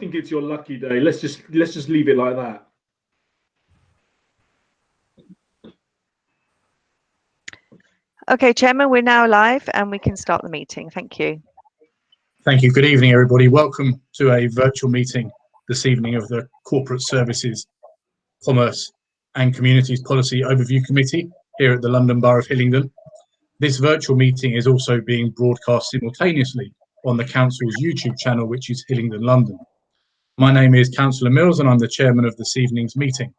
think it's your lucky day. Let's just leave it like that. Okay, Chairman, we're now live and we can start the meeting. Thank you. Thank you. Good evening, everybody. Welcome to a virtual meeting this evening of the Corporate Services, Commerce and Communities Policy Overview Committee here at the London Borough of Hillingdon. This virtual meeting is also being broadcast simultaneously on the Council's YouTube channel, which is Hillingdon London. My name is Councillor Mills and I'm the chairman of this evening's meeting.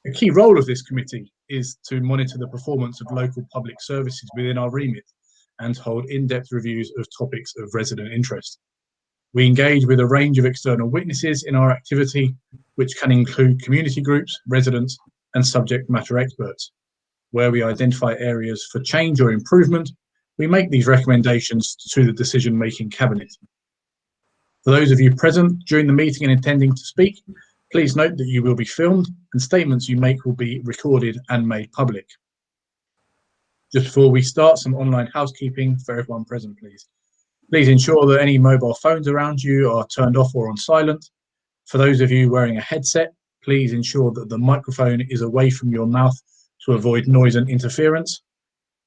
A key role of this committee is to monitor the performance of local public services within our remit and hold in-depth reviews of topics of resident interest. We engage with a range of external witnesses in our activity, which can include community groups, residents, and subject matter experts. Where we identify areas for change or improvement, we make these recommendations to the decision-making cabinet. For those of you present during the meeting and intending to speak, please note that you will be filmed and statements you make will be recorded and made public. Just before we start, some online housekeeping for everyone present, please. Please ensure that any mobile phones around you are turned off or on silent. For those of you wearing a headset, please ensure that the microphone is away from your mouth to avoid noise and interference.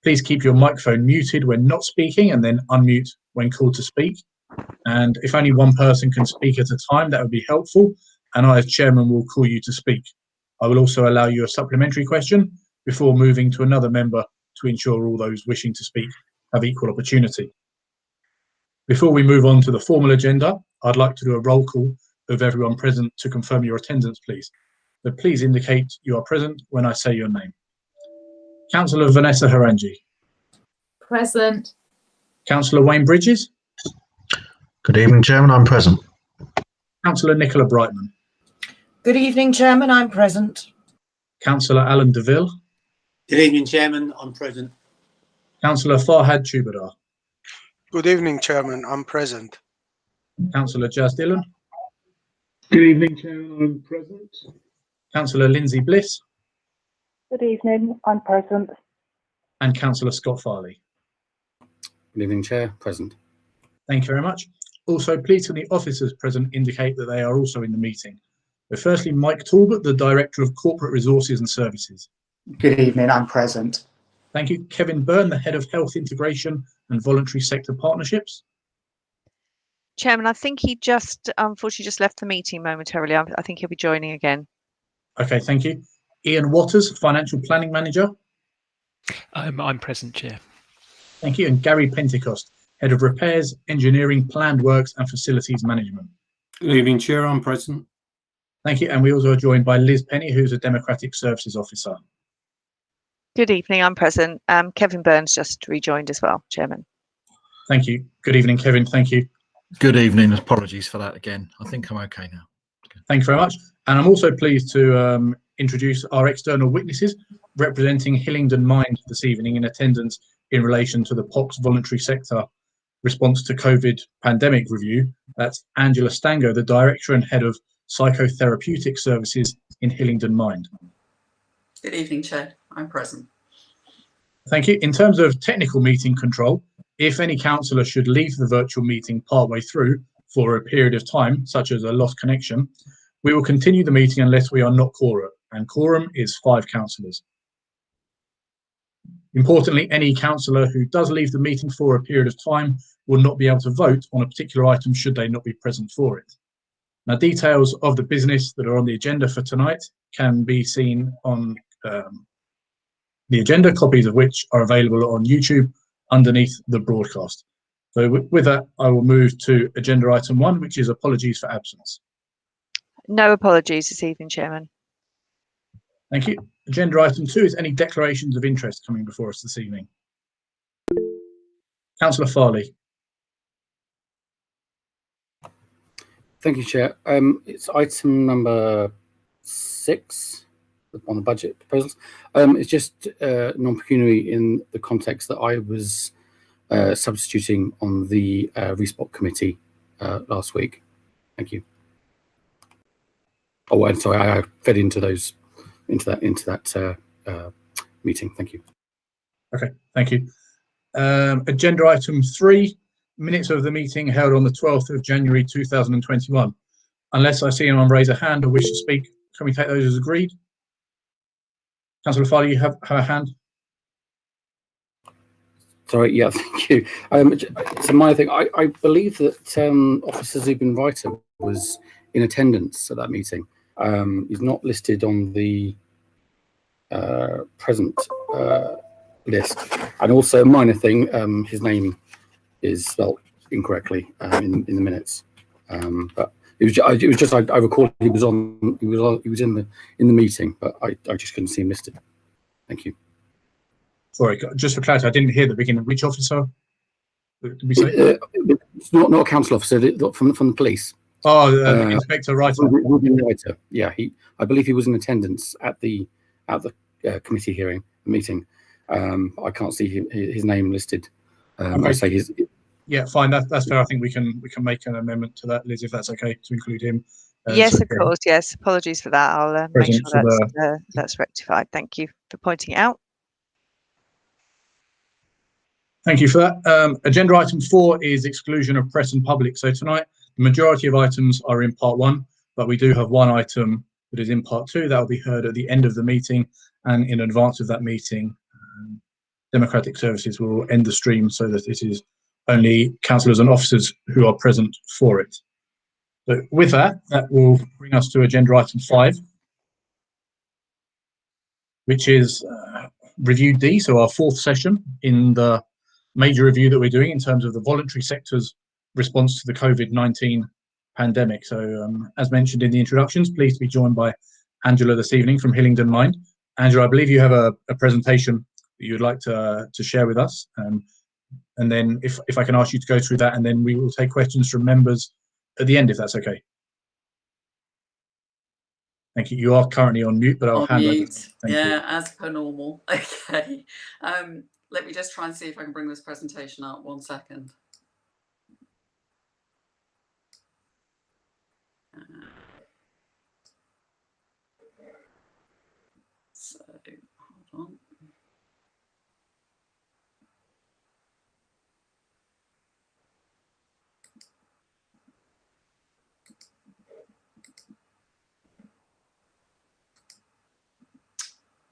Please keep your microphone muted when not speaking and then unmute when called to speak. And if only one person can speak at a time, that would be helpful. And I, as chairman, will call you to speak. I will also allow you a supplementary question before moving to another member to ensure all those wishing to speak have equal opportunity. Before we move on to the formal agenda, I'd like to do a roll call of everyone present to confirm your attendance, please. So please indicate you are present when I say your name. Councillor Vanessa Harangi. Present. Councillor Wayne Bridges. Good evening, Chairman. I'm present. Councillor Nicola Brightman. Good evening, Chairman. I'm present. Councillor Alan Deville. Good evening, Chairman. I'm present. Councillor Farhad Chubadar. Good evening, Chairman. I'm present. Councillor Jazz Dillon. Good evening, Chairman. I'm present. Councillor Lindsay Bliss. Good evening. I'm present. And Councillor Scott Farley. Good evening, Chair. Present. Thank you very much. Also, please can the officers present indicate that they are also in the meeting. So firstly, Mike Talbot, the Director of Corporate Resources and Services. Good evening, I'm present. Thank you. Kevin Byrne, the Head of Health Integration and Voluntary Sector Partnerships. Chairman, I think he just unfortunately just left the meeting momentarily. I think he'll be joining again. Okay, thank you. Ian Waters, Financial Planning Manager. I'm present, Chair. Thank you. And Gary Pentecost, Head of Repairs, Engineering, Planned Works and Facilities Management. Good evening, Chair. I'm present. Thank you. And we also are joined by Liz Penny, who's a Democratic Services Officer. Good evening. I'm present. Kevin Burns just rejoined as well, Chairman. Thank you. Good evening, Kevin. Thank you. Good evening. Apologies for that again. I think I'm okay now. Thank you very much. And I'm also pleased to introduce our external witnesses representing Hillingdon Mind this evening in attendance in relation to the POC's voluntary sector response to COVID pandemic review. That's Angela Stango, the Director and Head of Psychotherapeutic Services in Hillingdon Mind. Good evening, Chair. I'm present. Thank you. In terms of technical meeting control, if any councillor should leave the virtual meeting partway through for a period of time, such as a lost connection, we will continue the meeting unless we are not quorum, and quorum is 5 councillors. Importantly, any councillor who does leave the meeting for a period of time will not be able to vote on a particular item should they not be present for it. Now, details of the business that are on the agenda for tonight can be seen on the agenda, copies of which are available on YouTube underneath the broadcast. So with that, I will move to agenda item 1, which is apologies for absence. No apologies this evening, Chairman. Thank you. Agenda item 2 is any declarations of interest coming before us this evening. Councillor Farley. Thank you, Chair. It's item number 6 on the budget proposals. It's just non-pecuniary in the context that I was substituting on the Respot committee last week. Thank you. Oh, and sorry, I fed into that meeting. Thank you. Okay, thank you. Agenda item 3, minutes of the meeting held on the 12th of January 2021. Unless I see anyone raise a hand or wish to speak, can we take those as agreed? Councillor Farley, you have a hand? Sorry, yeah, thank you. It's a minor thing. I believe that Officer Zubin Reiter was in attendance at that meeting. He's not listed on the present list. And also a minor thing, his name is spelt incorrectly in the minutes. But it was just I recall he was in the meeting, but I just couldn't see him listed. Thank you. Sorry, just for clarity, I didn't hear the beginning. Which officer did we say? It's not a council officer, from the police. Oh, Inspector Reiter. Yeah, I believe he was in attendance at the committee meeting. I can't see his name listed. Okay. I say his. Yeah, fine. That's fair. I think we can make an amendment to that, Liz, if that's okay, to include him. Yes, of course. Yes, apologies for that. I'll make sure that's rectified. Thank you for pointing it out. Thank you for that. Agenda item 4 is exclusion of press and public. So tonight, the majority of items are in part 1, but we do have one item that is in part 2 that will be heard at the end of the meeting, and in advance of that meeting, Democratic Services will end the stream so that it is only councillors and officers who are present for it. So with that will bring us to agenda item 5, which is review D, so our 4th session in the major review that we're doing in terms of the voluntary sector's response to the COVID-19 pandemic. So as mentioned in the introductions, pleased to be joined by Angela this evening from Hillingdon Mind. Angela, I believe you have a presentation that you would like to share with us. And then if I can ask you to go through that, and then we will take questions from members at the end, if that's okay. Thank you. You are currently on mute, but I'll hand over. Thank you. As per normal. Okay. Let me just try and see if I can bring this presentation up. 1 second. So, hold on.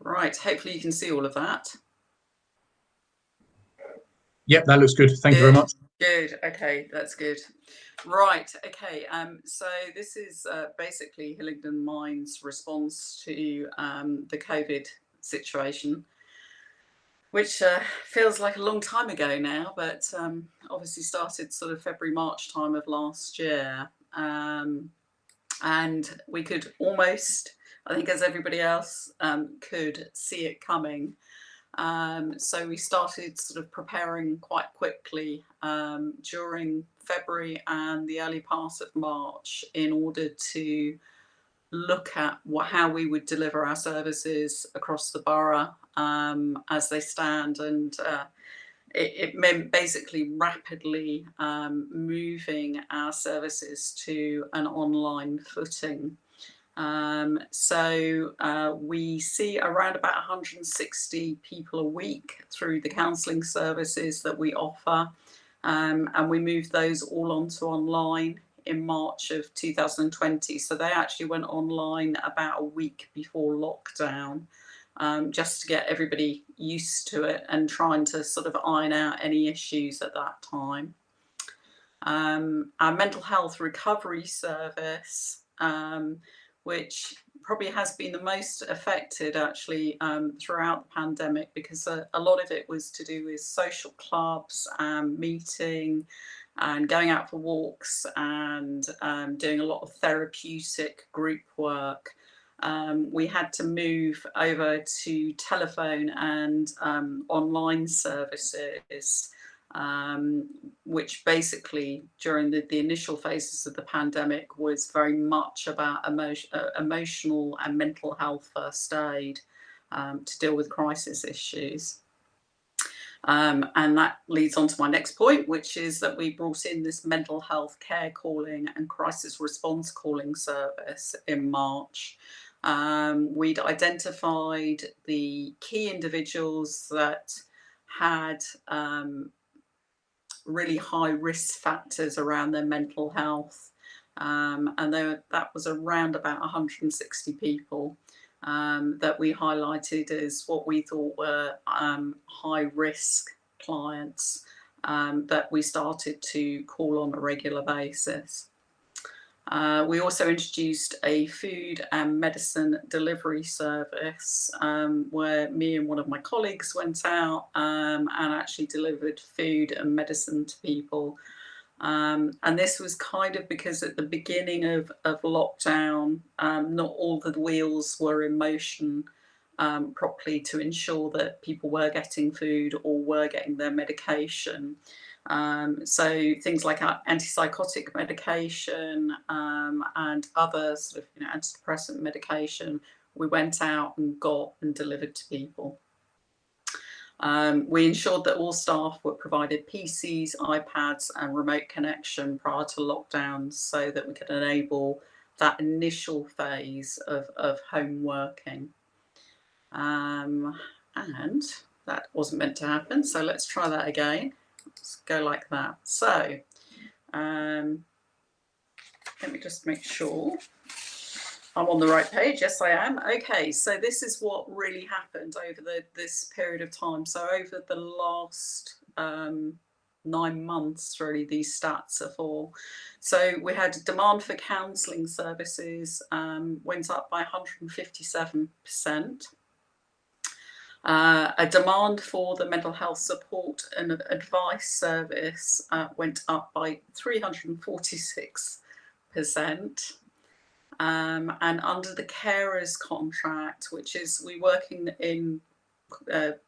Right, hopefully you can see all of that. Yep, that looks good. Thank you very much. Good. Okay, that's good. Right. Okay. So this is basically Hillingdon Mind's response to the COVID situation, which feels like a long time ago now, but obviously started sort of February, March time of last year. And we could almost, I think as everybody else, could see it coming. So we started sort of preparing quite quickly during February and the early part of March in order to look at how we would deliver our services across the borough as they stand, and it meant basically rapidly moving our services to an online footing. So we see around about 160 people a week through the counselling services that we offer, and we moved those all onto online in March of 2020. So they actually went online about a week before lockdown, just to get everybody used to it and trying to sort of iron out any issues at that time. Our mental health recovery service, which probably has been the most affected actually throughout the pandemic, because a lot of it was to do with social clubs and meeting and going out for walks and doing a lot of therapeutic group work. We had to move over to telephone and online services, which basically during the initial phases of the pandemic was very much about emotional and mental health first aid to deal with crisis issues. And that leads on to my next point, which is that we brought in this mental health care calling and crisis response calling service in March. We'd identified the key individuals that had really high risk factors around their mental health. and that was around about 160 people that we highlighted as what we thought were high risk clients that we started to call on a regular basis. We also introduced a food and medicine delivery service where me and one of my colleagues went out and actually delivered food and medicine to people. And this was kind of because at the beginning of lockdown, not all the wheels were in motion properly to ensure that people were getting food or were getting their medication. So things like antipsychotic medication and other sort of antidepressant medication, we went out and got and delivered to people. We ensured that all staff were provided PCs, iPads and remote connection prior to lockdowns so that we could enable that initial phase of home working. And that wasn't meant to happen, so let's try that again. Let's go like that. So let me just make sure I'm on the right page. Yes, I am. Okay, so this is what really happened over this period of time. So over the last 9 months, really, these stats are for. So we had demand for counselling services went up by 157%. A demand for the mental health support and advice service went up by 346%. And under the carers contract, which is we working in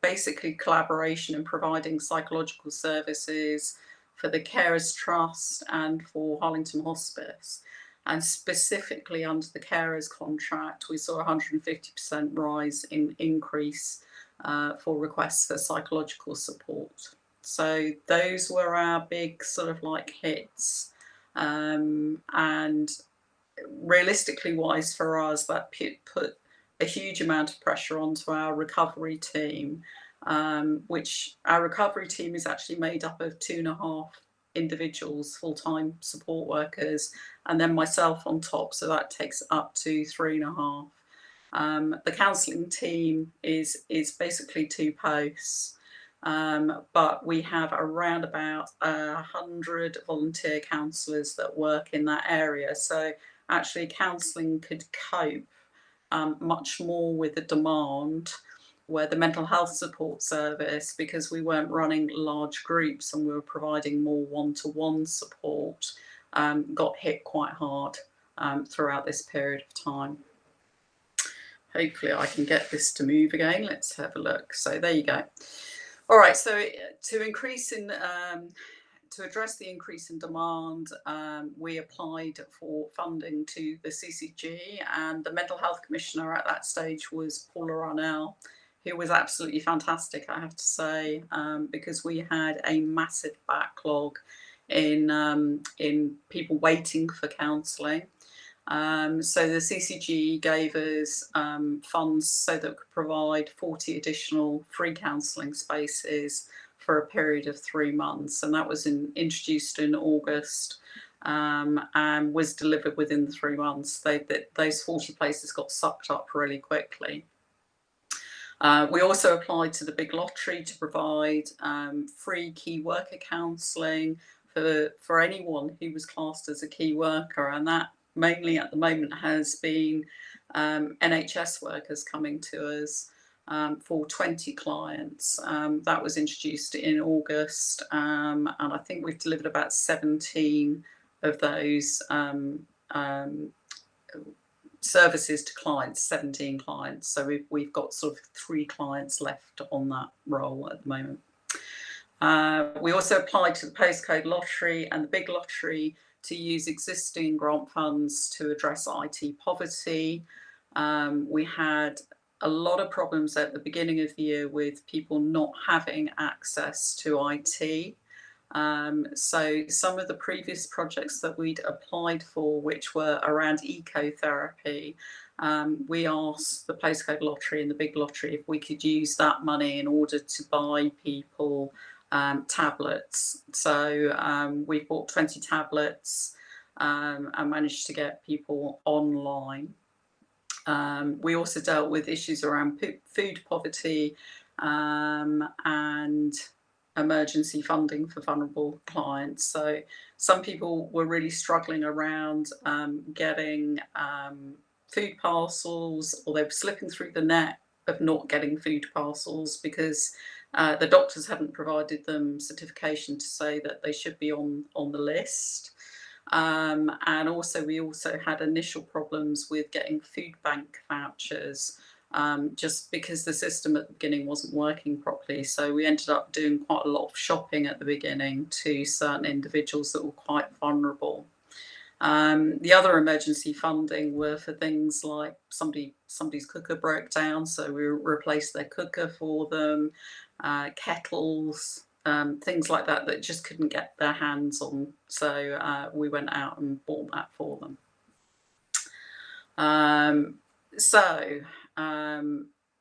basically collaboration and providing psychological services for the Carers Trust and for Harlington Hospice. And specifically under the carers contract, we saw a 150% rise in increase for requests for psychological support. So those were our big sort of like hits. And realistically wise for us, that put a huge amount of pressure onto our recovery team, which our recovery team is actually made up of 2.5 individuals, full-time support workers, and then myself on top, so that takes up to 3.5. The counselling team is basically 2 posts, but we have around about 100 volunteer counsellors that work in that area. So actually counselling could cope much more with the demand, where the mental health support service, because we weren't running large groups and we were providing more one-to-one support, got hit quite hard throughout this period of time. Hopefully I can get this to move again. Let's have a look. So there you go. All right, so to address the increase in demand, we applied for funding to the CCG, and the Mental Health Commissioner at that stage was Paula Arnell, who was absolutely fantastic, I have to say, because we had a massive backlog in people waiting for counselling. So the CCG gave us funds so that we could provide 40 additional free counselling spaces for a period of 3 months, and that was introduced in August and was delivered within the 3 months. Those 40 places got sucked up really quickly. We also applied to the big lottery to provide free key worker counselling for anyone who was classed as a key worker, and that mainly at the moment has been NHS workers coming to us for 20 clients. That was introduced in August, and I think we've delivered about 17 of those services to clients, 17 clients. So we've got sort of 3 clients left on that role at the moment. We also applied to the postcode lottery and the big lottery to use existing grant funds to address IT poverty. We had a lot of problems at the beginning of the year with people not having access to IT. So some of the previous projects that we'd applied for, which were around ecotherapy, we asked the postcode lottery and the big lottery if we could use that money in order to buy people tablets. So we bought 20 tablets and managed to get people online. We also dealt with issues around food poverty and emergency funding for vulnerable clients. So some people were really struggling around getting food parcels, or they were slipping through the net of not getting food parcels because the doctors hadn't provided them certification to say that they should be on the list. And also we also had initial problems with getting food bank vouchers, just because the system at the beginning wasn't working properly. So we ended up doing quite a lot of shopping at the beginning to certain individuals that were quite vulnerable. The other emergency funding were for things like somebody's cooker broke down, so we replaced their cooker for them, kettles, things like that that just couldn't get their hands on. So we went out and bought that for them.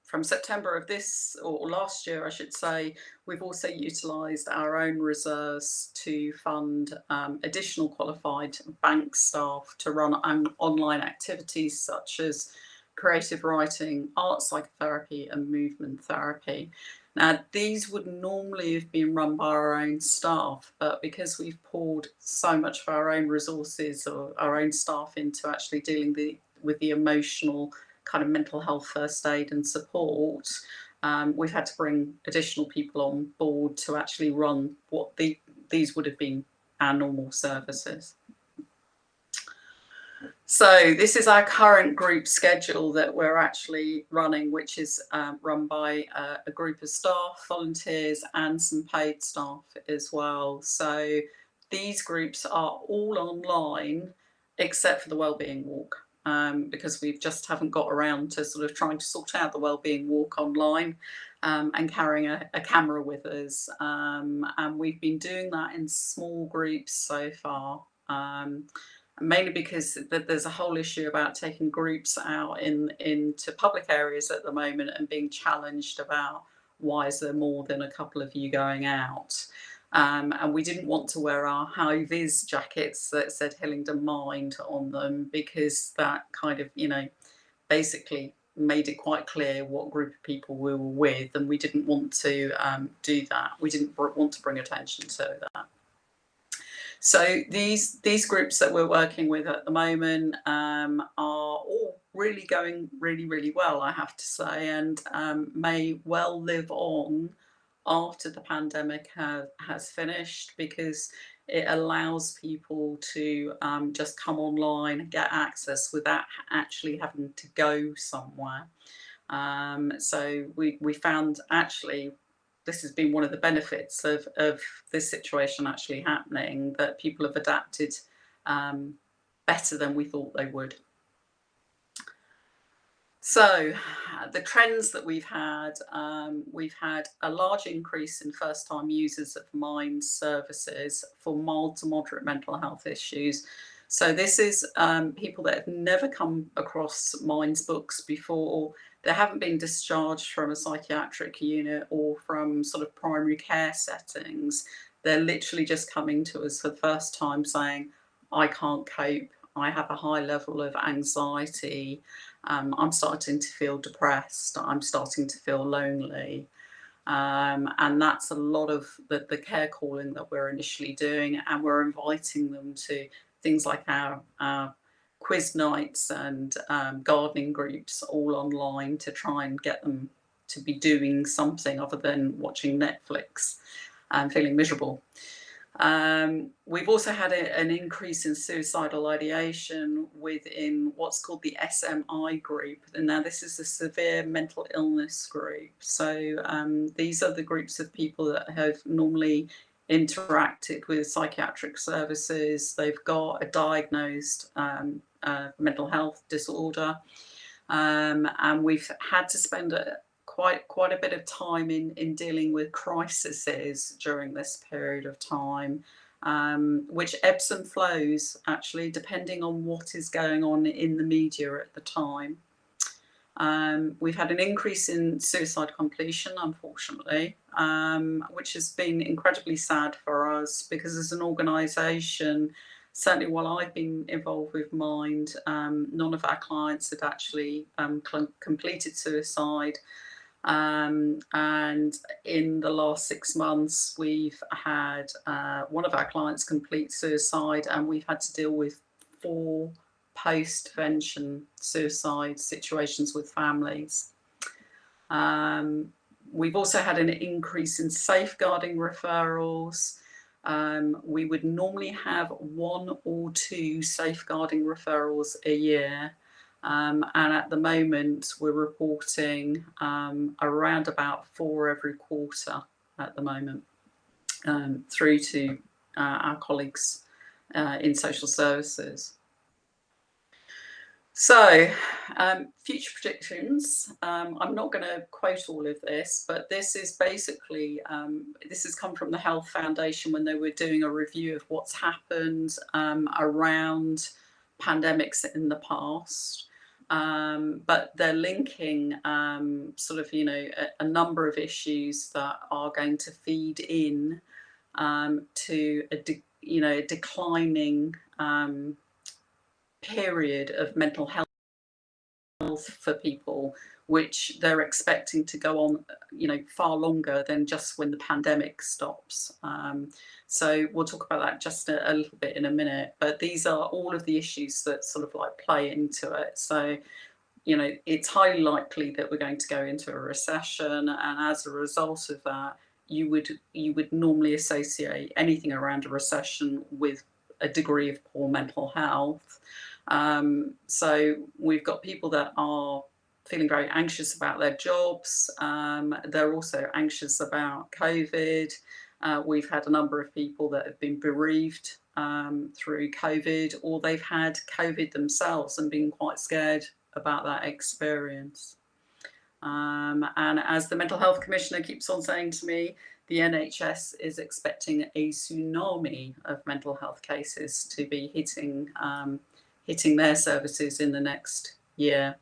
From September of this, or last year I should say, we've also utilised our own reserves to fund additional qualified bank staff to run online activities such as creative writing, art psychotherapy and movement therapy. Now, these would normally have been run by our own staff, but because we've poured so much of our own resources or our own staff into actually dealing with the emotional kind of mental health first aid and support, we've had to bring additional people on board to actually run what these would have been our normal services. So this is our current group schedule that we're actually running, which is run by a group of staff, volunteers and some paid staff as well. So these groups are all online except for the wellbeing walk, because we just haven't got around to sort of trying to sort out the wellbeing walk online and carrying a camera with us. And we've been doing that in small groups so far. Mainly because there's a whole issue about taking groups out into public areas at the moment and being challenged about why is there more than a couple of you going out. And we didn't want to wear our high-vis jackets that said Hillingdon Mind on them, because that kind of, basically made it quite clear what group of people we were with, and we didn't want to do that. We didn't want to bring attention to that. So these groups that we're working with at the moment are all really going really well, I have to say, and may well live on after the pandemic has finished, because it allows people to just come online and get access without actually having to go somewhere. So we found actually this has been one of the benefits of this situation actually happening, that people have adapted better than we thought they would. So the trends that we've had a large increase in first-time users of Mind services for mild to moderate mental health issues. So this is people that have never come across Mind's books before. They haven't been discharged from a psychiatric unit or from sort of primary care settings. They're literally just coming to us for the first time saying, I can't cope, I have a high level of anxiety, I'm starting to feel depressed, I'm starting to feel lonely. And that's a lot of the care calling that we're initially doing, and we're inviting them to things like our quiz nights and gardening groups all online to try and get them to be doing something other than watching Netflix and feeling miserable. We've also had an increase in suicidal ideation within what's called the SMI group. And now this is the severe mental illness group. So these are the groups of people that have normally interacted with psychiatric services. They've got a diagnosed mental health disorder, and we've had to spend quite a bit of time in dealing with crises during this period of time, which ebbs and flows actually depending on what is going on in the media at the time. We've had an increase in suicide completion, unfortunately, which has been incredibly sad for us, because as an organisation certainly while I've been involved with Mind, none of our clients had actually completed suicide. And in the last 6 months, we've had one of our clients complete suicide, and we've had to deal with 4 post-vention suicide situations with families. We've also had an increase in safeguarding referrals. We would normally have 1 or 2 safeguarding referrals a year. And at the moment, we're reporting around about 4 every quarter at the moment, through to our colleagues in social services. So, future predictions. I'm not going to quote all of this, but this is basically, this has come from the Health Foundation when they were doing a review of what's happened around pandemics in the past. But they're linking sort of, a number of issues that are going to feed in to a declining period of mental health for people, which they're expecting to go on, far longer than just when the pandemic stops. So we'll talk about that just a little bit in a minute, but these are all of the issues that sort of like play into it. So, it's highly likely that we're going to go into a recession, and as a result of that, you would normally associate anything around a recession with a degree of poor mental health. So we've got people that are feeling very anxious about their jobs. They're also anxious about COVID. We've had a number of people that have been bereaved through COVID, or they've had COVID themselves and been quite scared about that experience. And as the Mental Health Commissioner keeps on saying to me, the NHS is expecting a tsunami of mental health cases to be hitting their services in the next year.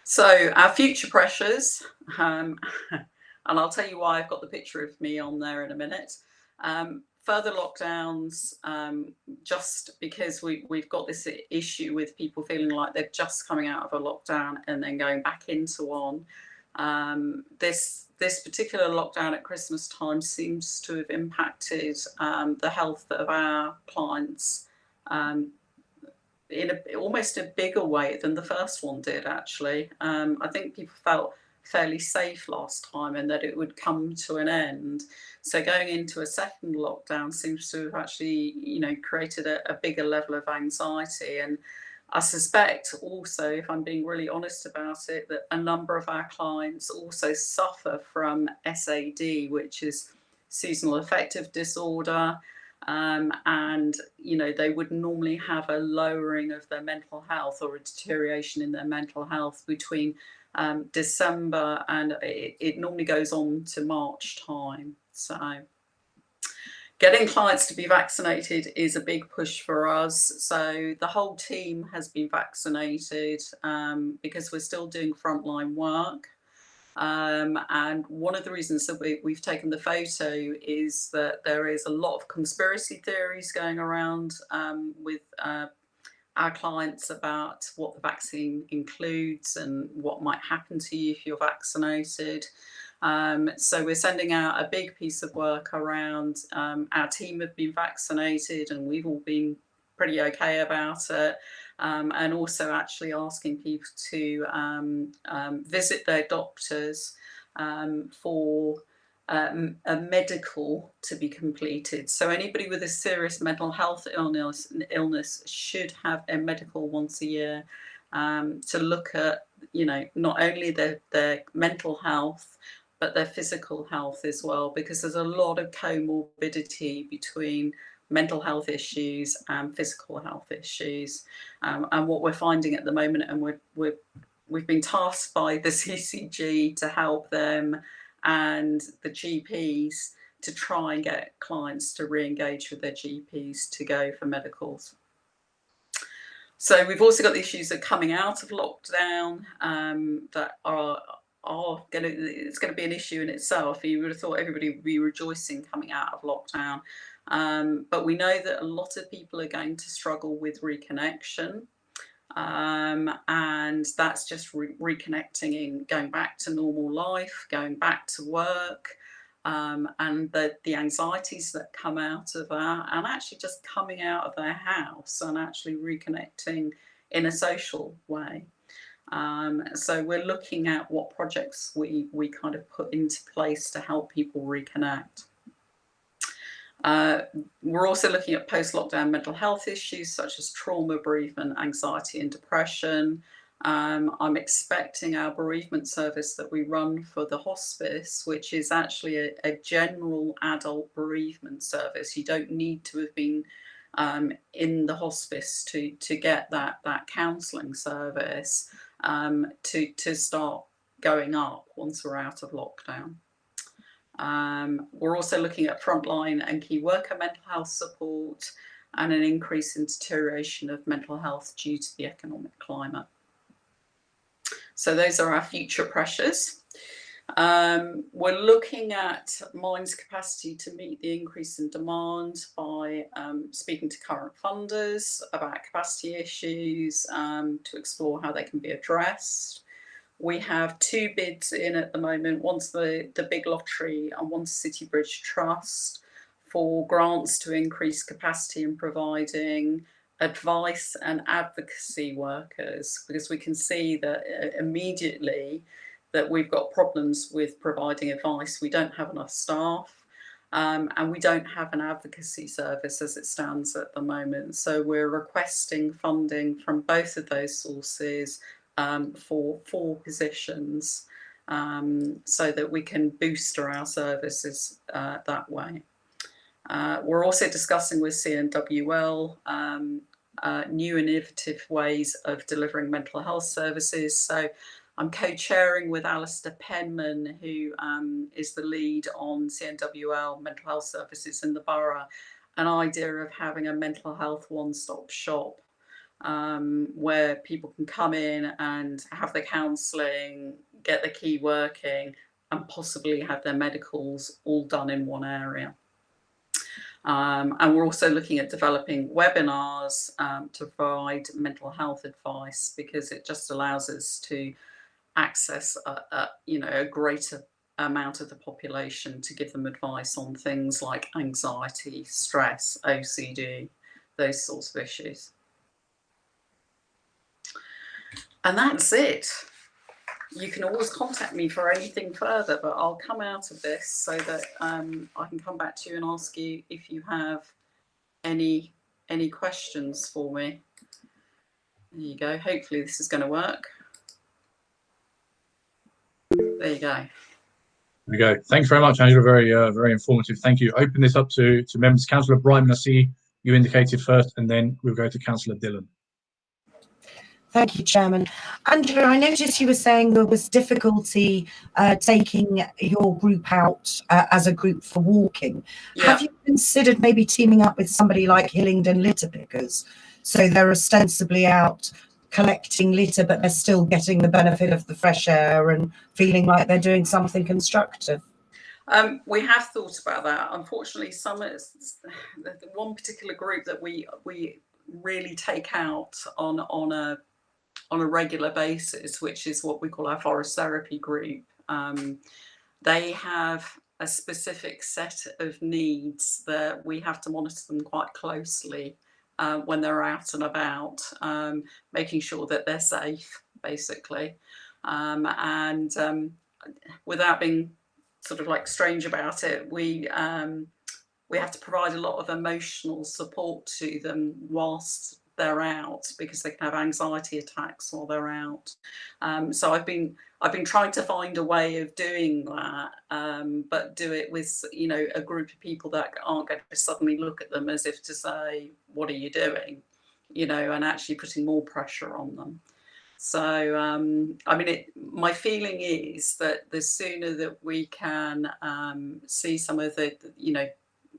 So our future pressures, and I'll tell you why I've got the picture of me on there in a minute. Further lockdowns, just because we've got this issue with people feeling like they're just coming out of a lockdown and then going back into one. This particular lockdown at Christmas time seems to have impacted the health of our clients in almost a bigger way than the first one did, actually. I think people felt fairly safe last time and that it would come to an end. So going into a second lockdown seems to have actually, created a bigger level of anxiety. And I suspect also, if I'm being really honest about it, that a number of our clients also suffer from SAD, which is seasonal affective disorder. And, they would normally have a lowering of their mental health or a deterioration in their mental health between December, and it normally goes on to March time. So getting clients to be vaccinated is a big push for us. So the whole team has been vaccinated because we're still doing frontline work. And one of the reasons that we've taken the photo is that there is a lot of conspiracy theories going around with our clients about what the vaccine includes and what might happen to you if you're vaccinated. So we're sending out a big piece of work around our team have been vaccinated and we've all been pretty okay about it. And also actually asking people to visit their doctors for a medical to be completed. So anybody with a serious mental health illness should have a medical once a year to look at, not only their mental health, but their physical health as well, because there's a lot of comorbidity between mental health issues and physical health issues. And what we're finding at the moment, and we've been tasked by the CCG to help them and the GPs to try and get clients to re-engage with their GPs to go for medicals. So we've also got the issues of coming out of lockdown that it's going to be an issue in itself. You would have thought everybody would be rejoicing coming out of lockdown. But we know that a lot of people are going to struggle with reconnection. And that's just reconnecting in going back to normal life, going back to work, and the anxieties that come out of that, and actually just coming out of their house and actually reconnecting in a social way. So we're looking at what projects we kind of put into place to help people reconnect. We're also looking at post-lockdown mental health issues such as trauma, bereavement, anxiety and depression. I'm expecting our bereavement service that we run for the hospice, which is actually a general adult bereavement service. You don't need to have been in the hospice to get that counselling service to start going up once we're out of lockdown. We're also looking at frontline and key worker mental health support and an increase in deterioration of mental health due to the economic climate. So those are our future pressures. We're looking at Mind's capacity to meet the increase in demand by speaking to current funders about capacity issues to explore how they can be addressed. We have 2 bids in at the moment. One's the big lottery and one's City Bridge Trust for grants to increase capacity in providing advice and advocacy workers, because we can see that immediately that we've got problems with providing advice. We don't have enough staff and we don't have an advocacy service as it stands at the moment. So we're requesting funding from both of those sources for 4 positions so that we can booster our services that way. We're also discussing with CNWL new innovative ways of delivering mental health services. So I'm co-chairing with Alistair Penman, who is the lead on CNWL mental health services in the borough, an idea of having a mental health one-stop shop where people can come in and have the counselling, get the key working and possibly have their medicals all done in one area. And we're also looking at developing webinars to provide mental health advice, because it just allows us to access a greater amount of the population to give them advice on things like anxiety, stress, OCD, those sorts of issues. And that's it. You can always contact me for anything further, but I'll come out of this so that I can come back to you and ask you if you have any questions for me. There you go. Hopefully this is going to work. There you go. There we go. Thanks very much, Angela. Very informative. Thank you. Open this up to members. Councillor Brightman, I see you indicated first, and then we'll go to Councillor Dillon. Thank you, Chairman. Angela, I noticed you were saying there was difficulty taking your group out as a group for walking. Yeah. Have you considered maybe teaming up with somebody like Hillingdon litter pickers? So they're ostensibly out collecting litter, but they're still getting the benefit of the fresh air and feeling like they're doing something constructive. We have thought about that. Unfortunately, one particular group that we really take out on a regular basis, which is what we call our forest therapy group. They have a specific set of needs that we have to monitor them quite closely when they're out and about, making sure that they're safe, basically. And without being sort of like strange about it, we have to provide a lot of emotional support to them whilst they're out, because they can have anxiety attacks while they're out. So I've been trying to find a way of doing that, but do it with a group of people that aren't going to suddenly look at them as if to say, "What are you doing?" And actually putting more pressure on them. So I mean, my feeling is that the sooner that we can see some of the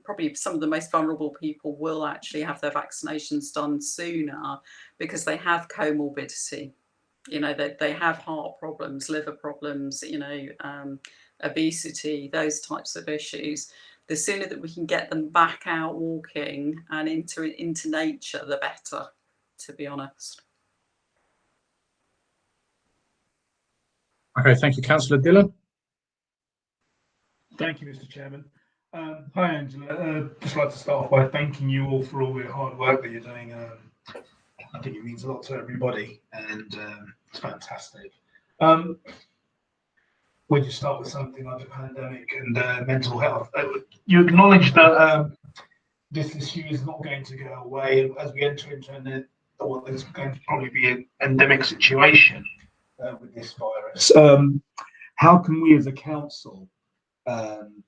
probably some of the most vulnerable people will actually have their vaccinations done sooner, because they have comorbidity. They have heart problems, liver problems, obesity, those types of issues. the sooner that we can get them back out walking and into nature, the better, to be honest. Okay, thank you. Councillor Dillon. Thank you, Mr. Chairman. Hi, Angela. Just like to start off by thanking you all for all your hard work that you're doing. I think it means a lot to everybody, and it's fantastic. When you start with something like the pandemic and mental health, you acknowledge that this issue is not going to go away as we enter into well, there's going to probably be an endemic situation with this virus. How can we as a council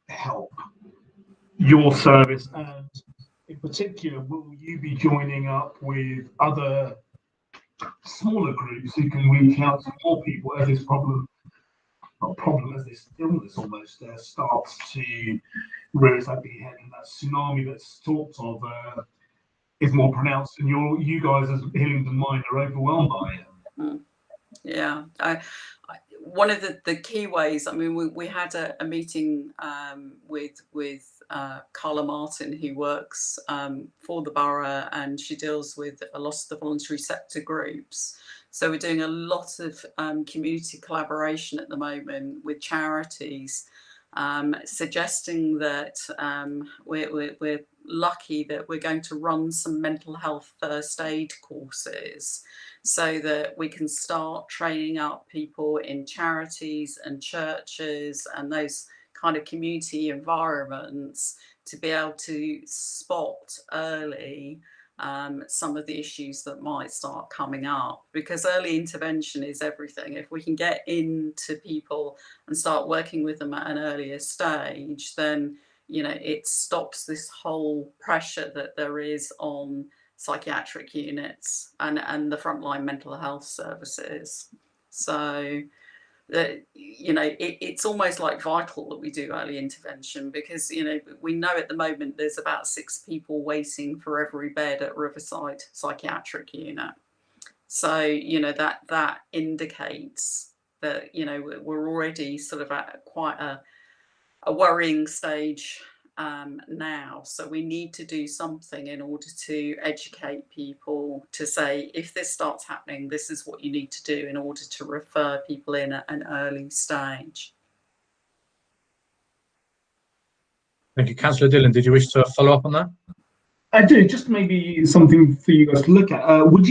help your service, and in particular, will you be joining up with other smaller groups who can reach out to more people as this as this illness almost starts to rear its ugly head, and that tsunami that's talked of is more pronounced, and you guys as Hillingdon Mind are overwhelmed by it? Yeah, one of the key ways, I mean, we had a meeting with Carla Martin, who works for the borough, and she deals with a lot of the voluntary sector groups. So we're doing a lot of community collaboration at the moment with charities, suggesting that we're lucky that we're going to run some mental health first aid courses so that we can start training up people in charities and churches and those kind of community environments to be able to spot early some of the issues that might start coming up, because early intervention is everything. If we can get into people and start working with them at an earlier stage, then it stops this whole pressure that there is on psychiatric units and the frontline mental health services. So that it's almost like vital that we do early intervention, because we know at the moment there's about 6 people waiting for every bed at Riverside psychiatric unit. So that indicates that we're already sort of at quite a worrying stage now. So we need to do something in order to educate people to say, if this starts happening, this is what you need to do in order to refer people in at an early stage. Thank you. Councillor Dillon, did you wish to follow up on that? I do. Just maybe something for you guys to look at. Would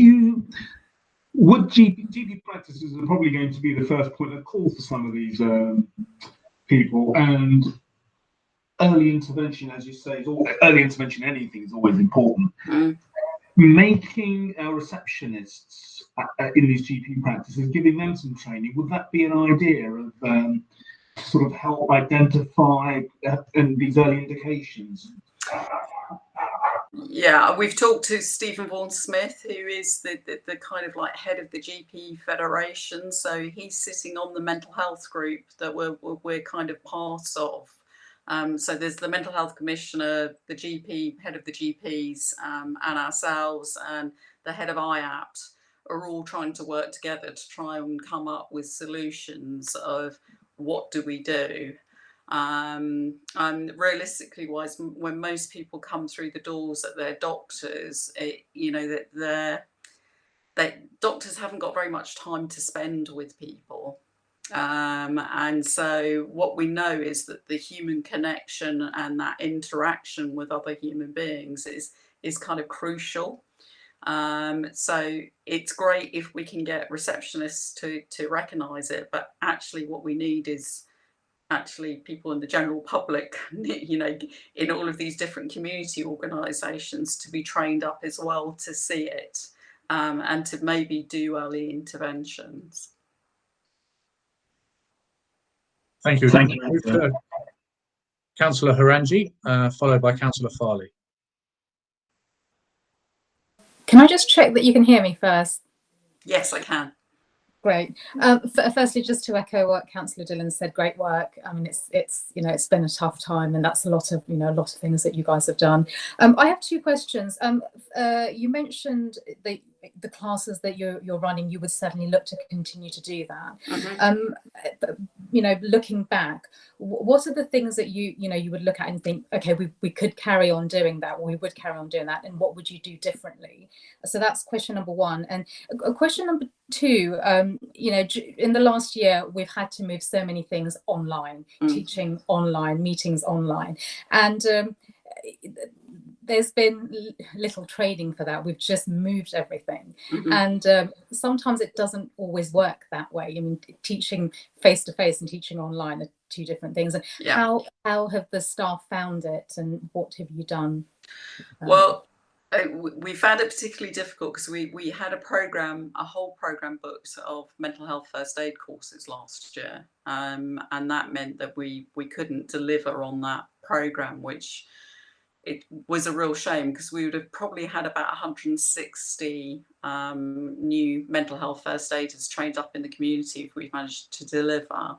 GP practices are probably going to be the first point of call for some of these people, and early intervention, as you say, early intervention, anything is always important. Making our receptionists in these GP practices, giving them some training, would that be an idea of sort of help identify these early indications? Yeah, we've talked to Stephen Vaughan Smith, who is the kind of like head of the GP Federation. So he's sitting on the mental health group that we're kind of part of. So there's the mental health commissioner, the GP, head of the GPs, and ourselves, and the head of IAPT are all trying to work together to try and come up with solutions of what do we do. Realistically wise, when most people come through the doors at their doctors, doctors haven't got very much time to spend with people. And so what we know is that the human connection and that interaction with other human beings is kind of crucial. So it's great if we can get receptionists to recognise it, but actually what we need is actually people in the general public, in all of these different community organisations, to be trained up as well to see it, and to maybe do early interventions. Thank you. Thank you. Councillor Harangi, followed by Councillor Farley. Can I just check that you can hear me first? Yes, I can. Great. Firstly, just to echo what Councillor Dillon said, great work. I mean, it's been a tough time, and that's a lot of things that you guys have done. I have 2 questions. You mentioned the classes that you're running. You would certainly look to continue to do that. looking back, what are the things that you would look at and think, okay, we could carry on doing that, or we would carry on doing that, and what would you do differently? So that's question number one. And question number two, in the last year, we've had to move so many things online, teaching online, meetings online, and there's been little trading for that. We've just moved everything. And sometimes it doesn't always work that way. I mean, teaching face-to-face and teaching online are two different things. And how have the staff found it, and what have you done? Well, we found it particularly difficult because we had a whole program booked of mental health first aid courses last year. And that meant that we couldn't deliver on that program, which it was a real shame, because we would have probably had about 160 new mental health first aiders trained up in the community if we'd managed to deliver.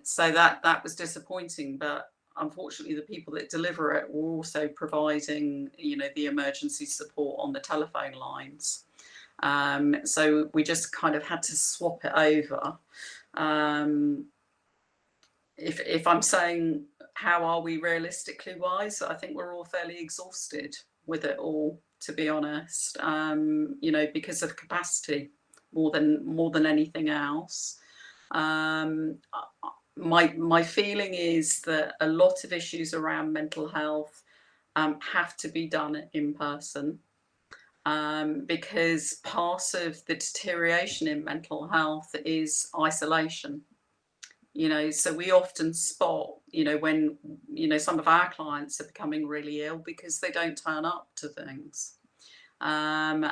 So that was disappointing, but unfortunately the people that deliver it were also providing, the emergency support on the telephone lines. So we just kind of had to swap it over. If I'm saying, how are we realistically wise? I think we're all fairly exhausted with it all, to be honest, because of capacity more than anything else. My feeling is that a lot of issues around mental health have to be done in person, because part of the deterioration in mental health is isolation. So we often spot, when, some of our clients are becoming really ill because they don't turn up to things. And,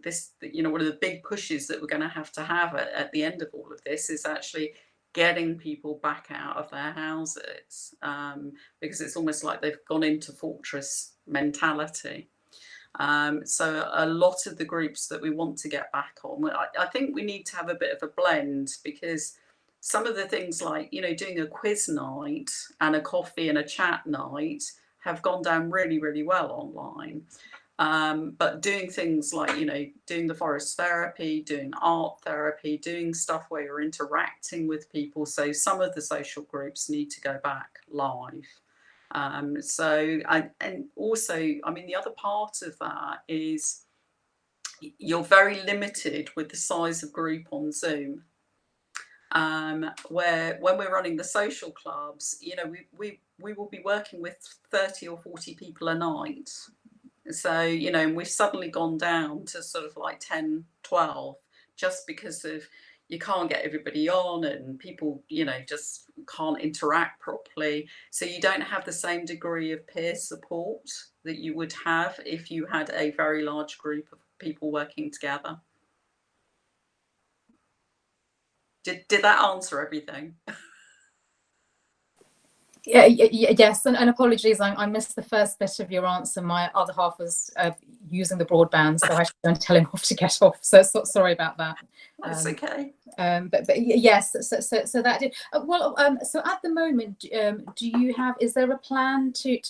this, one of the big pushes that we're going to have at the end of all of this is actually getting people back out of their houses, because it's almost like they've gone into fortress mentality. So a lot of the groups that we want to get back on, I think we need to have a bit of a blend, because some of the things like, doing a quiz night and a coffee and a chat night have gone down really, really well online. But doing things like, doing the forest therapy, doing art therapy, doing stuff where you're interacting with people. So some of the social groups need to go back live. And also, the other part of that is you're very limited with the size of group on Zoom. Where when we're running the social clubs, we will be working with 30 or 40 people a night. So, and we've suddenly gone down to sort of like 10, 12, just because of you can't get everybody on, and people, just can't interact properly. So you don't have the same degree of peer support that you would have if you had a very large group of people working together. Did that answer everything? Yes, and apologies, I missed the first bit of your answer. My other half was using the broadband, so I should go and tell him off to get off. So sorry about that. That's okay. But yes, so that did well. So at the moment, is there a plan to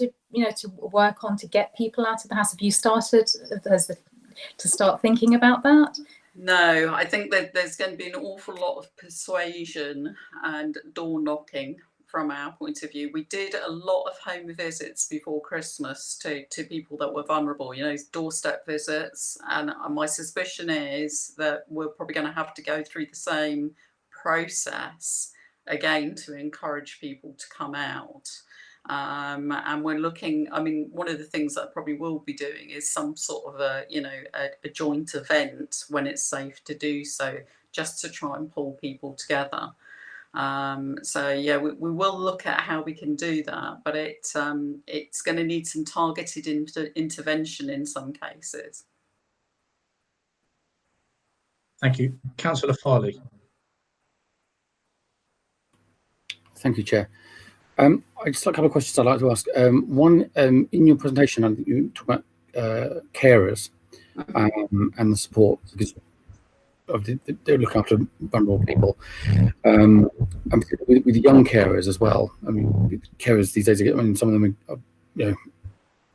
work on to get people out of the house? Have you started to start thinking about that? No, I think that there's going to be an awful lot of persuasion and door knocking from our point of view. We did a lot of home visits before Christmas to people that were vulnerable, doorstep visits. And my suspicion is that we're probably going to have to go through the same process again to encourage people to come out. And we're looking, one of the things that I probably will be doing is some sort of a joint event when it's safe to do so, just to try and pull people together. So yeah, we will look at how we can do that, but it's going to need some targeted intervention in some cases. Thank you. Councillor Farley. Thank you, Chair. I just have a couple of questions I'd like to ask. One, in your presentation, I think you talk about carers and the support, because they're looking after vulnerable people, and with young carers as well. Carers these days, some of them are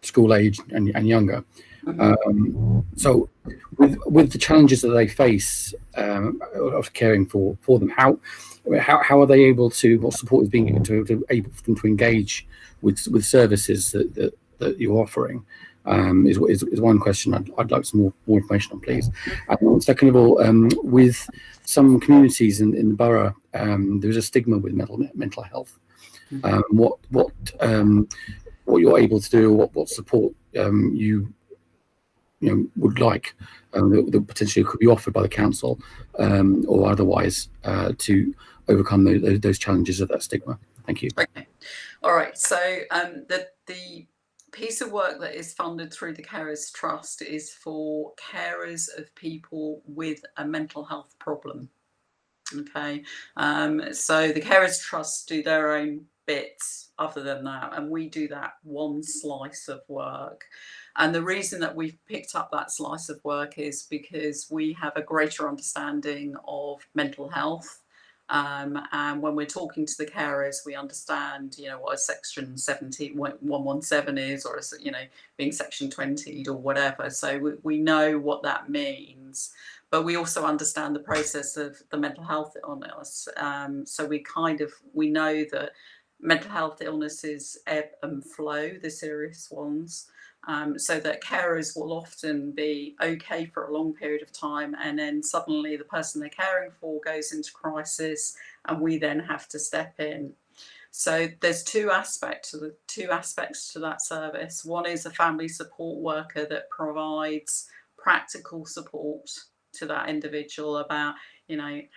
school age and younger. So with the challenges that they face of caring for them, how are they able to, what support is being able for them to engage with services that you're offering? Is one question I'd like some more information on, please. And second of all, with some communities in the borough, there's a stigma with mental health. What you're able to do, what support you would like that potentially could be offered by the council or otherwise to overcome those challenges of that stigma. Thank you. Okay. All right. So the piece of work that is funded through the Carers Trust is for carers of people with a mental health problem. Okay. So the Carers Trust do their own bits other than that, and we do that one slice of work. And the reason that we've picked up that slice of work is because we have a greater understanding of mental health. And when we're talking to the carers, we understand, what a section 117 is, or, being section 20 or whatever. So we know what that means, but we also understand the process of the mental health illness. So we know that mental health illnesses ebb and flow, the serious ones. So that carers will often be okay for a long period of time, and then suddenly the person they're caring for goes into crisis, and we then have to step in. So there's two aspects to that service. One is a family support worker that provides practical support to that individual about,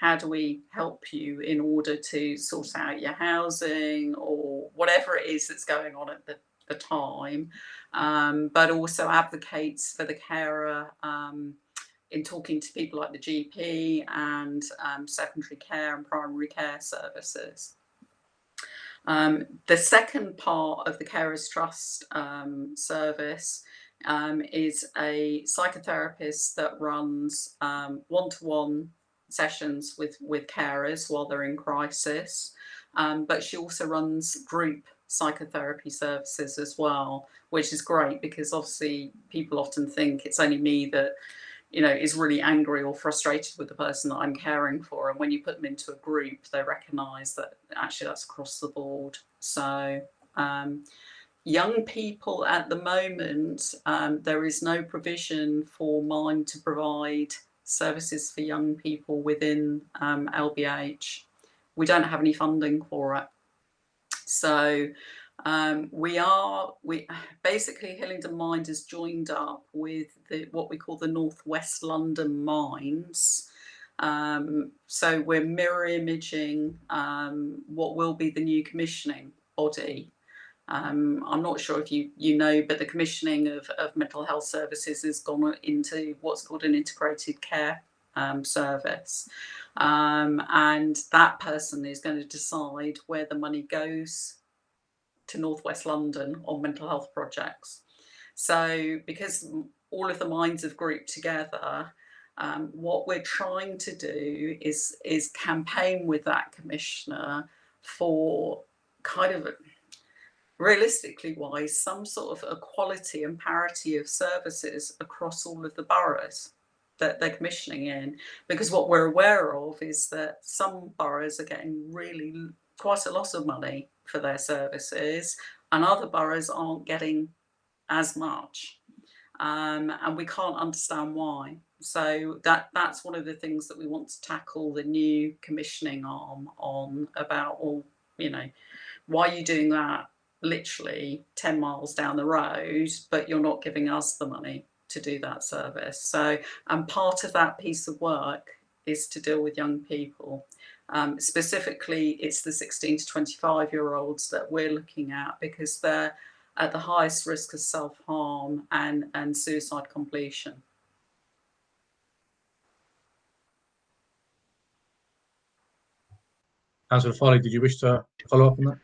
how do we help you in order to sort out your housing or whatever it is that's going on at the time, but also advocates for the carer in talking to people like the GP and secondary care and primary care services. The second part of the Carers Trust service is a psychotherapist that runs one-to-one sessions with carers while they're in crisis, but she also runs group psychotherapy services as well, which is great because obviously people often think it's only me that is really angry or frustrated with the person that I'm caring for, and when you put them into a group they recognise that actually that's across the board. So young people at the moment, there is no provision for mine to provide services for young people within LBH. We don't have any funding for it. So we basically Hillingdon Mind has joined up with what we call the North West London Minds. So we're mirror imaging what will be the new commissioning body. I'm not sure if you know, but the commissioning of mental health services has gone into what's called an integrated care service. And that person is going to decide where the money goes to North West London on mental health projects. So because all of the minds have grouped together, what we're trying to do is campaign with that commissioner for kind of realistically wise some sort of equality and parity of services across all of the boroughs that they're commissioning in, because what we're aware of is that some boroughs are getting really quite a lot of money for their services and other boroughs aren't getting as much, and we can't understand why. So that's one of the things that we want to tackle the new commissioning arm on, about, why are you doing that literally 10 miles down the road but you're not giving us the money to do that service? So, and part of that piece of work is to deal with young people. Specifically, it's the 16 to 25-year-olds that we're looking at because they're at the highest risk of self-harm and suicide completion. Councillor Farley, did you wish to follow up on that?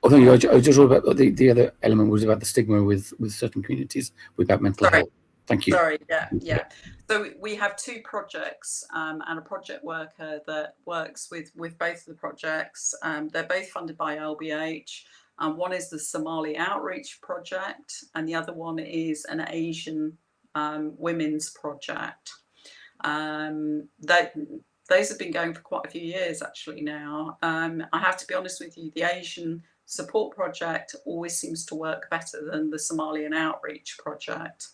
Oh, thank you. I just wrote about the other element was about the stigma with certain communities with that mental health. Thank you. Sorry, yeah. So we have two projects and a project worker that works with both of the projects. They're both funded by LBH. One is the Somali Outreach Project and the other one is an Asian women's project. Those have been going for quite a few years actually now. I have to be honest with you, the Asian Support Project always seems to work better than the Somalian Outreach Project.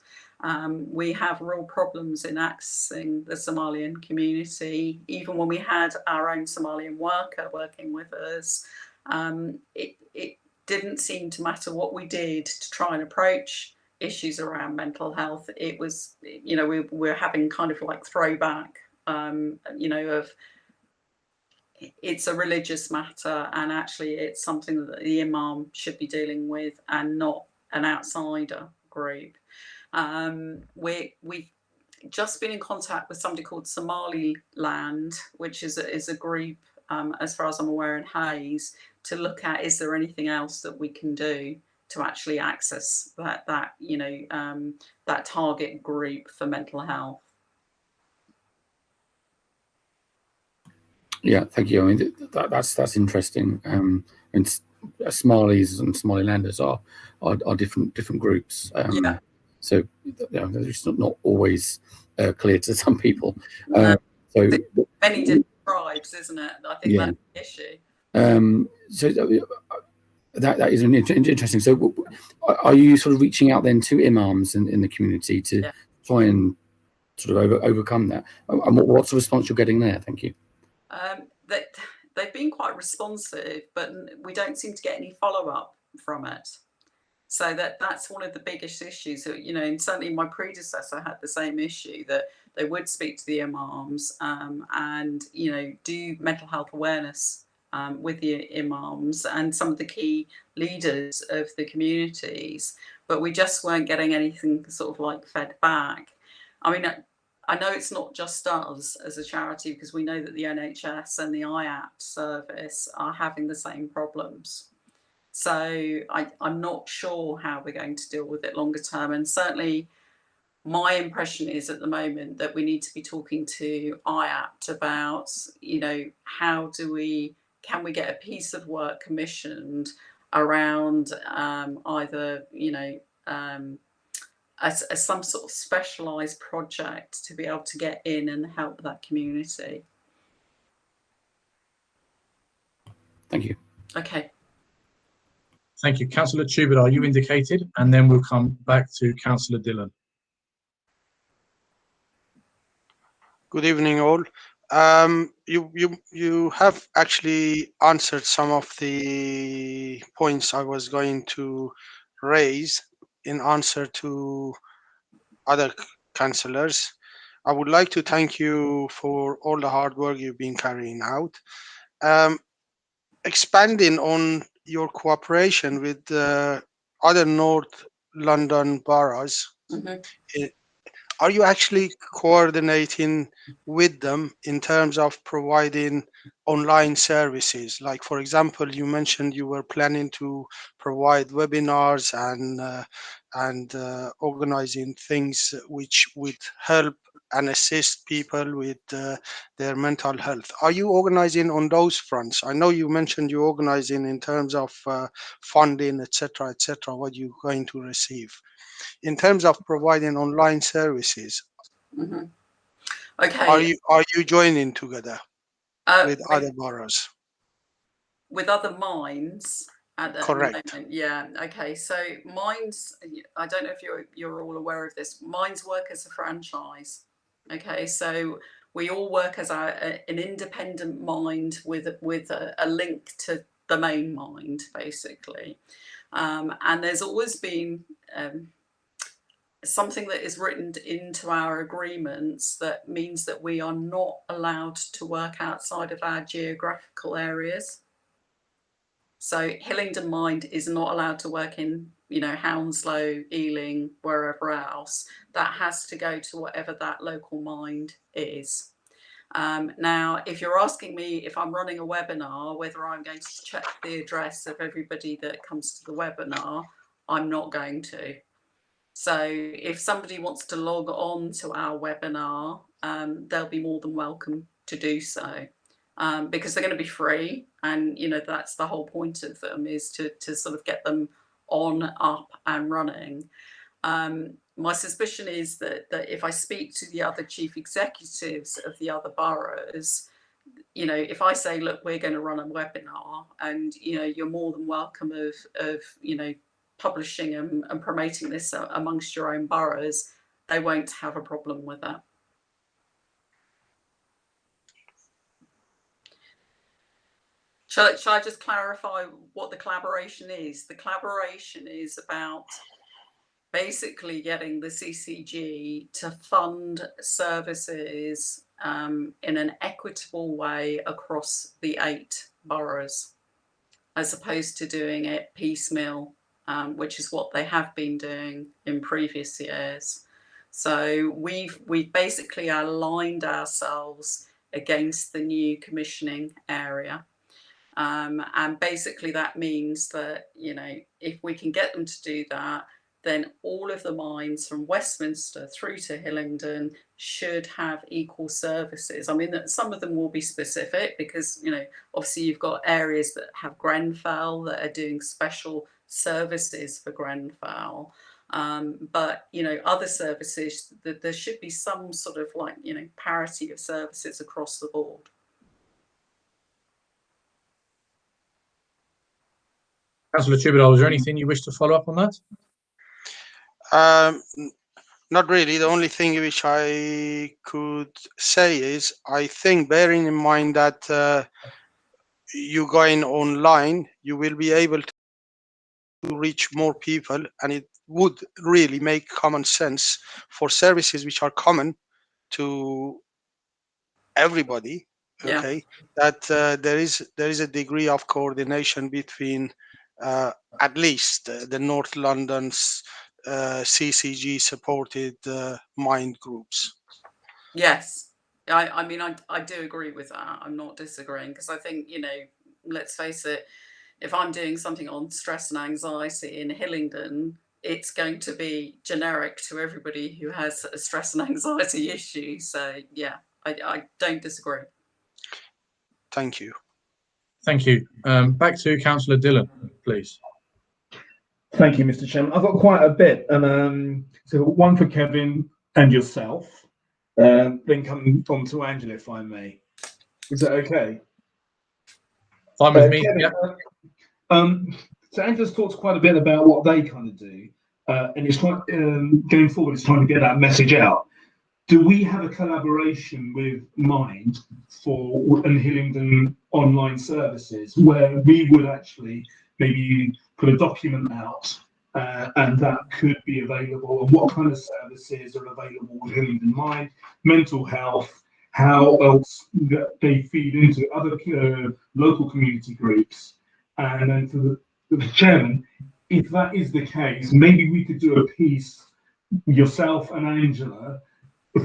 We have real problems in accessing the Somalian community. Even when we had our own Somalian worker working with us, it didn't seem to matter what we did to try and approach issues around mental health. It was, you know, we're having kind of like throwback, you know, of it's a religious matter, and actually it's something that the imam should be dealing with and not an outsider group. We've just been in contact with somebody called Somaliland, which is a group, as far as I'm aware, in Hayes, to look at is there anything else that we can do to actually access that you know, that target group for mental health. Yeah, thank you. I mean, that's interesting. And Somalis and Somalilanders are different groups. Yeah. So you know, it's not always clear to some people. No, so many different tribes, isn't it? I think yeah. that's the issue. So that is interesting. So are you sort of reaching out then to imams in the community to try and sort of overcome that? And what's the response you're getting there? Thank you. They've been quite responsive, but we don't seem to get any follow-up from it. So that's one of the biggest issues. You know, and certainly my predecessor had the same issue, that they would speak to the imams and, you know, do mental health awareness with the imams and some of the key leaders of the communities, but we just weren't getting anything sort of like fed back. I mean, I know it's not just us as a charity, because we know that the NHS and the IAPT service are having the same problems. So I'm not sure how we're going to deal with it longer term. And certainly my impression is at the moment that we need to be talking to IAPT about, you know, how can we get a piece of work commissioned around either, you know, as some sort of specialised project to be able to get in and help that community. Thank you. Okay. Thank you. Councillor Tubadar, you indicated, and then we'll come back to Councillor Dillon. Good evening, all. You have actually answered some of the points I was going to raise in answer to other councillors. I would like to thank you for all the hard work you've been carrying out. Expanding on your cooperation with the other North London boroughs, are you actually coordinating with them in terms of providing online services? Like, for example, you mentioned you were planning to provide webinars and organizing things which would help and assist people with their mental health. Are you organizing on those fronts? I know you mentioned you're organizing in terms of funding, etc., what you're going to receive. In terms of providing online services, okay, are you joining together with other boroughs? With other minds at the moment? Yeah. Okay. So Minds, I don't know if you're all aware of this. Minds work as a franchise. Okay. So we all work as an independent mind with a link to the main mind, basically. And there's always been something that is written into our agreements that means that we are not allowed to work outside of our geographical areas. So Hillingdon Mind is not allowed to work in, you know, Hounslow, Ealing, wherever else. That has to go to whatever that local mind is. Now, if you're asking me if I'm running a webinar, whether I'm going to check the address of everybody that comes to the webinar, I'm not going to. So if somebody wants to log on to our webinar, they'll be more than welcome to do so, because they're going to be free. And, you know, that's the whole point of them, is to sort of get them on, up and running. My suspicion is that if I speak to the other chief executives of the other boroughs, you know, if I say, look, we're going to run a webinar, and you know, you're more than welcome of you know, publishing and promoting this amongst your own boroughs, they won't have a problem with that. Shall I just clarify what the collaboration is? The collaboration is about basically getting the CCG to fund services in an equitable way across the 8 boroughs, as opposed to doing it piecemeal, which is what they have been doing in previous years. So we've basically aligned ourselves against the new commissioning area. And basically that means that, you know, if we can get them to do that, then all of the mines from Westminster through to Hillingdon should have equal services. I mean, some of them will be specific because, you know, obviously you've got areas that have Grenfell that are doing special services for Grenfell. But, you know, other services, there should be some sort of like, you know, parity of services across the board. Councillor Thibodeau, was there anything you wish to follow up on that? Not really. The only thing which I could say is, I think, bearing in mind that you going online, you will be able to reach more people, and it would really make common sense for services which are common to everybody. Yeah. Okay, that there is a degree of coordination between at least the North London's CCG supported mind groups. Yes, I mean, I do agree with that. I'm not disagreeing, because I think, you know, let's face it, if I'm doing something on stress and anxiety in Hillingdon, it's going to be generic to everybody who has a stress and anxiety issue. So yeah, I don't disagree. Thank you. Thank you. Back to Councillor Dillon, please. Thank you, Mr. Chairman. I've got quite a bit, and so one for Kevin and yourself, then coming on to Angela, if I may. Is that okay? Fine with me. Kevin, yeah. So Angela's talked quite a bit about what they kind of do, and it's trying, going forward, it's trying to get that message out. Do we have a collaboration with Mind for Hillingdon online services where we would actually maybe put a document out and that could be available, and what kind of services are available with Hillingdon Mind, mental health, how else they feed into other local community groups? And then for the chairman, if that is the case, maybe we could do a piece, yourself and Angela,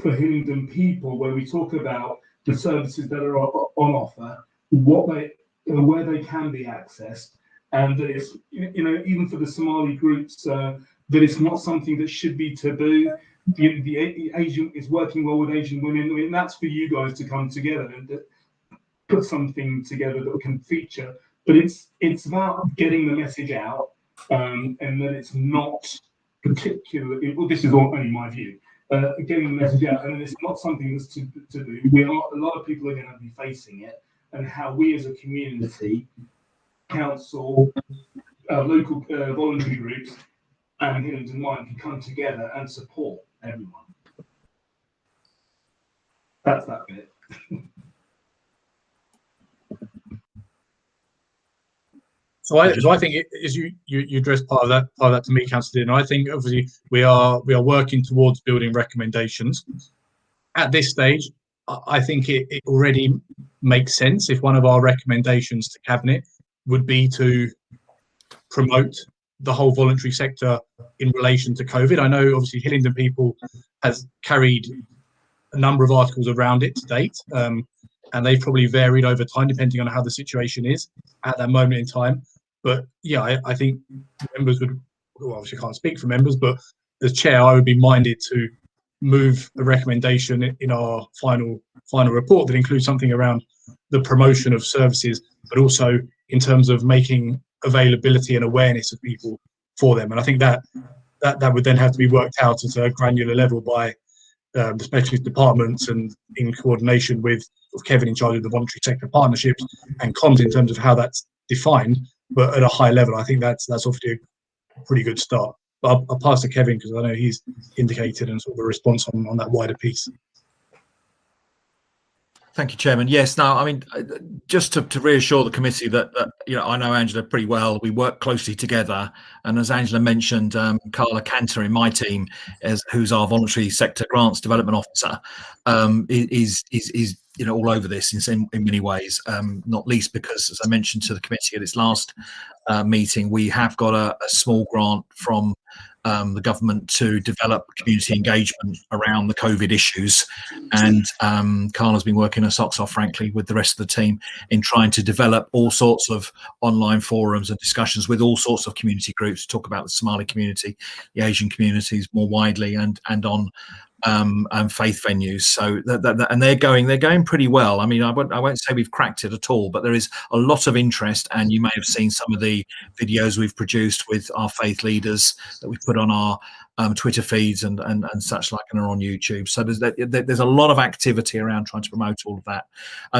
for Hillingdon people, where we talk about the services that are on offer, what they, where they can be accessed, and that it's, you know, even for the Somali groups, that it's not something that should be taboo. The Asian is working well with Asian women. I mean, that's for you guys to come together and put something together that can feature. But it's about getting the message out, and that it's not particularly. Well, this is only my view. Getting the message out, and it's not something that's to do. A lot of people are going to be facing it, and how we as a community, council, local voluntary groups, and Hillingdon Mind can come together and support everyone. That's that bit. So I think as you addressed part of that to me, Councillor Dillon. I think obviously we are working towards building recommendations. At this stage, I think it already makes sense if one of our recommendations to Cabinet would be to promote the whole voluntary sector in relation to COVID. I know obviously Hillingdon People has carried a number of articles around it to date, and they've probably varied over time depending on how the situation is at that moment in time. But yeah, I think members would, well, obviously can't speak for members, but as chair, I would be minded to move a recommendation in our final report that includes something around the promotion of services, but also in terms of making availability and awareness of people for them. And I think that that would then have to be worked out at a granular level by the specialist departments and in coordination with Kevin in charge of the voluntary sector partnerships and comms in terms of how that's defined. But at a high level, I think that's obviously a pretty good start. But I'll pass to Kevin because I know he's indicated and sort of a response on that wider piece. Thank you, Chairman. Yes, no, I mean, just to reassure the committee that I know Angela pretty well. We work closely together, and as Angela mentioned, Carla Cantor in my team, who's our voluntary sector grants development officer, is all over this in many ways. Not least because, as I mentioned to the committee at its last meeting, we have got a small grant from the government to develop community engagement around the COVID issues, and Carla's been working her socks off, frankly, with the rest of the team in trying to develop all sorts of online forums and discussions with all sorts of community groups to talk about the Somali community, the Asian communities more widely, and on faith venues. So and they're going pretty well. I mean, I won't say we've cracked it at all, but there is a lot of interest, and you may have seen some of the videos we've produced with our faith leaders that we've put on our Twitter feeds and such like, and are on YouTube. So there's a lot of activity around trying to promote all of that.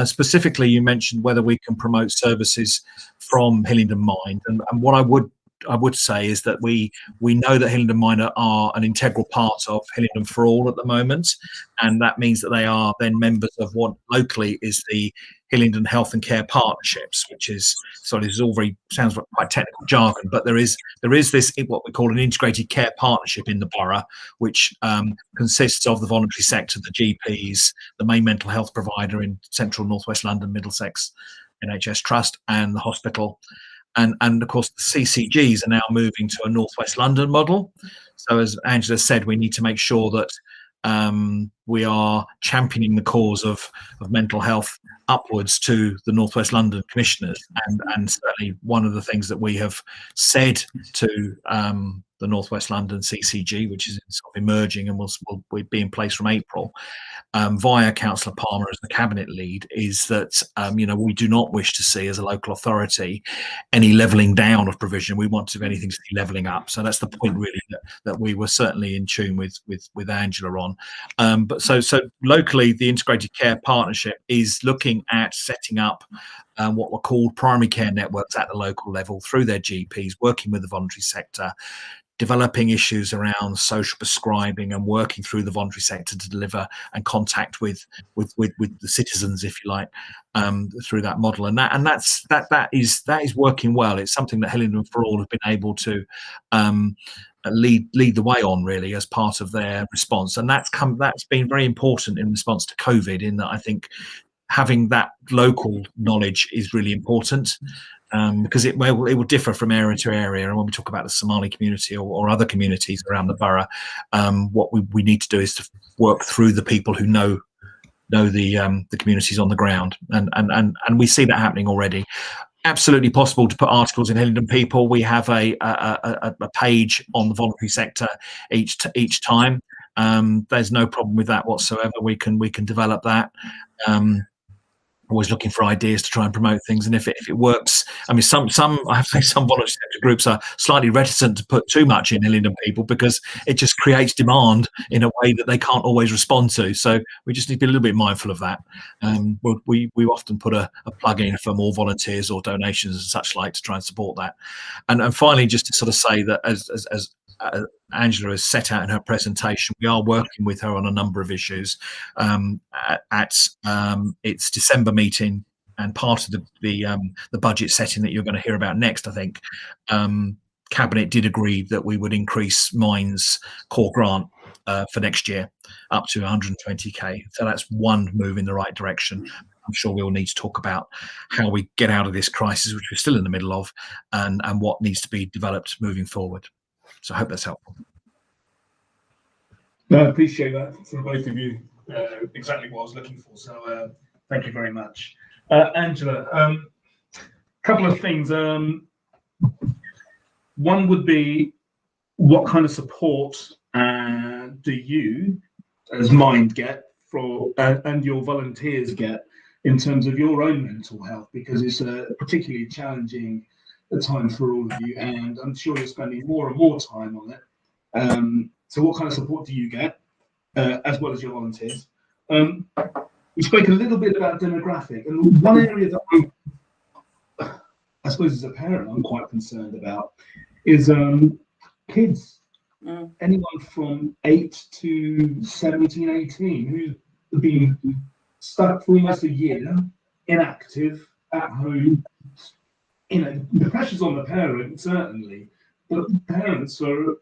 Specifically, you mentioned whether we can promote services from Hillingdon Mind, and what I would say is that we know that Hillingdon Mind are an integral part of Hillingdon for All at the moment, and that means that they are then members of what locally is the Hillingdon Health and Care Partnerships, which is, so this is all sounds like quite technical jargon, but there is this what we call an integrated care partnership in the borough, which consists of the voluntary sector, the GPs, the main mental health provider in central northwest London, Middlesex NHS Trust, and the hospital. And of course, the CCGs are now moving to a Northwest London model. So as Angela said, we need to make sure that we are championing the cause of mental health upwards to the Northwest London commissioners. And certainly one of the things that we have said to the Northwest London CCG, which is sort of emerging and will be in place from April, via Councillor Palmer as the cabinet lead, is that we do not wish to see as a local authority any levelling down of provision. We want to, if anything, see levelling up. So that's the point really that we were certainly in tune with Angela on. But so locally, the Integrated Care Partnership is looking at setting up what were called primary care networks at the local level through their GPs, working with the voluntary sector, developing issues around social prescribing and working through the voluntary sector to deliver and contact with the citizens, if you like, through that model. And that is working well. It's something that Hillingdon for All have been able to lead the way on, really, as part of their response. And that's been very important in response to COVID, in that I think having that local knowledge is really important. Because it will differ from area to area, and when we talk about the Somali community or other communities around the borough, what we need to do is to work through the people who know the communities on the ground, and we see that happening already. Absolutely possible to put articles in Hillingdon People. We have a page on the voluntary sector each time. There's no problem with that whatsoever. We can develop that. Always looking for ideas to try and promote things, and if it works, I mean, some I have to say some voluntary sector groups are slightly reticent to put too much in Hillingdon People because it just creates demand in a way that they can't always respond to. So we just need to be a little bit mindful of that. We often put a plug in for more volunteers or donations and such like to try and support that. And finally, just to sort of say that as Angela has set out in her presentation, we are working with her on a number of issues. At its December meeting, and part of the budget setting that you're going to hear about next, I think, Cabinet did agree that we would increase Mind's core grant for next year up to 120k. So that's one move in the right direction. I'm sure we'll need to talk about how we get out of this crisis, which we're still in the middle of, and what needs to be developed moving forward. So I hope that's helpful. No, I appreciate that from both of you. Exactly what I was looking for. So thank you very much. Angela, a couple of things. One would be, what kind of support do you, as Mind, get and your volunteers get in terms of your own mental health? Because it's a particularly challenging time for all of you, and I'm sure you're spending more and more time on it. So what kind of support do you get, as well as your volunteers? We spoke a little bit about demographic, and one area that I suppose as a parent I'm quite concerned about is kids, anyone from 8 to 17, 18, who've been stuck for almost a year, inactive, at home. You know, the pressure's on the parent, certainly, but parents are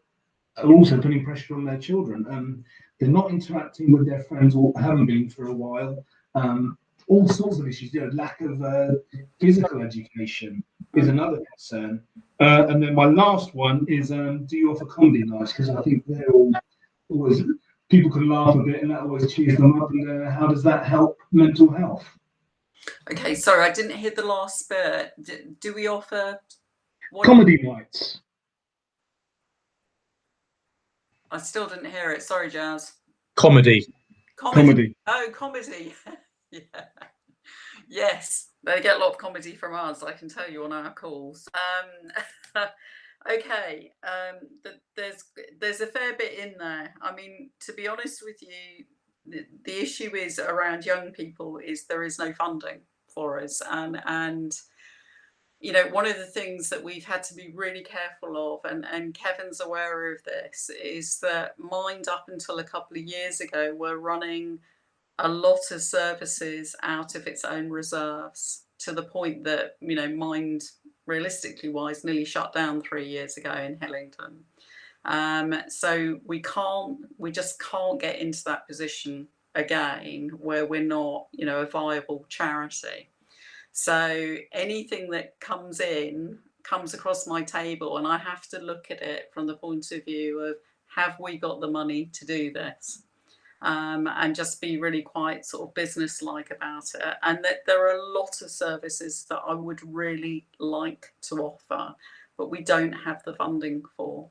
also putting pressure on their children. They're not interacting with their friends or haven't been for a while. All sorts of issues, lack of physical education is another concern. And then my last one is, do you offer comedy nights? Because I think they're always, people can laugh a bit and that always cheers them up. And how does that help mental health? Okay, sorry, I didn't hear the last bit. Do we offer comedy nights? I still didn't hear it. Sorry, Jazz. Comedy. Oh, comedy. Yeah. Yes, they get a lot of comedy from us, I can tell you, on our calls. Okay, there's a fair bit in there. I mean, to be honest with you, the issue is around young people is there is no funding for us, and you know, one of the things that we've had to be really careful of, and Kevin's aware of this, is that Mind up until a couple of years ago were running a lot of services out of its own reserves, to the point that, you know, Mind, realistically wise, nearly shut down 3 years ago in Hillingdon. So we just can't get into that position again where we're not, you know, a viable charity. So anything that comes across my table, and I have to look at it from the point of view of, have we got the money to do this? And just be really quite sort of business-like about it. And that there are a lot of services that I would really like to offer, but we don't have the funding for.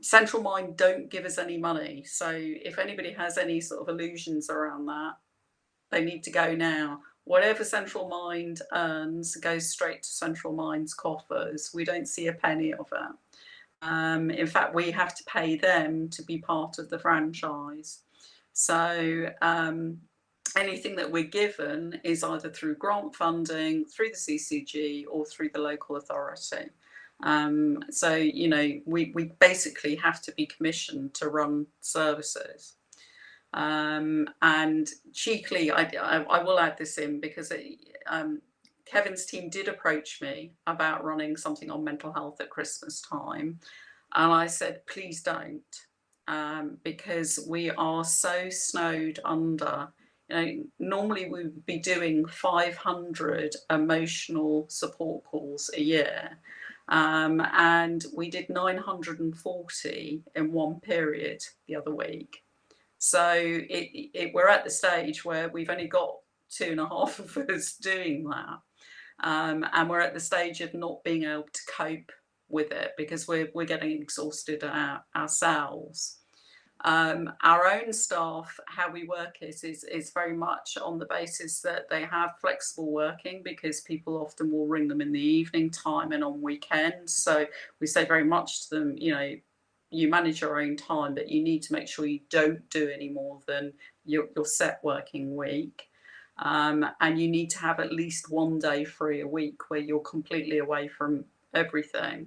Central Mind don't give us any money. So if anybody has any sort of illusions around that, they need to go now. Whatever Central Mind earns goes straight to Central Mind's coffers. We don't see a penny of it. In fact, we have to pay them to be part of the franchise. So anything that we're given is either through grant funding, through the CCG, or through the local authority. So, you know, we basically have to be commissioned to run services. And cheekily, I will add this in because Kevin's team did approach me about running something on mental health at Christmas time. And I said, please don't, because we are so snowed under. You know, normally we would be doing 500 emotional support calls a year. And we did 940 in one period the other week. So we're at the stage where we've only got 2.5 of us doing that. And we're at the stage of not being able to cope with it because we're getting exhausted ourselves. Our own staff, how we work it is very much on the basis that they have flexible working, because people often will ring them in the evening time and on weekends. So we say very much to them, you know, you manage your own time, but you need to make sure you don't do any more than your set working week. And you need to have at least one day free a week where you're completely away from everything.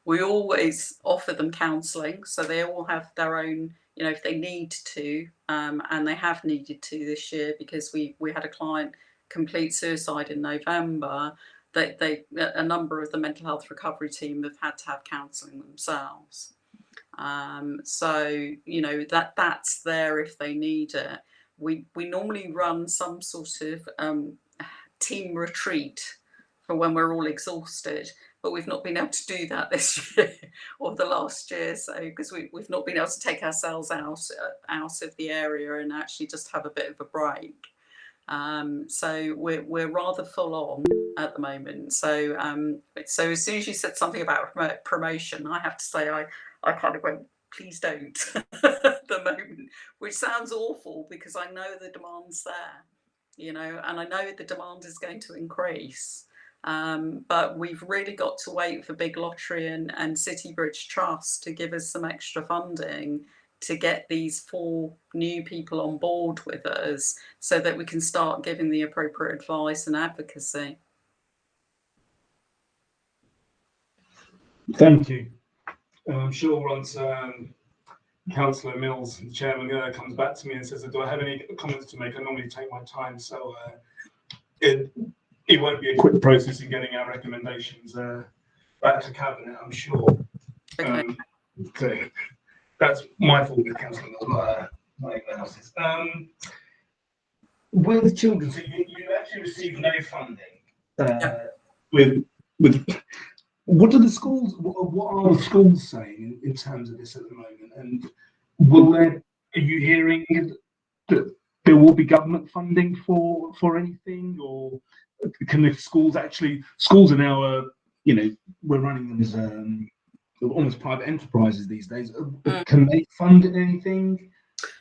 We always offer them counselling, so they all have their own, you know, if they need to, and they have needed to this year because we had a client complete suicide in November. A number of the mental health recovery team have had to have counselling themselves. So, you know, that's there if they need it. We normally run some sort of team retreat for when we're all exhausted, but we've not been able to do that this year or the last year. So because we've not been able to take ourselves out of the area and actually just have a bit of a break. So we're rather full on at the moment. So so as soon as you said something about promotion, I have to say I kind of went, please don't at the moment, which sounds awful because I know the demand's there, you know, and I know the demand is going to increase. But we've really got to wait for Big Lottery and City Bridge Trust to give us some extra funding to get these 4 new people on board with us so that we can start giving the appropriate advice and advocacy. Thank you. I'm sure once Councillor Mills, the chairman, comes back to me and says, do I have any comments to make? I normally take my time, so it won't be a quick process in getting our recommendations back to Cabinet, I'm sure. Okay. So that's my fault with Councillor Mills, not anyone else's. With children, so you actually receive no funding with what are the schools? What are the schools saying in terms of this at the moment? And are you hearing that there will be government funding for anything, or can the schools are now we're running them as almost private enterprises these days. Can they fund anything?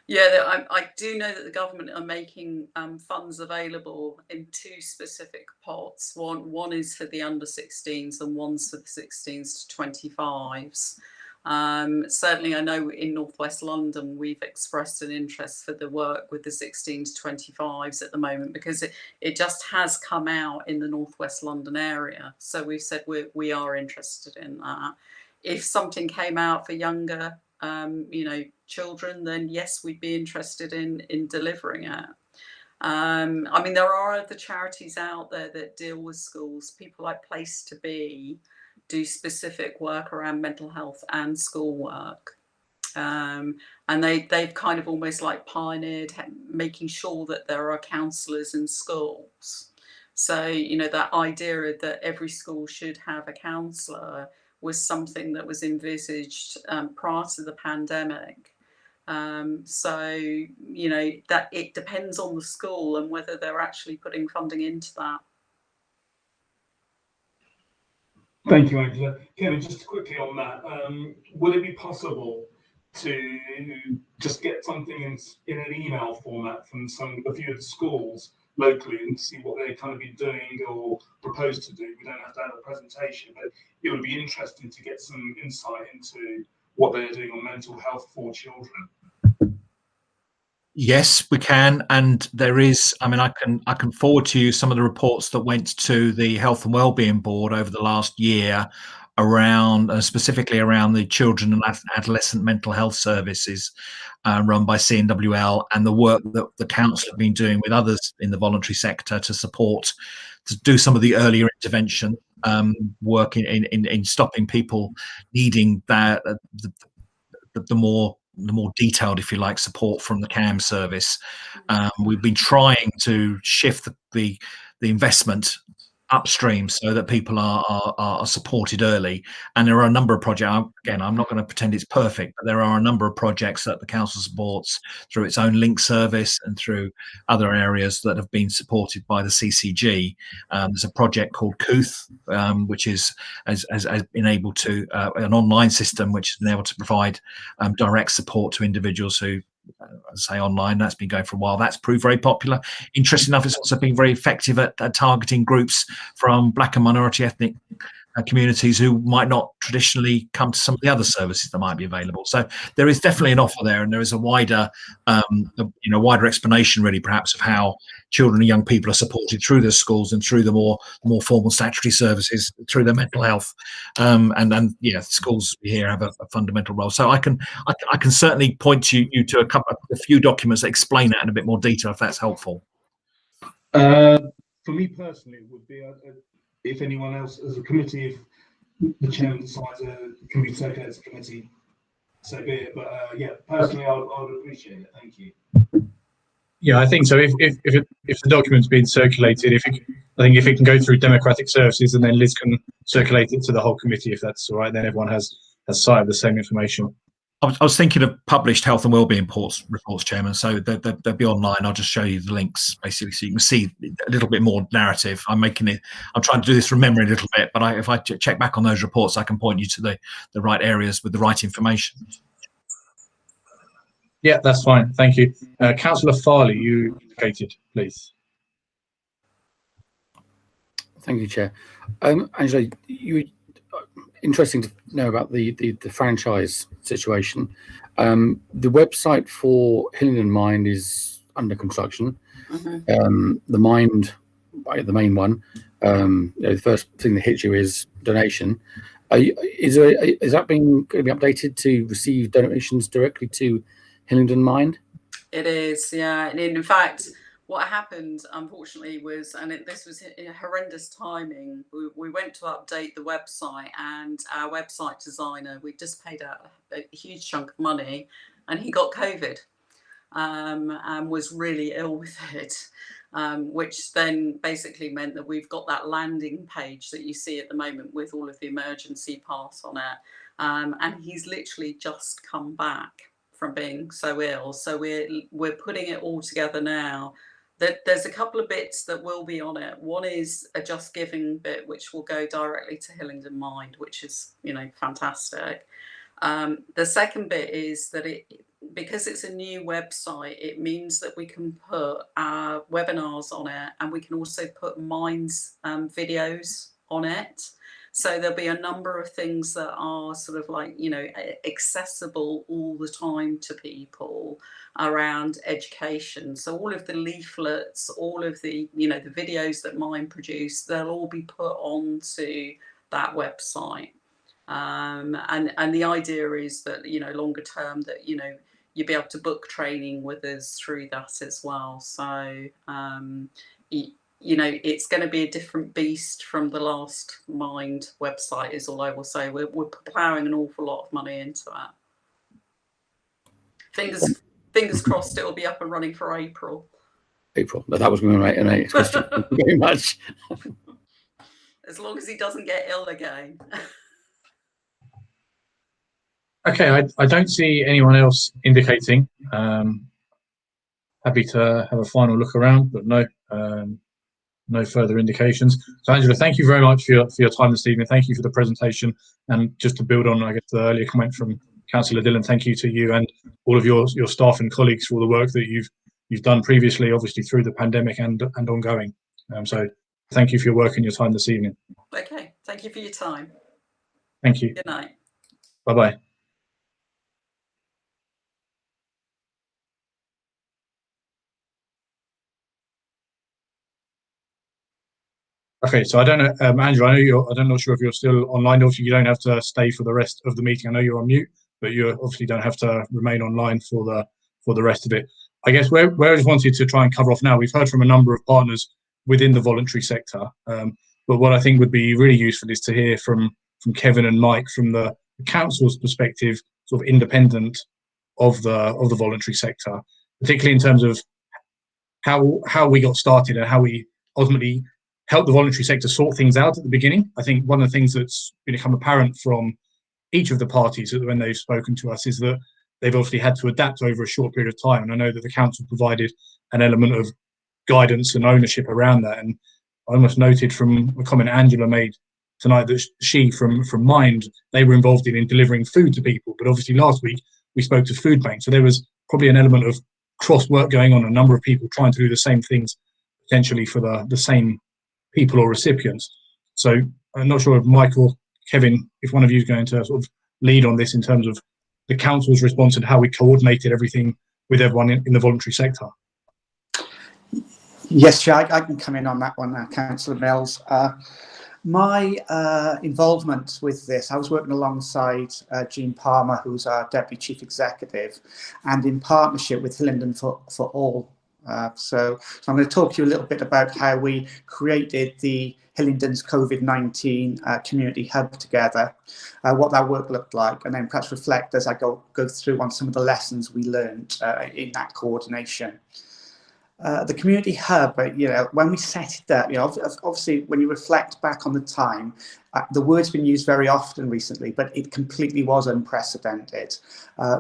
Yeah, I do know that the government are making funds available in 2 specific pots. One is for the under 16s and one's for the 16s to 25s. Certainly, I know in Northwest London we've expressed an interest for the work with the 16s to 25s at the moment, because it just has come out in the Northwest London area. So we've said we are interested in that. If something came out for younger children, then yes, we'd be interested in delivering it. I mean, there are other charities out there that deal with schools. People like Place to Be do specific work around mental health and schoolwork. And they've kind of almost like pioneered making sure that there are counsellors in schools. So, that idea that every school should have a counsellor was something that was envisaged prior to the pandemic. That it depends on the school and whether they're actually putting funding into that. Thank you, Angela. Kevin, just quickly on that, would it be possible to just get something in an email format from a few of the schools locally and see what they're kind of be doing or propose to do? We don't have to have a presentation, but it would be interesting to get some insight into what they're doing on mental health for children. Yes, we can, and there is. I mean, I can forward to you some of the reports that went to the Health and Wellbeing Board over the last year, around specifically around the children and adolescent mental health services run by CNWL, and the work that the council have been doing with others in the voluntary sector to do some of the earlier intervention work in stopping people needing the more detailed, if you like, support from the CAM service. We've been trying to shift the investment upstream so that people are supported early, and there are a number of projects. Again, I'm not going to pretend it's perfect, but there are a number of projects that the council supports through its own link service and through other areas that have been supported by the CCG. There's a project called Couth, which has been able to an online system which has been able to provide direct support to individuals who say online. That's been going for a while. That's proved very popular. Interesting enough, it's also been very effective at targeting groups from Black and minority ethnic communities who might not traditionally come to some of the other services that might be available. So there is definitely an offer there, and there is a wider wider explanation really perhaps of how children and young people are supported through the schools and through the more formal statutory services, through their mental health, and schools here have a fundamental role. So I can certainly point you to a few documents that explain that in a bit more detail, if that's helpful. For me personally, it would be if anyone else as a committee, if the chairman decides it can be circulated as a committee, so be it. But personally, I would appreciate it. Thank you. Yeah, I think so. If the document's being circulated, I think if it can go through democratic services, and then Liz can circulate it to the whole committee, if that's all right, then everyone has sight of the same information. I was thinking of published health and wellbeing reports, Chairman. So they'll be online. I'll just show you the links basically, so you can see a little bit more narrative. I'm trying to do this from memory a little bit, but if I check back on those reports, I can point you to the right areas with the right information. Yeah, that's fine. Thank you. Councillor Farley, you indicated, please. Thank you, Chair. Angela, interesting to know about the franchise situation. The website for Hillingdon Mind is under construction. The Mind, the main one, the first thing that hits you is donation. Is that going to be updated to receive donations directly to Hillingdon Mind? It is, yeah. And in fact, what happened, unfortunately, was, and this was horrendous timing. We went to update the website, and our website designer, we just paid out a huge chunk of money, and he got COVID and was really ill with it, which then basically meant that we've got that landing page that you see at the moment with all of the emergency pass on it. And he's literally just come back from being so ill. So we're putting it all together now. There's a couple of bits that will be on it. One is a Just Giving bit, which will go directly to Hillingdon Mind, which is, fantastic. The second bit is that because it's a new website, it means that we can put our webinars on it, and we can also put Mind's videos on it. So there'll be a number of things that are sort of like, accessible all the time to people around education. So all of the leaflets, all of the, the videos that Mind produce, they'll all be put onto that website. And the idea is that, longer term that, you'll be able to book training with us through that as well. So, it's going to be a different beast from the last Mind website is all I will say. We're ploughing an awful lot of money into it. Fingers crossed it will be up and running for April. But that was going to be my next question. Thank you very much. As long as he doesn't get ill again. Okay, I don't see anyone else indicating. Happy to have a final look around, but no further indications. So Angela, thank you very much for your time this evening. Thank you for the presentation. And just to build on, I guess, the earlier comment from Councillor Dillon, thank you to you and all of your staff and colleagues for all the work that you've done previously, obviously through the pandemic and ongoing. So thank you for your work and your time this evening. Okay, thank you for your time. Thank you. Good night. Bye-bye. Okay, so I don't know, Andrew, I'm not sure if you're still online. Obviously, you don't have to stay for the rest of the meeting. I know you're on mute, but you obviously don't have to remain online for the rest of it. I guess where I just wanted to try and cover off now, we've heard from a number of partners within the voluntary sector, but what I think would be really useful is to hear from Kevin and Mike from the council's perspective, sort of independent of the voluntary sector, particularly in terms of how we got started and how we ultimately help the voluntary sector sort things out at the beginning. I think one of the things that's become apparent from each of the parties when they've spoken to us is that they've obviously had to adapt over a short period of time. And I know that the council provided an element of guidance and ownership around that. And I almost noted from a comment Angela made tonight that she from Mind, they were involved in delivering food to people. But obviously last week we spoke to Food Bank. So there was probably an element of cross work going on, a number of people trying to do the same things potentially for the same people or recipients. So I'm not sure if Mike or Kevin, if one of you is going to sort of lead on this in terms of the council's response and how we coordinated everything with everyone in the voluntary sector. Yes, Chair, I can come in on that one, Councillor Mills. My involvement with this, I was working alongside Jean Palmer, who's our Deputy Chief Executive, and in partnership with Hillingdon for All. So I'm going to talk to you a little bit about how we created the Hillingdon's COVID-19 community hub together, what that work looked like, and then perhaps reflect as I go through on some of the lessons we learned in that coordination. The community hub, when we set it up, obviously when you reflect back on the time, the word's been used very often recently, but it completely was unprecedented.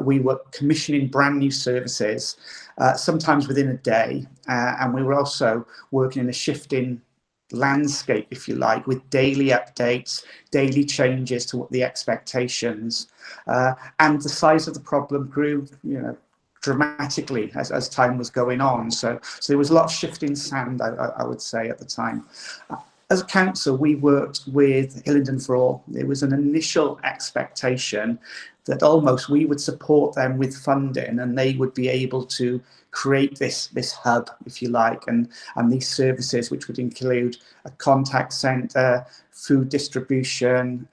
We were commissioning brand new services, sometimes within a day, and we were also working in a shifting landscape, if you like, with daily updates, daily changes to what the expectations, and the size of the problem grew, dramatically as time was going on. So there was a lot of shifting sand, I would say, at the time. as a council, we worked with Hillingdon for All. There was an initial expectation that almost we would support them with funding and they would be able to create this hub, if you like, and these services, which would include a contact centre, food distribution,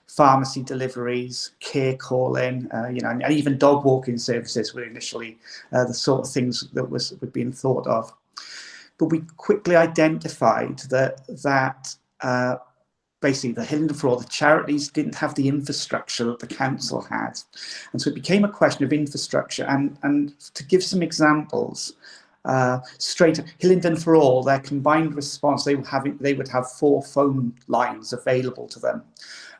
pharmacy deliveries, care calling, and even dog walking services were initially the sort of things that were being thought of. But we quickly identified that basically the Hillingdon for All, the charities didn't have the infrastructure that the council had. And so it became a question of infrastructure. And to give some examples, Hillingdon for All, their combined response, they would have 4 phone lines available to them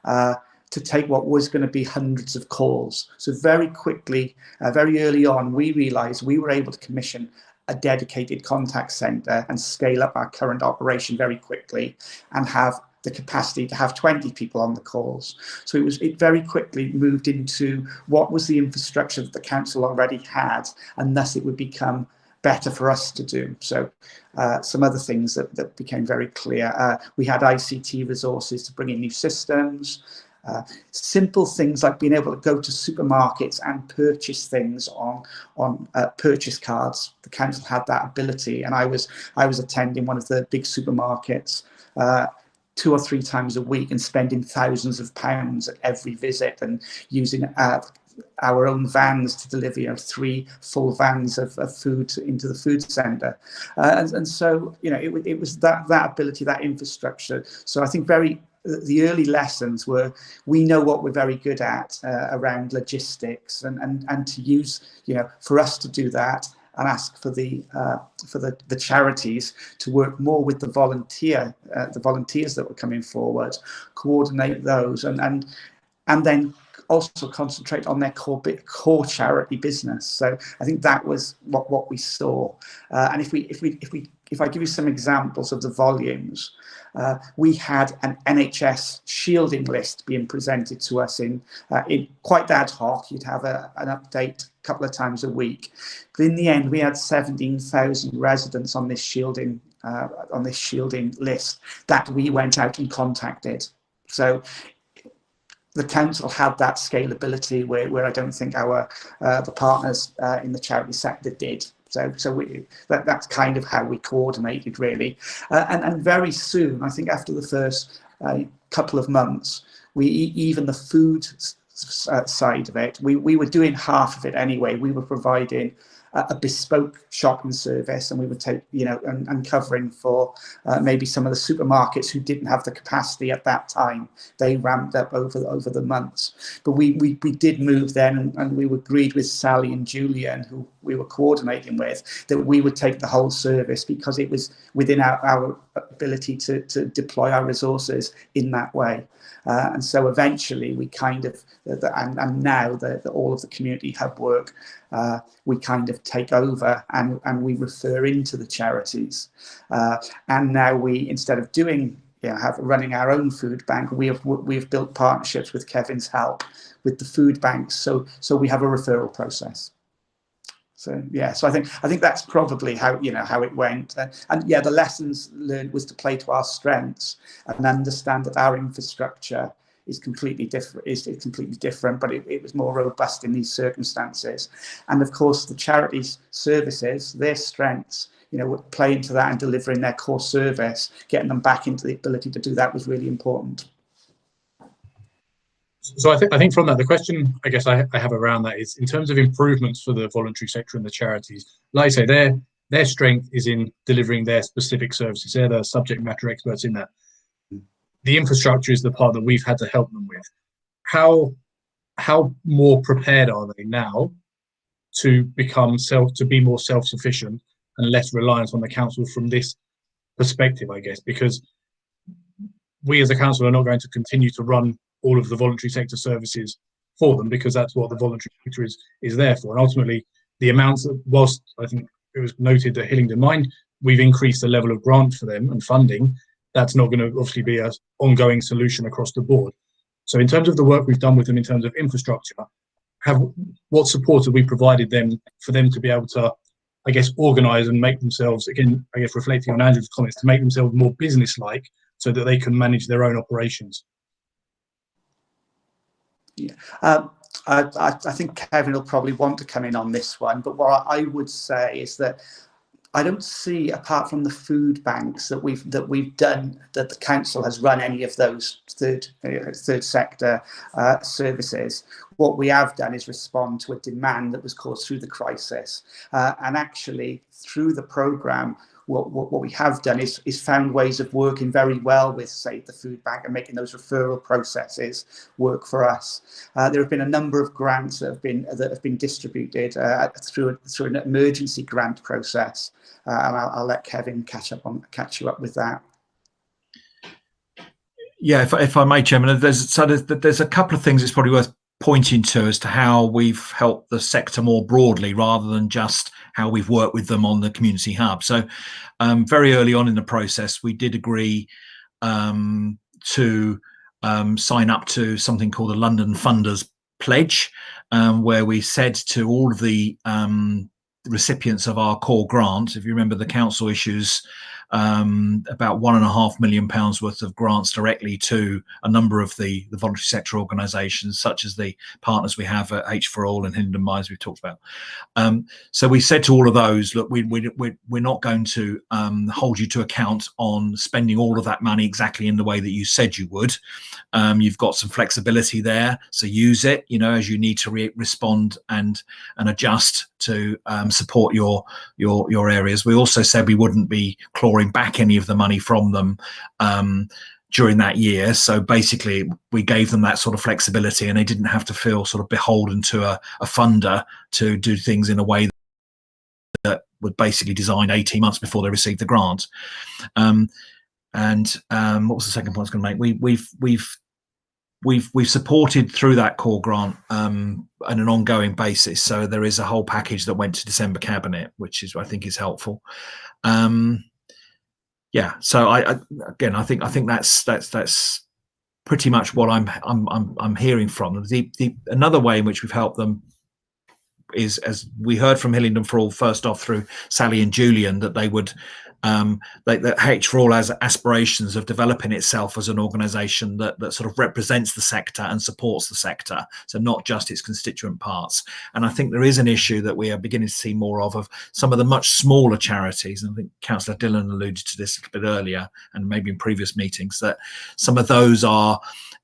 to take what was going to be hundreds of calls. So very quickly, very early on, we realised we were able to commission a dedicated contact centre and scale up our current operation very quickly and have the capacity to have 20 people on the calls. So it very quickly moved into what was the infrastructure that the council already had, and thus it would become better for us to do. So some other things that became very clear. We had ICT resources to bring in new systems, simple things like being able to go to supermarkets and purchase things on purchase cards. The council had that ability, and I was attending one of the big supermarkets 2 or 3 times a week and spending thousands of pounds at every visit, and using our own vans to deliver 3 full vans of food into the food centre, and so it was that ability, that infrastructure. So I think the early lessons were, we know what we're very good at around logistics, and to use, for us to do that and ask for the charities to work more with the volunteers that were coming forward, coordinate those, and then also concentrate on their core charity business. So I think that was what we saw. And if I give you some examples of the volumes, we had an NHS shielding list being presented to us in quite ad hoc. You'd have an update a couple of times a week. But in the end, we had 17,000 residents on this shielding list that we went out and contacted. So the council had that scalability where I don't think the partners in the charity sector did. So that's kind of how we coordinated, really. And very soon, I think after the first couple of months, even the food side of it, we were doing half of it anyway. We were providing a bespoke shopping service, and we would take, and covering for maybe some of the supermarkets who didn't have the capacity at that time. They ramped up over the months. But we did move then, and we agreed with Sally and Julian, who we were coordinating with, that we would take the whole service because it was within our ability to deploy our resources in that way. And so eventually we kind of, and now all of the community hub work, we kind of take over and we refer into the charities. And now we, instead of running our own food bank, we've built partnerships with Kevin's Help with the food banks. So we have a referral process. So yeah, so I think that's probably how it went, and yeah, the lessons learned was to play to our strengths and understand that our infrastructure is completely different, but it was more robust in these circumstances. And of course, the charities' services, their strengths, would play into that and delivering their core service, getting them back into the ability to do that was really important. So I think from that, the question I guess I have around that is, in terms of improvements for the voluntary sector and the charities, like I say, their strength is in delivering their specific services. They're the subject matter experts in that. The infrastructure is the part that we've had to help them with. How more prepared are they now to be more self-sufficient and less reliant on the council from this perspective, I guess, because we as a council are not going to continue to run all of the voluntary sector services for them, because that's what the voluntary sector is there for. And ultimately, the amounts, whilst I think it was noted that Hillingdon Mind, we've increased the level of grant for them and funding, that's not going to obviously be an ongoing solution across the board. So in terms of the work we've done with them in terms of infrastructure, what support have we provided them for them to be able to I guess, organise and make themselves, again, I guess reflecting on Andrew's comments, to make themselves more business-like so that they can manage their own operations? Yeah. I think Kevin will probably want to come in on this one, but what I would say is that I don't see, apart from the food banks that we've done, that the council has run any of those third sector services. What we have done is respond to a demand that was caused through the crisis, and actually through the programme, what we have done is found ways of working very well with, say, the food bank and making those referral processes work for us. There have been a number of grants that have been distributed through an emergency grant process, and I'll let Kevin catch you up with that. Yeah, if I may, Chairman, there's a couple of things it's probably worth pointing to as to how we've helped the sector more broadly, rather than just how we've worked with them on the community hub. So very early on in the process, we did agree to sign up to something called the London Funders Pledge, where we said to all of the recipients of our core grant, if you remember, the council issues about £1.5 million worth of grants directly to a number of the voluntary sector organisations, such as the partners we have at H4All and Hillingdon Mines we've talked about. So we said to all of those, look, we're not going to hold you to account on spending all of that money exactly in the way that you said you would. You've got some flexibility there, so use it, you know, as you need to respond and adjust to support your areas. We also said we wouldn't be clawing back any of the money from them during that year. So basically we gave them that sort of flexibility, and they didn't have to feel sort of beholden to a funder to do things in a way that was basically designed 18 months before they received the grant. What was the second point I was going to make? We've supported through that core grant on an ongoing basis. So there is a whole package that went to December cabinet, which I think is helpful. Yeah. So I think that's pretty much what I'm hearing from them. Another way in which we've helped them is, as we heard from Hillingdon for All first off through Sally and Julian, that they would that H4All has aspirations of developing itself as an organisation that sort of represents the sector and supports the sector, so not just its constituent parts. And I think there is an issue that we are beginning to see more of some of the much smaller charities, and I think Councillor Dillon alluded to this a little bit earlier and maybe in previous meetings, that some of those are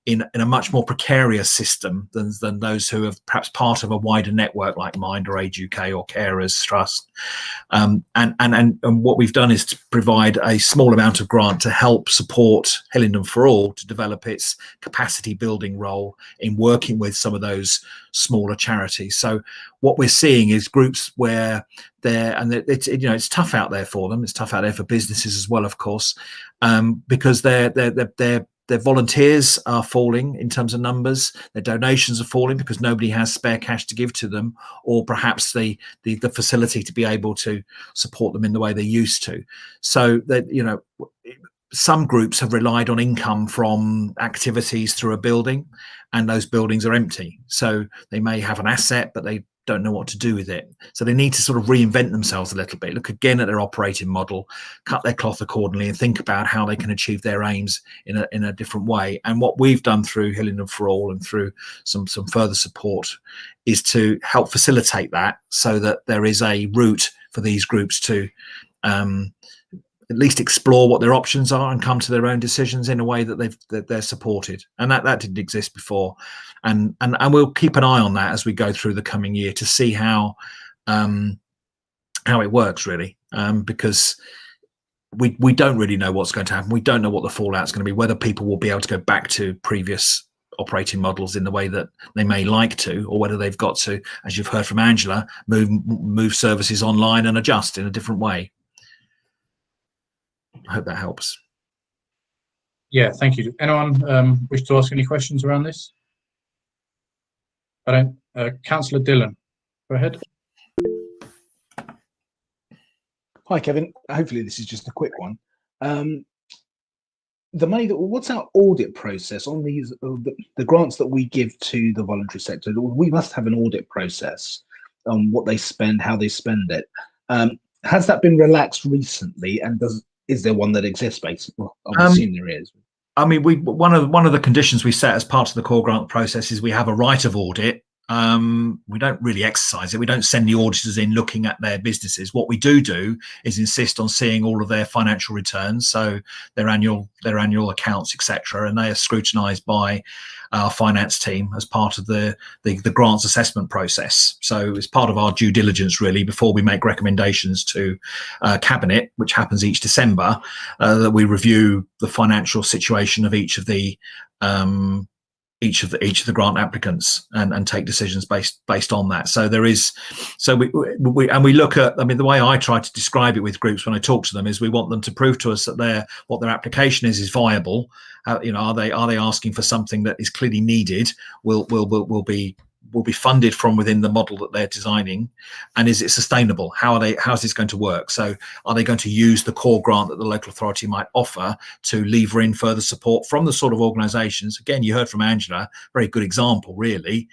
in a much more precarious system than those who are perhaps part of a wider network like Mind or Age UK or Carers Trust. And what we've done is to provide a small amount of grant to help support Hillingdon for All to develop its capacity building role in working with some of those smaller charities. So what we're seeing is groups where it's tough out there for them. It's tough out there for businesses as well, of course, because their volunteers are falling in terms of numbers. Their donations are falling because nobody has spare cash to give to them, or perhaps the facility to be able to support them in the way they used to. So that, you know, some groups have relied on income from activities through a building, and those buildings are empty. So they may have an asset, but they don't know what to do with it. So they need to sort of reinvent themselves a little bit, look again at their operating model, cut their cloth accordingly, and think about how they can achieve their aims in a different way. And what we've done through Hillingdon for All and through some further support is to help facilitate that, so that there is a route for these groups to at least explore what their options are and come to their own decisions in a way that they're supported. And that didn't exist before. And we'll keep an eye on that as we go through the coming year to see how it works, really, because we don't really know what's going to happen. We don't know what the fallout's going to be, whether people will be able to go back to previous operating models in the way that they may like to, or whether they've got to, as you've heard from Angela, move services online and adjust in a different way. I hope that helps. Yeah, thank you. Anyone wish to ask any questions around this? I don't. Councillor Dillon, go ahead. Hi, Kevin. Hopefully this is just a quick one. The money what's our audit process on these the grants that we give to the voluntary sector? We must have an audit process on what they spend, how they spend it. Has that been relaxed recently, and is there one that exists? Basically, well, I would assume there is. I mean, one of the conditions we set as part of the core grant process is we have a right of audit. We don't really exercise it. We don't send the auditors in looking at their businesses. What we do is insist on seeing all of their financial returns, so their annual accounts, etc., and they are scrutinised by our finance team as part of the grants assessment process. So it's part of our due diligence, really, before we make recommendations to cabinet, which happens each December, that we review the financial situation of each of the grant applicants and take decisions based on that. So we look at, I mean, the way I try to describe it with groups when I talk to them is we want them to prove to us that what their application is viable. Are they asking for something that is clearly needed, will be funded from within the model that they're designing, and is it sustainable? How is this going to work? So are they going to use the core grant that the local authority might offer to lever in further support from the sort of organisations? Again, you heard from Angela, very good example, really,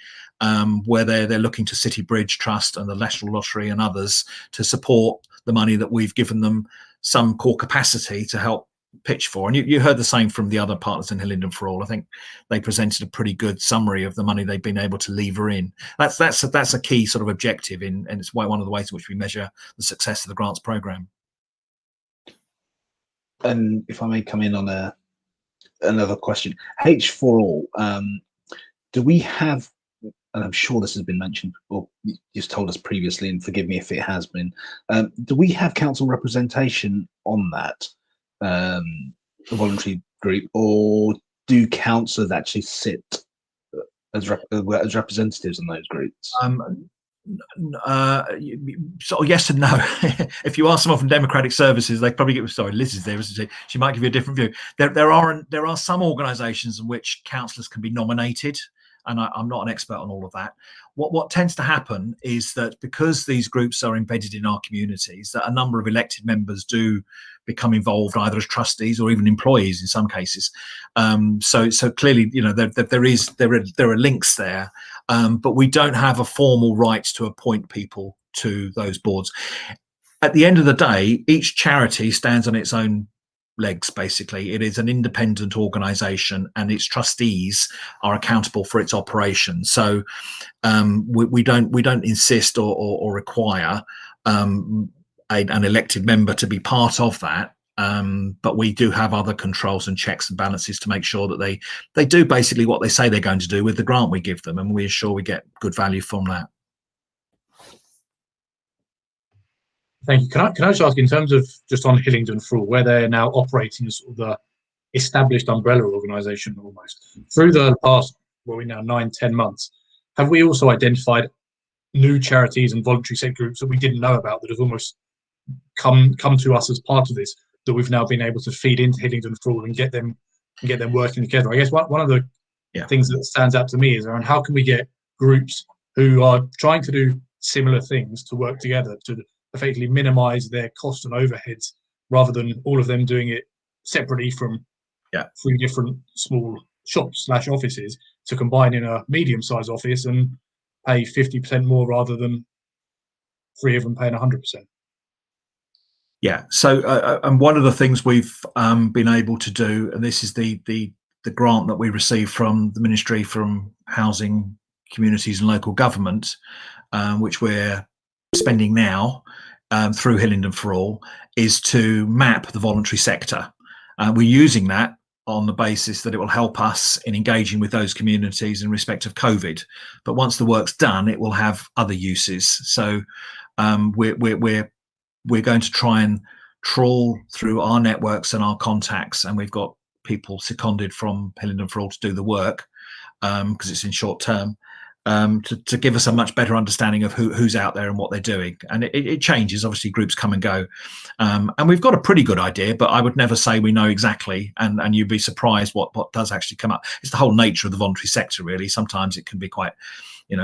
where they're looking to City Bridge Trust and the National Lottery and others to support the money that we've given them some core capacity to help pitch for. And you heard the same from the other partners in Hillingdon for All. I think they presented a pretty good summary of the money they've been able to lever in. That's a key sort of objective and it's one of the ways in which we measure the success of the grants programme. And if I may come in on another question, H4All, do we have, and I'm sure this has been mentioned, or you just told us previously, and forgive me if it has been, do we have council representation on that? A voluntary group, or do councillors actually sit as representatives in those groups? Sort of yes and no. If you ask someone from Democratic Services, they probably get. Sorry, Liz is there, isn't she? She might give you a different view. There are some organisations in which councillors can be nominated, and I'm not an expert on all of that. What tends to happen is that because these groups are embedded in our communities, that a number of elected members do become involved either as trustees or even employees in some cases. So clearly, there are links there, but we don't have a formal right to appoint people to those boards. At the end of the day, each charity stands on its own legs. Basically, it is an independent organisation, and its trustees are accountable for its operations. So we don't insist or require an elected member to be part of that, but we do have other controls and checks and balances to make sure that they do basically what they say they're going to do with the grant we give them, and we ensure we get good value from that. Thank you. Can I just ask, in terms of just on Hillingdon for All, where they're now operating as sort of the established umbrella organisation almost, through the past, well, we're now 9-10 months, have we also identified new charities and voluntary sector groups that we didn't know about that have almost come to us as part of this, that we've now been able to feed into Hillingdon for All and get them working together? I guess one of the things that stands out to me is around how can we get groups who are trying to do similar things to work together to effectively minimise their costs and overheads, rather than all of them doing it separately from 3 different small shops / offices, to combine in a medium-sized office and pay 50% more rather than 3 of them paying 100%. Yeah. So, and one of the things we've been able to do, and this is the grant that we received from the Ministry from Housing, Communities and Local Government, which we're spending now through Hillingdon for All, is to map the voluntary sector. We're using that on the basis that it will help us in engaging with those communities in respect of COVID. But once the work's done, it will have other uses. So we're going to try and trawl through our networks and our contacts, and we've got people seconded from Hillingdon for All to do the work, because it's in short term, to give us a much better understanding of who's out there and what they're doing. And it changes, obviously groups come and go, and we've got a pretty good idea, but I would never say we know exactly, and you'd be surprised what does actually come up. It's the whole nature of the voluntary sector, really. Sometimes it can be quite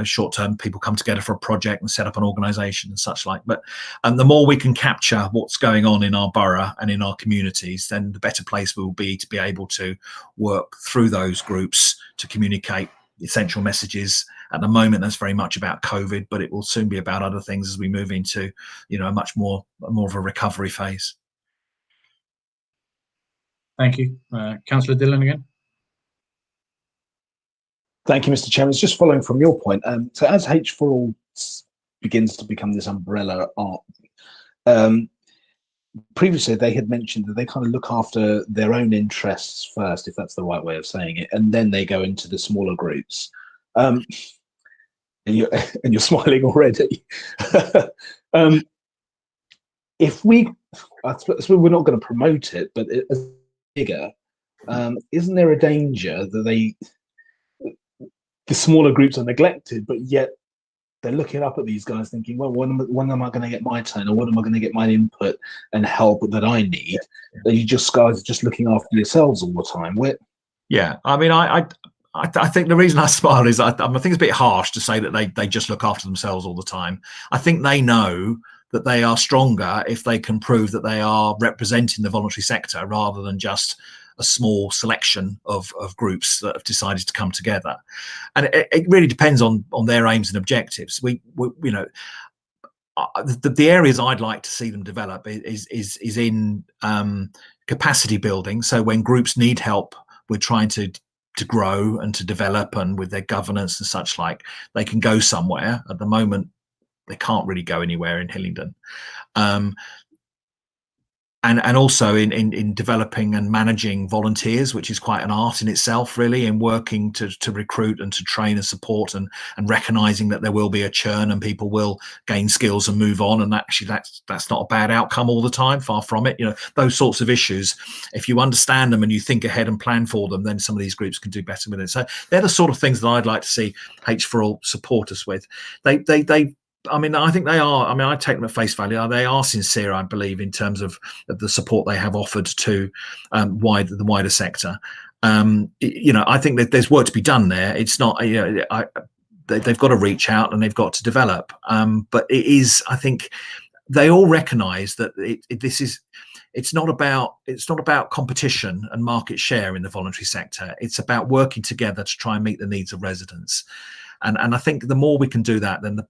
short term. People come together for a project and set up an organisation and such like, but the more we can capture what's going on in our borough and in our communities, then the better place we will be to be able to work through those groups to communicate essential messages. At the moment, that's very much about COVID, but it will soon be about other things as we move into, a much more of a recovery phase. Thank you. Councillor Dillon again. Thank you, Mr. Chairman. It's just following from your point. So as H4All begins to become this umbrella art, previously they had mentioned that they kind of look after their own interests first, if that's the right way of saying it, and then they go into the smaller groups. And you're smiling already. If we're not going to promote it, but as bigger, isn't there a danger that the smaller groups are neglected, but yet they're looking up at these guys thinking, well, when am I going to get my turn, or when am I going to get my input and help that I need? Are you guys are just looking after yourselves all the time? Yeah, I mean, I think the reason I smile is I think it's a bit harsh to say that they just look after themselves all the time. I think they know that they are stronger if they can prove that they are representing the voluntary sector rather than just a small selection of groups that have decided to come together. And it really depends on their aims and objectives. We the areas I'd like to see them develop is in capacity building. So when groups need help, we're trying to grow and to develop, and with their governance and such like, they can go somewhere. At the moment, they can't really go anywhere in Hillingdon. And also in developing and managing volunteers, which is quite an art in itself, really, in working to recruit and to train and support, and recognizing that there will be a churn and people will gain skills and move on. And actually that's not a bad outcome all the time, far from it. Those sorts of issues, if you understand them and you think ahead and plan for them, then some of these groups can do better with it. So they're the sort of things that I'd like to see H4All support us with. I mean, I think they are. I mean, I take them at face value. They are sincere, I believe, in terms of the support they have offered to the wider sector. I think that there's work to be done there. It's not, they've got to reach out and they've got to develop. But it is, I think, they all recognise that it's not about competition and market share in the voluntary sector. It's about working together to try and meet the needs of residents. And I think the more we can do that, then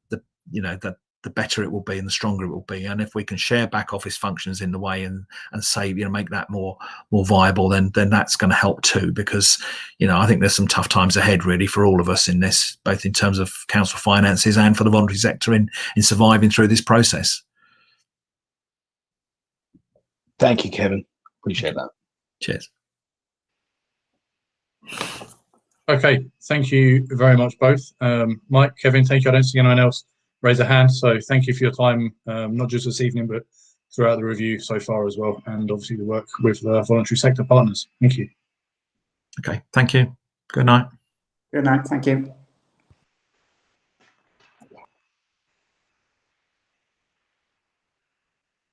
the better it will be and the stronger it will be. And if we can share back office functions in the way and say, make that more viable, then that's going to help too, because, I think there's some tough times ahead really for all of us in this, both in terms of council finances and for the voluntary sector in surviving through this process. Thank you, Kevin. Appreciate that. Cheers. Okay, thank you very much both. Mike, Kevin, thank you. I don't see anyone else raise a hand, so thank you for your time, not just this evening, but throughout the review so far as well, and obviously the work with the voluntary sector partners. Thank you. Okay, thank you. Good night. Good night. Thank you.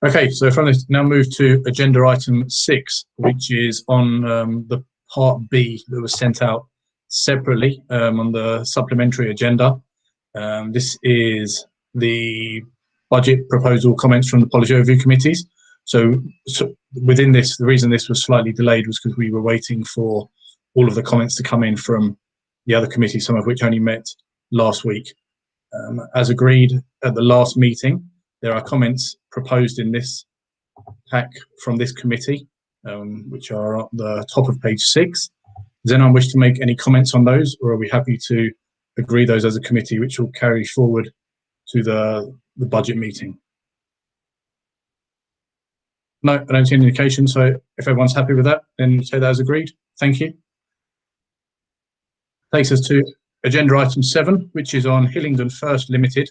Okay, so from this, now move to agenda item 6, which is on the part B that was sent out separately on the supplementary agenda. This is the budget proposal comments from the policy overview committees. So within this, the reason this was slightly delayed was because we were waiting for all of the comments to come in from the other committees, some of which only met last week. As agreed at the last meeting, there are comments proposed in this pack from this committee, which are at the top of page 6. Does anyone wish to make any comments on those, or are we happy to agree those as a committee, which will carry forward to the budget meeting? No, I don't see any indication. So if everyone's happy with that, then say that as agreed. Thank you. Takes us to agenda item 7, which is on Hillingdon First Limited,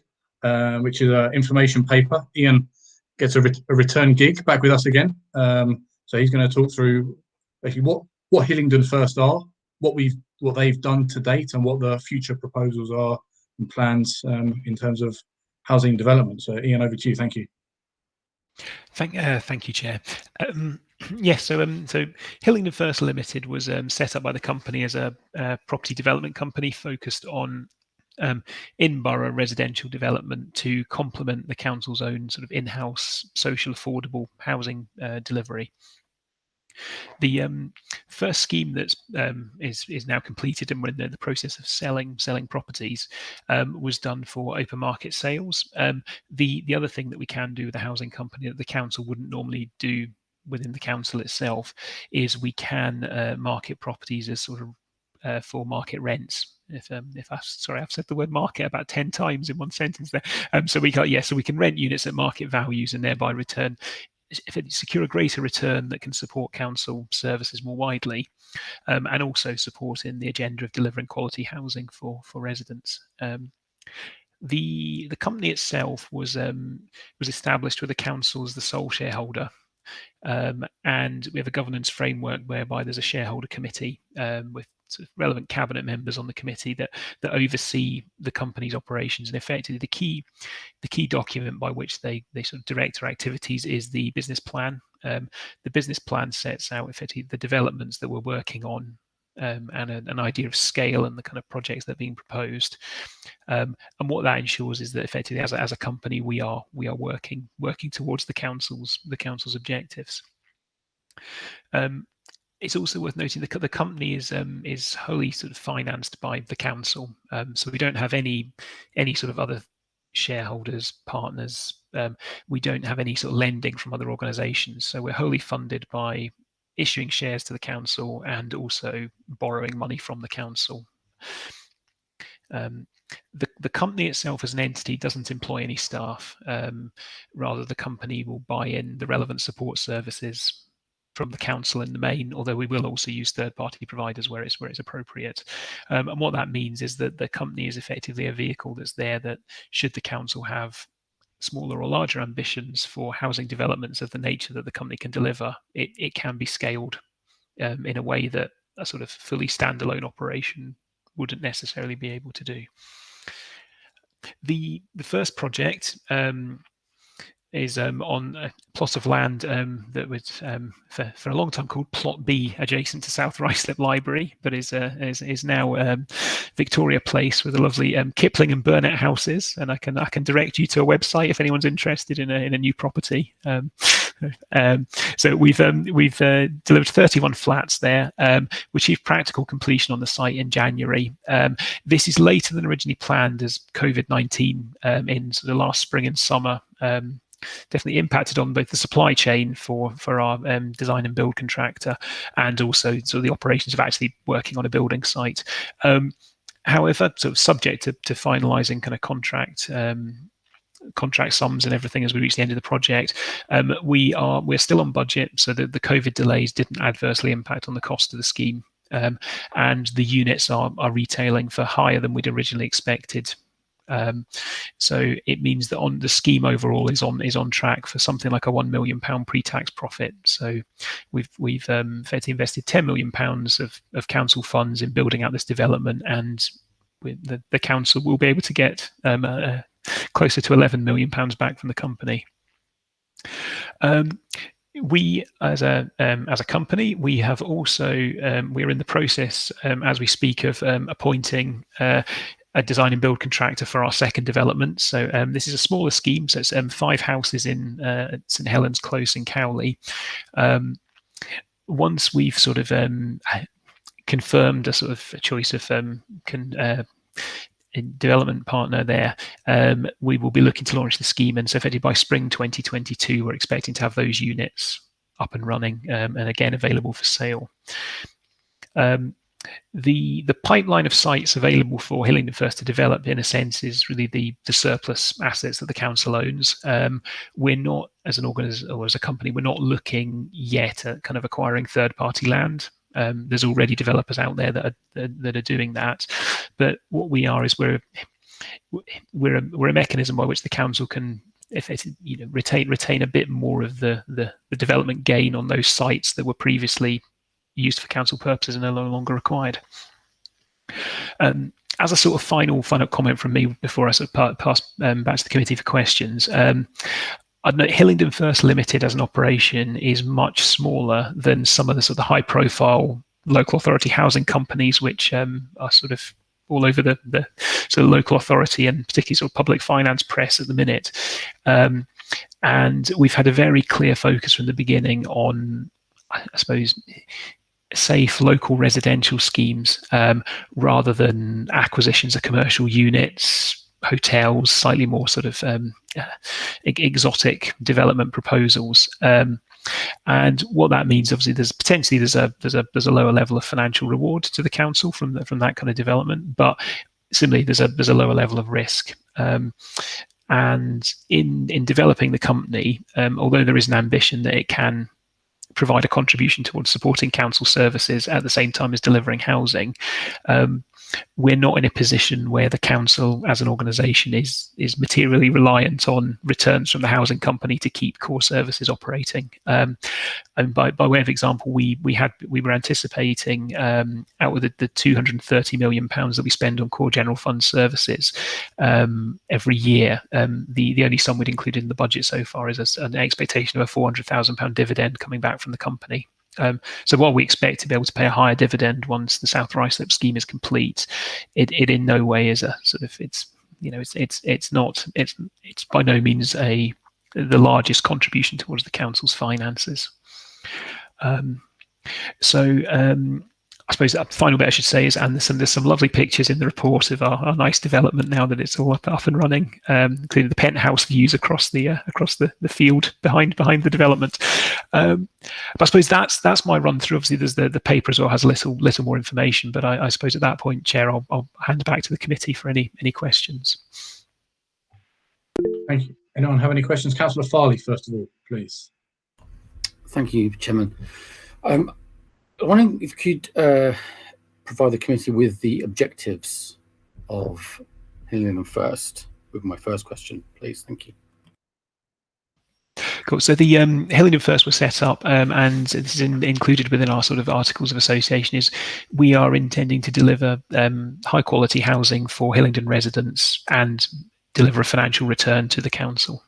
which is an information paper. Ian gets a return gig back with us again. So he's going to talk through basically what Hillingdon First are, what they've done to date, and what the future proposals are and plans in terms of housing development. So Ian, over to you. Thank you. Thank you, Chair. Yes, so Hillingdon First Limited was set up by the company as a property development company focused on in-borough residential development to complement the council's own sort of in-house social affordable housing delivery. The first scheme that's is now completed and we're in the process of selling properties was done for open market sales. The other thing that we can do with the housing company that the council wouldn't normally do within the council itself is we can market properties as sort of for market rents. If I've said the word market about 10 times in one sentence there. So we can rent units at market values and thereby secure a greater return that can support council services more widely, and also support in the agenda of delivering quality housing for residents. The company itself was established with the council as the sole shareholder, and we have a governance framework whereby there's a shareholder committee with sort of relevant cabinet members on the committee that oversee the company's operations, and effectively the key document by which they sort of direct their activities is the business plan. The business plan sets out effectively the developments that we're working on, and an idea of scale and the kind of projects that are being proposed. And what that ensures is that effectively as a company we are working towards the council's objectives. It's also worth noting that the company is wholly sort of financed by the council, so we don't have any sort of other shareholders, partners. We don't have any sort of lending from other organisations, so we're wholly funded by issuing shares to the council and also borrowing money from the council. The company itself as an entity doesn't employ any staff. Rather, the company will buy in the relevant support services from the council in the main, although we will also use third-party providers where it's appropriate. And what that means is that the company is effectively a vehicle that's there that, should the council have smaller or larger ambitions for housing developments of the nature that the company can deliver, it can be scaled in a way that a sort of fully standalone operation wouldn't necessarily be able to do. The first project is on a plot of land that was for a long time called Plot B, adjacent to South Ruislip Library, but is now Victoria Place with the lovely Kipling and Burnett houses. And I can direct you to a website if anyone's interested in a new property. So we've delivered 31 flats there. We achieved practical completion on the site in January. This is later than originally planned, as COVID-19 in the last spring and summer definitely impacted on both the supply chain for our design and build contractor, and also sort of the operations of actually working on a building site. However, sort of subject to finalising kind of contract sums and everything as we reach the end of the project, we're still on budget, so that the COVID delays didn't adversely impact on the cost of the scheme, and the units are retailing for higher than we'd originally expected. So it means that on the scheme overall is on track for something like a £1 million pre-tax profit. So we've effectively invested £10 million of council funds in building out this development, and the council will be able to get closer to £11 million back from the company. We, as a company, we have also we're in the process as we speak of appointing a design and build contractor for our second development. So this is a smaller scheme, so it's 5 houses in St Helens Close in Cowley. Once we've sort of confirmed a sort of a choice of development partner there, we will be looking to launch the scheme, and so effectively by spring 2022 we're expecting to have those units up and running, and again available for sale. The pipeline of sites available for Hillingdon First to develop, in a sense, is really the surplus assets that the council owns. We're not, as an organisation or as a company, we're not looking yet at kind of acquiring third-party land. There's already developers out there that are doing that, but what we are is we're a mechanism by which the council can, if it, retain a bit more of the development gain on those sites that were previously used for council purposes and are no longer required. As a sort of final comment from me before I sort of pass back to the committee for questions, I'd note Hillingdon First Limited as an operation is much smaller than some of the sort of high-profile local authority housing companies, which are sort of all over the sort of local authority and particularly sort of public finance press at the minute. And we've had a very clear focus from the beginning on I suppose, safe local residential schemes rather than acquisitions of commercial units, hotels, slightly more sort of exotic development proposals. And what that means, obviously, there's a lower level of financial reward to the council from that kind of development, but similarly there's a lower level of risk. And in developing the company, although there is an ambition that it can provide a contribution towards supporting council services at the same time as delivering housing, we're not in a position where the council as an organisation is materially reliant on returns from the housing company to keep core services operating. And by way of example, we were anticipating out of the £230 million that we spend on core general fund services every year, the only sum we'd included in the budget so far is an expectation of a £400,000 dividend coming back from the company. So while we expect to be able to pay a higher dividend once the South Ruislip scheme is complete, it in no way is a sort of it's by no means the largest contribution towards the council's finances. I suppose the final bit I should say is, and there's some lovely pictures in the report of our nice development now that it's all up and running, including the penthouse views across the field behind the development. But I suppose that's my run through. Obviously, there's the paper as well has a little more information. But I suppose at that point, Chair, I'll hand back to the committee for any questions. Thank you. Anyone have any questions? Councillor Farley, first of all, please. Thank you, Chairman. I'm wondering if you could provide the committee with the objectives of Hillingdon First, with my first question, please. Thank you. Cool. So the Hillingdon First was set up, and this is included within our sort of articles of association, is we are intending to deliver high quality housing for Hillingdon residents and deliver a financial return to the council.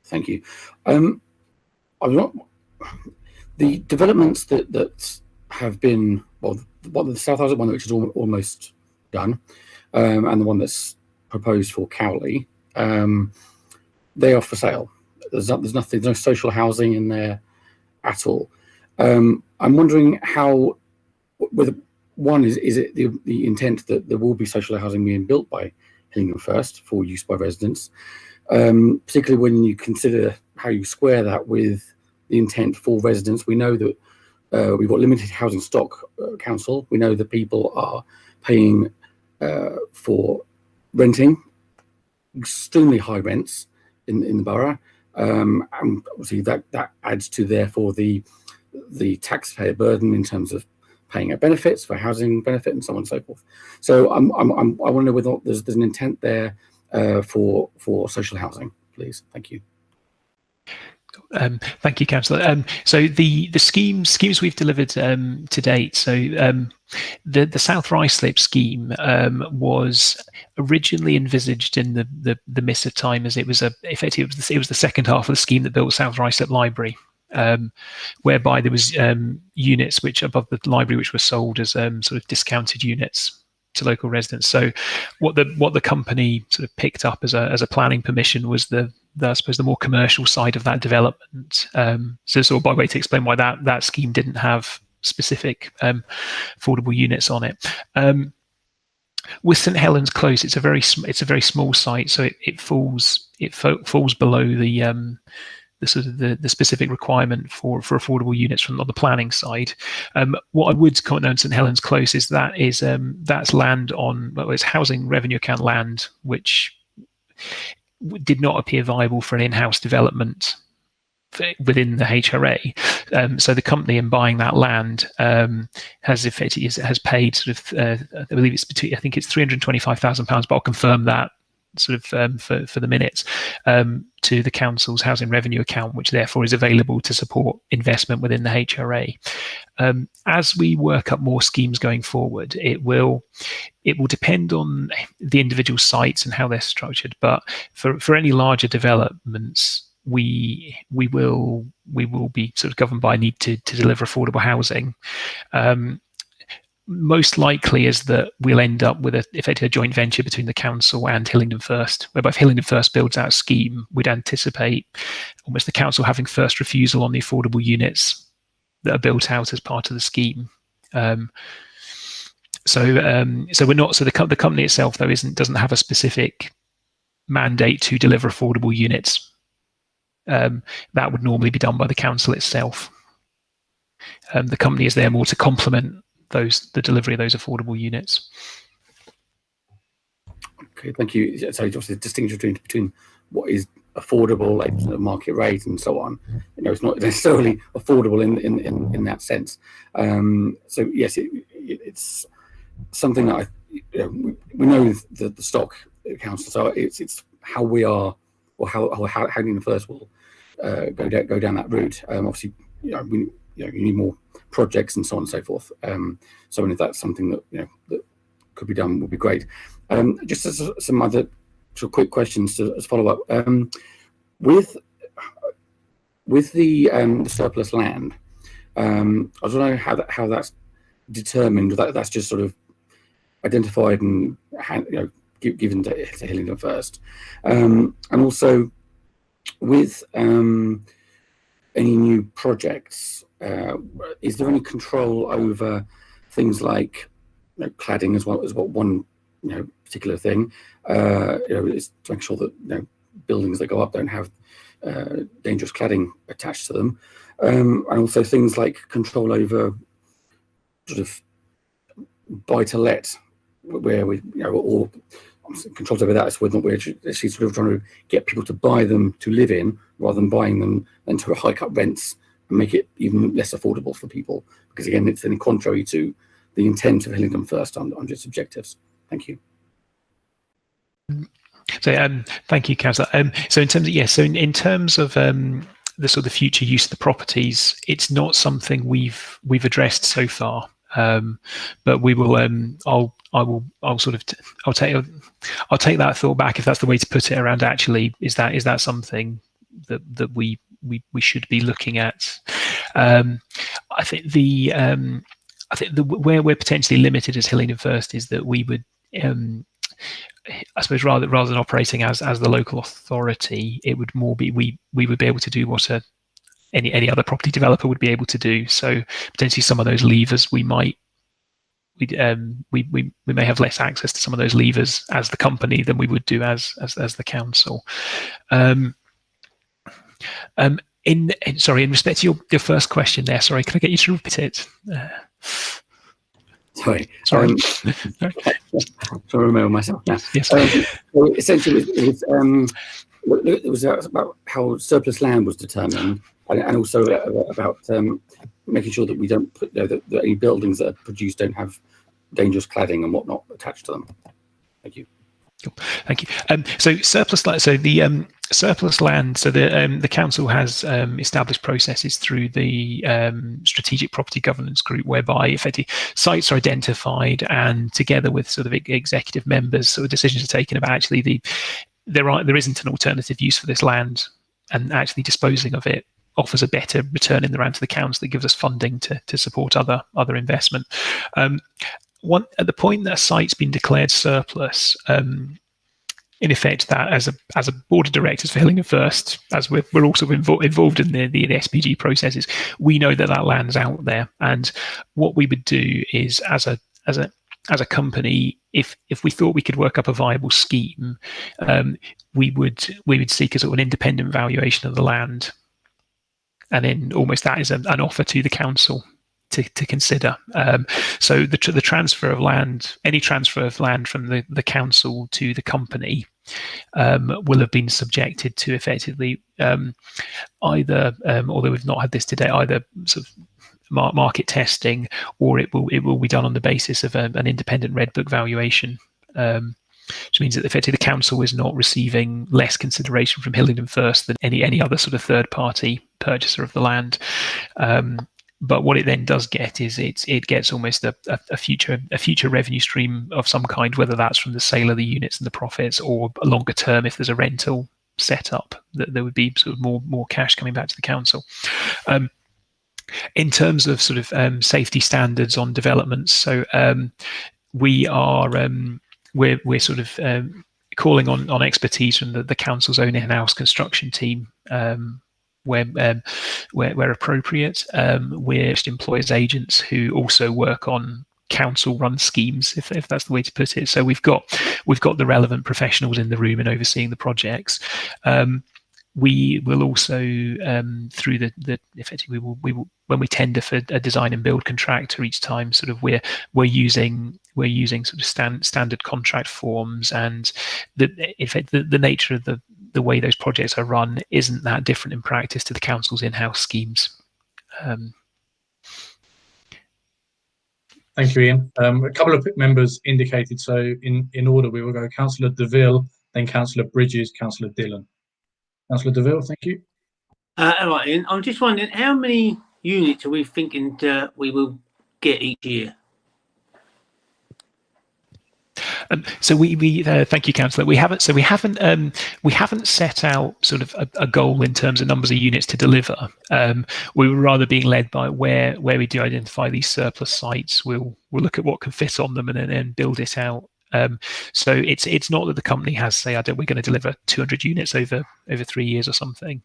Thank you. The developments that have been, well, the South Island one, which is almost done, and the one that's proposed for Cowley, they are for sale. There's no social housing in there at all. I'm wondering how, with one, is it the intent that there will be social housing being built by Hillingdon First for use by residents, particularly when you consider how you square that with the intent for residents. We know that we've got limited housing stock, council. We know that people are paying for renting extremely high rents in the borough, and obviously that adds to therefore the taxpayer burden in terms of paying out benefits for housing benefit and so on and so forth. So I want to know whether there's an intent there for social housing, please. Thank you. Thank you, Councillor. So the schemes we've delivered to date. So the South Ruislip scheme was originally envisaged in the miss of time, as it was it was the second half of the scheme that built South Ruislip Library, whereby there was units which above the library which were sold as sort of discounted units to local residents. So what the company sort of picked up as a planning permission was I suppose the more commercial side of that development. So sort of by way to explain why that scheme didn't have specific affordable units on it. With St Helens Close, it's a very small site, so it falls below the sort of the specific requirement for affordable units on the planning side. What I would comment on St Helens Close is that's land on, well, it's housing revenue account land, which did not appear viable for an in-house development within the HRA. So the company in buying that land has paid sort of I believe it's I think it's £325,000, but I'll confirm that sort of for the minutes, to the council's housing revenue account, which therefore is available to support investment within the HRA. As we work up more schemes going forward, it will depend on the individual sites and how they're structured. But for any larger developments, we will be sort of governed by a need to deliver affordable housing. most likely is that we'll end up with effectively a joint venture between the council and Hillingdon First, whereby if Hillingdon First builds out a scheme, we'd anticipate almost the council having first refusal on the affordable units that are built out as part of the scheme. So we're not. So the company itself, though, doesn't have a specific mandate to deliver affordable units. That would normally be done by the council itself. The company is there more to complement the delivery of those affordable units. Okay, thank you. So just the distinction between what is affordable, like market rate and so on. It's not necessarily affordable in that sense. So yes, it's something that we know the stock council. So it's how we are, or how Hillingdon First will go down that route. Obviously, you need more projects and so on and so forth. So if that's something that that could be done, would be great. Just as some other sort of quick questions as follow up. With the surplus land, I don't know how that's determined. That's just sort of identified and given to Hillingdon First, and also with any new projects, is there any control over things like cladding as well as one particular thing? Is to make sure that buildings that go up don't have dangerous cladding attached to them, and also things like control over sort of buy to let, where we or controls over that is whether we're actually sort of trying to get people to buy them to live in rather than buying them and to hike up rents and make it even less affordable for people, because again it's then contrary to the intent of Hillingdon First on its objectives. Thank you. So thank you, Councillor. So in terms of in terms of the sort of future use of the properties, it's not something we've addressed so far. But we will. I'll take that thought back, if that's the way to put it, around actually is that something that we should be looking at. I think where we're potentially limited as Hillingdon First is that we would. I suppose rather than operating as the local authority, it would more be we would be able to do what any other property developer would be able to do. So potentially some of those levers we may have less access to some of those levers as the company than we would do as the council. In respect to your first question there, sorry, can I get you to repeat it? Sorry. Sorry. Trying to remember myself now. Yes. So essentially, it was about how surplus land was determined, and also about making sure that we don't put that any buildings that are produced don't have dangerous cladding and whatnot attached to them. Thank you. Cool. Thank you. So surplus land. So the surplus land. So the council has established processes through the strategic property governance group, whereby effectively sites are identified, and together with sort of executive members, sort of decisions are taken about actually there isn't an alternative use for this land, and actually disposing of it offers a better return in the round to the council that gives us funding to support other investment. At the point that a site's been declared surplus, in effect, that as a board of directors for Hillingdon First, as we're also involved in the SPG processes, we know that land's out there, and what we would do is as a company, if we thought we could work up a viable scheme, we would seek a sort of an independent valuation of the land, and then almost that is an offer to the council to consider. So the transfer of land, any transfer of land from the council to the company, will have been subjected to effectively either, although we've not had this today, either sort of market testing, or it will be done on the basis of an independent Red Book valuation, which means that effectively the council is not receiving less consideration from Hillingdon First than any other sort of third party purchaser of the land. But what it then does get is it gets almost a future revenue stream of some kind, whether that's from the sale of the units and the profits, or a longer term if there's a rental set up, that there would be sort of more cash coming back to the council. In terms of sort of safety standards on developments, so we are we're sort of calling on expertise from the council's own in-house construction team. Where appropriate, we're just employers agents who also work on council-run schemes, if that's the way to put it. So we've got the relevant professionals in the room and overseeing the projects. We will also through the effectively we will when we tender for a design and build contractor each time, sort of we're using sort of standard contract forms, and in fact the nature of the way those projects are run isn't that different in practice to the council's in-house schemes. Thank you, Ian. A couple of members indicated, so in order we will go Councillor DeVille, then Councillor Bridges, Councillor Dillon. Councillor DeVille, thank you. All right, Ian. I'm just wondering, how many units are we thinking we will get each year? So we thank you, Councillor. We haven't set out sort of a goal in terms of numbers of units to deliver. We were rather being led by where we do identify these surplus sites. We'll look at what can fit on them and then build it out. So it's not that the company has we're going to deliver 200 units over 3 years or something.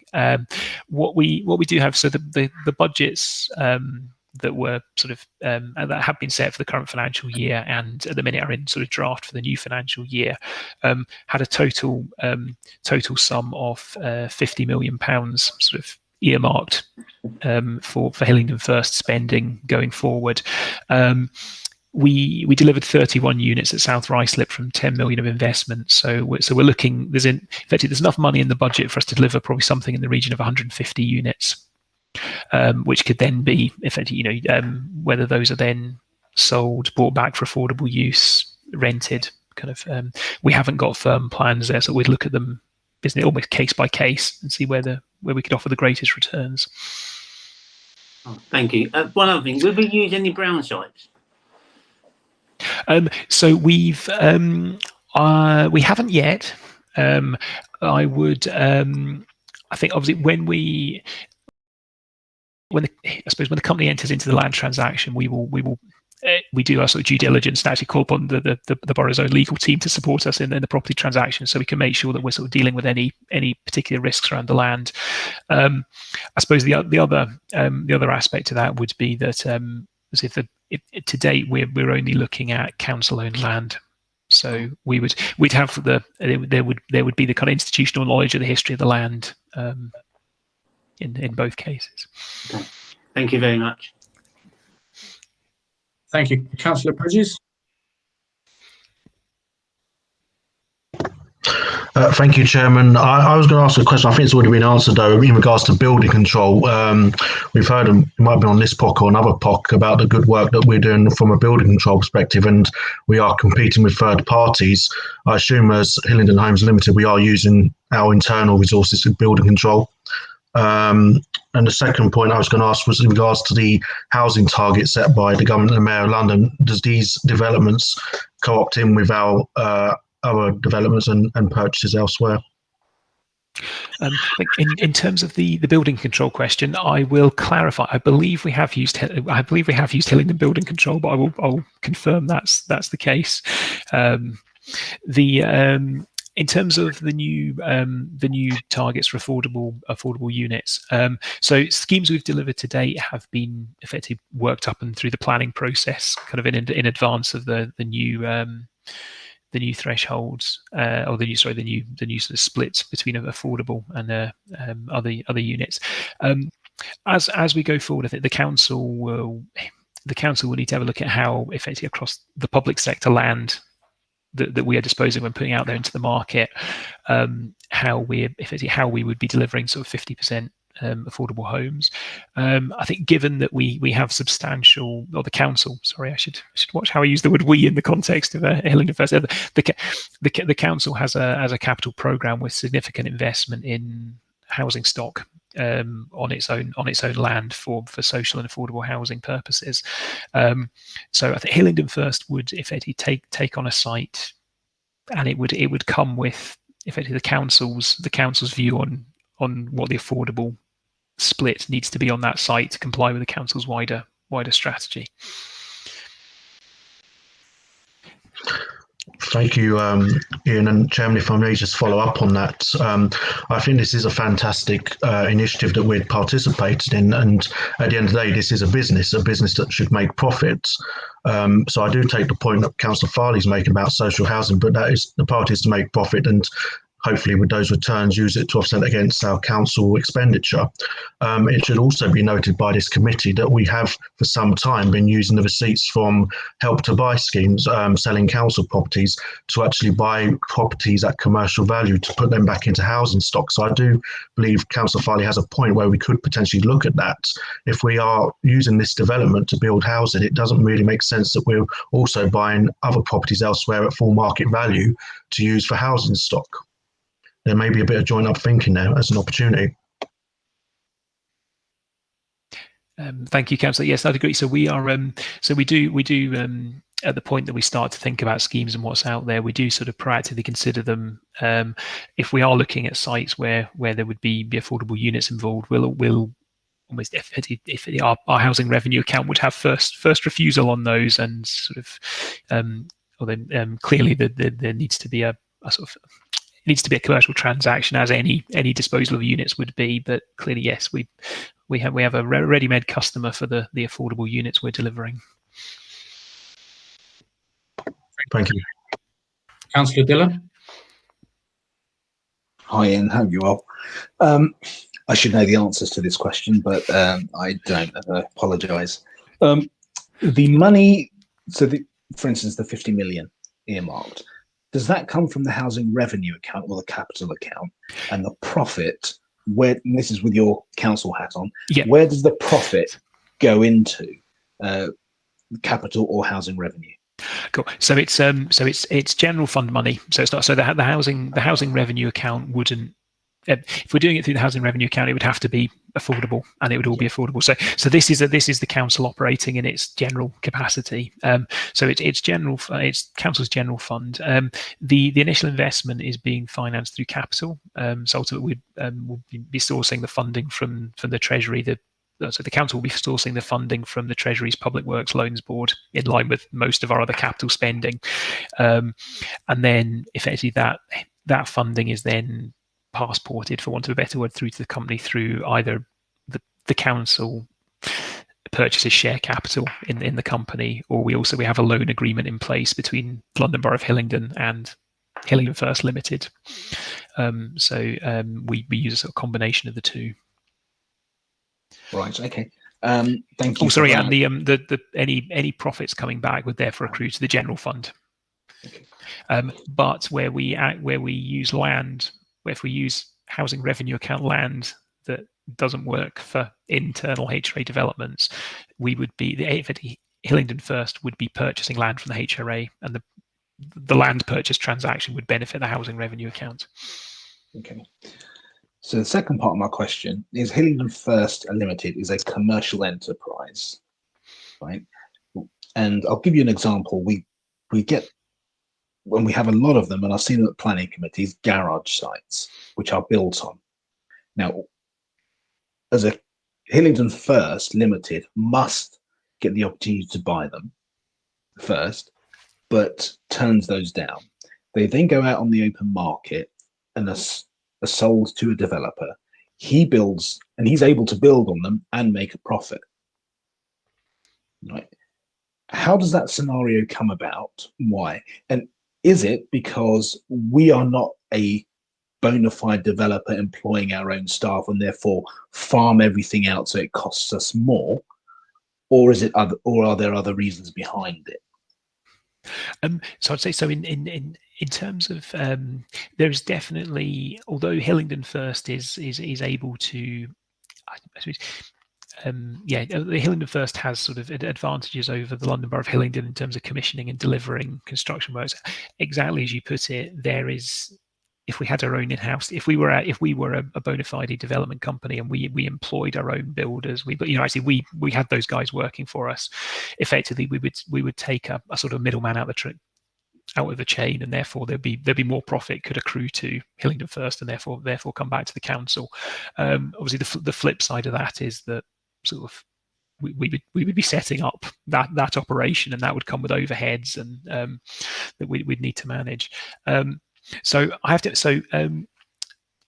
What we do have, so the budgets that were sort of that have been set for the current financial year and at the minute are in sort of draft for the new financial year, had a total sum of £50 million sort of earmarked for Hillingdon First spending going forward. We delivered 31 units at South Ruislip from 10 million of investment. So we're looking. There's enough money in the budget for us to deliver probably something in the region of 150 units, which could then be, effectively, whether those are then sold, bought back for affordable use, rented. Kind of, we haven't got firm plans there, so we'd look at them, almost case by case, and see where we could offer the greatest returns. Oh, thank you. One other thing: will we use any brown sites? So we haven't yet. I would. I think obviously when the company enters into the land transaction, we do our sort of due diligence and actually call upon the borough's own legal team to support us in the property transaction, so we can make sure that we're sort of dealing with any particular risks around the land. I suppose the other aspect to that would be that to date we're only looking at council-owned land, so we'd have there would be the kind of institutional knowledge of the history of the land in both cases. Okay. Thank you very much. Thank you, Councillor Bridges. Thank you, Chairman. I was going to ask a question. I think it's already been answered, though, in regards to building control. We've heard, it might have been on this POC or another POC, about the good work that we're doing from a building control perspective, and we are competing with third parties. I assume as Hillingdon Homes Limited, we are using our internal resources to building control. And the second point I was going to ask was in regards to the housing target set by the government and the Mayor of London. Does these developments co-opt in with our other developments and purchases elsewhere? In terms of the building control question, I will clarify. I believe we have used Hillingdon building control, but I'll confirm that's the case. In terms of the new targets for affordable units, so schemes we've delivered to date have been effectively worked up and through the planning process, kind of in advance of the new thresholds, or the new sort of splits between affordable and other units. As we go forward, I think the council will need to have a look at how effectively across the public sector land that we are disposing when putting out there into the market, how we would be delivering sort of 50% affordable homes. I think given that we have substantial, or the council, sorry, I should watch how I use the word we in the context of Hillingdon First. The council has a capital programme with significant investment in housing stock on its own land for social and affordable housing purposes. So I think Hillingdon First would effectively take on a site, and it would come with effectively the council's view on what the affordable split needs to be on that site to comply with the council's wider strategy. Thank you, Ian. And Chairman, if I may just follow up on that, I think this is a fantastic initiative that we've participated in. And at the end of the day, this is a business that should make profits. So I do take the point that Councillor Farley's making about social housing, but that is the part is to make profit, and hopefully with those returns use it to offset against our council expenditure. It should also be noted by this committee that we have for some time been using the receipts from Help to Buy schemes, selling council properties, to actually buy properties at commercial value to put them back into housing stock. So I do believe Councillor Farley has a point where we could potentially look at that. If we are using this development to build housing, it doesn't really make sense that we're also buying other properties elsewhere at full market value to use for housing stock. There may be a bit of joint up thinking there as an opportunity. Thank you, Councillor. Yes, I'd agree. So we are. So we do. At the point that we start to think about schemes and what's out there, we do sort of proactively consider them. If we are looking at sites where there would be affordable units involved, we'll almost if our housing revenue account would have first refusal on those, and sort of clearly there needs to be a sort of. It needs to be a commercial transaction, as any disposal of units would be. But clearly, yes, we have a ready-made customer for the affordable units we're delivering. Thank you, Councillor Dillon. Hi, Ian. Hope you well. I should know the answers to this question, but I don't. I apologise. The money, for instance, the 50 million earmarked. Does that come from the housing revenue account or the capital account? And the profit, and this is with your council hat on, where does the profit go into? Capital or housing revenue? Cool. So it's general fund money. So it's not. So the housing revenue account wouldn't. If we're doing it through the housing revenue account, it would have to be affordable, and it would all be affordable. So this is the council operating in its general capacity. So it's council's general fund. The initial investment is being financed through capital. So ultimately we'll be sourcing the funding from the Treasury. So the council will be sourcing the funding from the Treasury's Public Works Loans Board, in line with most of our other capital spending, and then effectively that funding is then passported, for want of a better word, through to the company through either the council purchases share capital in the company, or we have a loan agreement in place between the London Borough of Hillingdon and Hillingdon First Limited. We use a sort of combination of the two. Right. Okay. Thank you. Oh, sorry. And the any profits coming back would therefore accrue to the general fund. Okay. But where we use land, if we use housing revenue account land that doesn't work for internal HRA developments, we would be Hillingdon First would be purchasing land from the HRA, and the land purchase transaction would benefit the housing revenue account. Okay. So the second part of my question is, Hillingdon First Limited is a commercial enterprise, right? And I'll give you an example. We get, when we have a lot of them, and I've seen it at planning committees, garage sites which are built on. Now, as a Hillingdon First Limited must get the opportunity to buy them first, but turns those down. They then go out on the open market and are sold to a developer. He builds, and he's able to build on them and make a profit. Right? How does that scenario come about? Why? And is it because we are not a bona fide developer employing our own staff and therefore farm everything out so it costs us more, or is it other, or are there other reasons behind it? So I'd say so. In terms of there's definitely, although Hillingdon First is able to, I suppose, the Hillingdon First has sort of advantages over the London Borough of Hillingdon in terms of commissioning and delivering construction works. Exactly as you put it, there is. If we had our own in-house, if we were a bona fide development company and we employed our own builders, actually we had those guys working for us. Effectively, we would take a sort of middleman out out of the chain, and therefore there'd be more profit could accrue to Hillingdon First, and therefore come back to the council. Obviously, the flip side of that is that sort of we would be setting up that operation, and that would come with overheads and that we'd need to manage. So I have to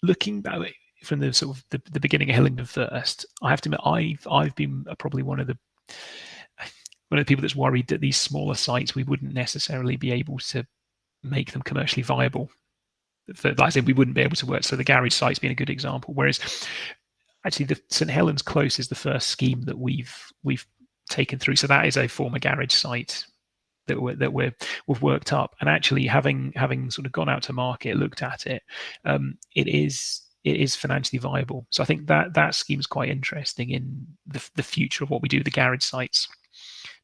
looking back from the sort of the beginning of Hillingdon First, I have to admit I've been probably one of the people that's worried that these smaller sites we wouldn't necessarily be able to make them commercially viable. Like I said, we wouldn't be able to work. So the garage site's been a good example. Whereas actually the St Helens Close is the first scheme that we've taken through. So that is a former garage site that we've worked up, and actually having sort of gone out to market, looked at it, it is financially viable. So I think that scheme is quite interesting in the future of what we do with the garage sites,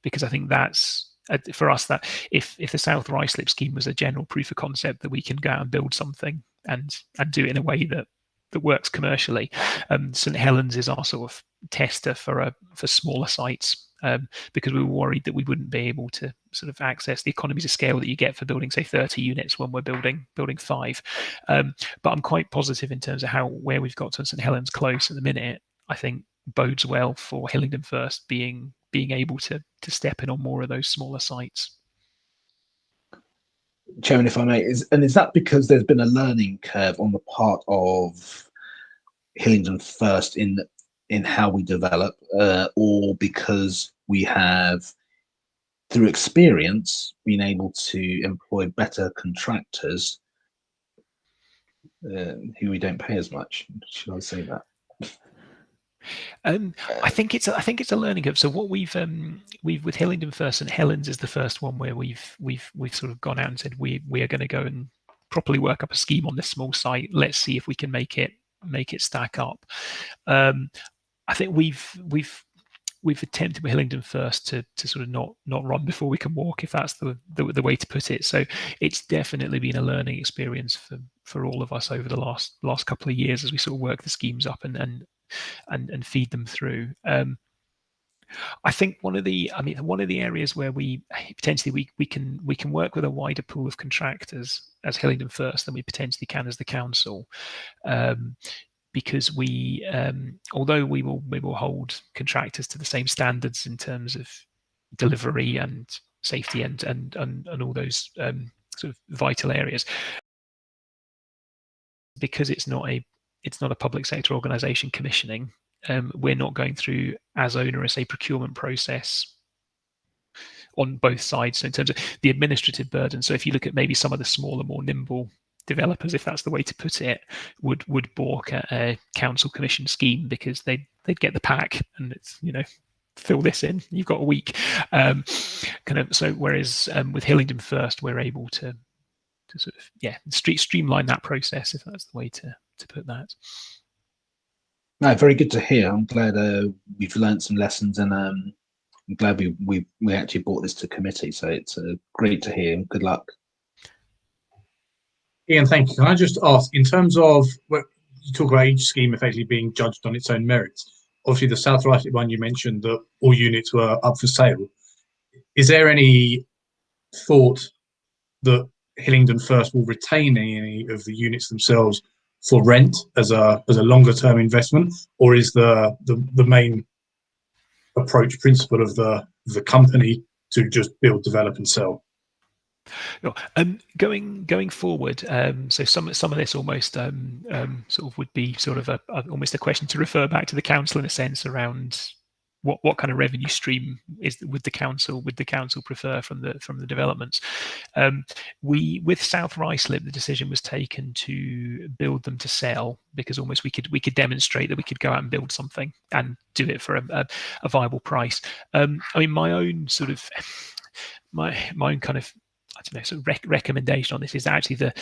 because I think that's for us, that if the South Ruislip scheme was a general proof of concept that we can go out and build something and do it in a way that works commercially, St Helens is our sort of tester for smaller sites, because we were worried that we wouldn't be able to sort of access the economies of scale that you get for building, say, 30 units when we're building 5. But I'm quite positive in terms of where we've got to St Helens Close at the minute. I think bodes well for Hillingdon First being able to step in on more of those smaller sites. Chairman, if I may, is that because there's been a learning curve on the part of Hillingdon First in how we develop, or because we have, through experience, been able to employ better contractors who we don't pay as much? Should I say that? I think it's a learning curve. So what we've with Hillingdon First, and Helens is the first one where we've sort of gone out and said we are going to go and properly work up a scheme on this small site. Let's see if we can make it stack up. I think we've attempted with Hillingdon First to sort of not run before we can walk, if that's the way to put it. So it's definitely been a learning experience for all of us over the last couple of years as we sort of work the schemes up and feed them through. I think one of the areas where we potentially we can work with a wider pool of contractors as Hillingdon First than we potentially can as the council, because although we will hold contractors to the same standards in terms of delivery and safety and all those sort of vital areas, because it's not a public sector organisation commissioning, we're not going through as onerous a procurement process on both sides. So in terms of the administrative burden, so if you look at maybe some of the smaller, more nimble developers, if that's the way to put it, would balk at a council commission scheme because they'd get the pack and it's, fill this in, you've got a week. So whereas with Hillingdon First, we're able to sort of streamline that process, if that's the way to put that. No, very good to hear. I'm glad we've learned some lessons, and I'm glad we actually brought this to committee. So it's great to hear. Good luck. Ian, thank you. Can I just ask, in terms of what you talk about each scheme effectively being judged on its own merits, obviously the South Ruislip one, you mentioned that all units were up for sale. Is there any thought that Hillingdon First will retain any of the units themselves for rent as a longer term investment, or is the main approach principle of the company to just build, develop and sell? Going forward, so some of this almost sort of would be sort of almost a question to refer back to the council in a sense around what kind of revenue stream would the council prefer from the developments. With South Ruislip, the decision was taken to build them to sell, because almost we could demonstrate that we could go out and build something and do it for a viable price. I mean, my own kind of, I don't know, sort of recommendation on this is actually the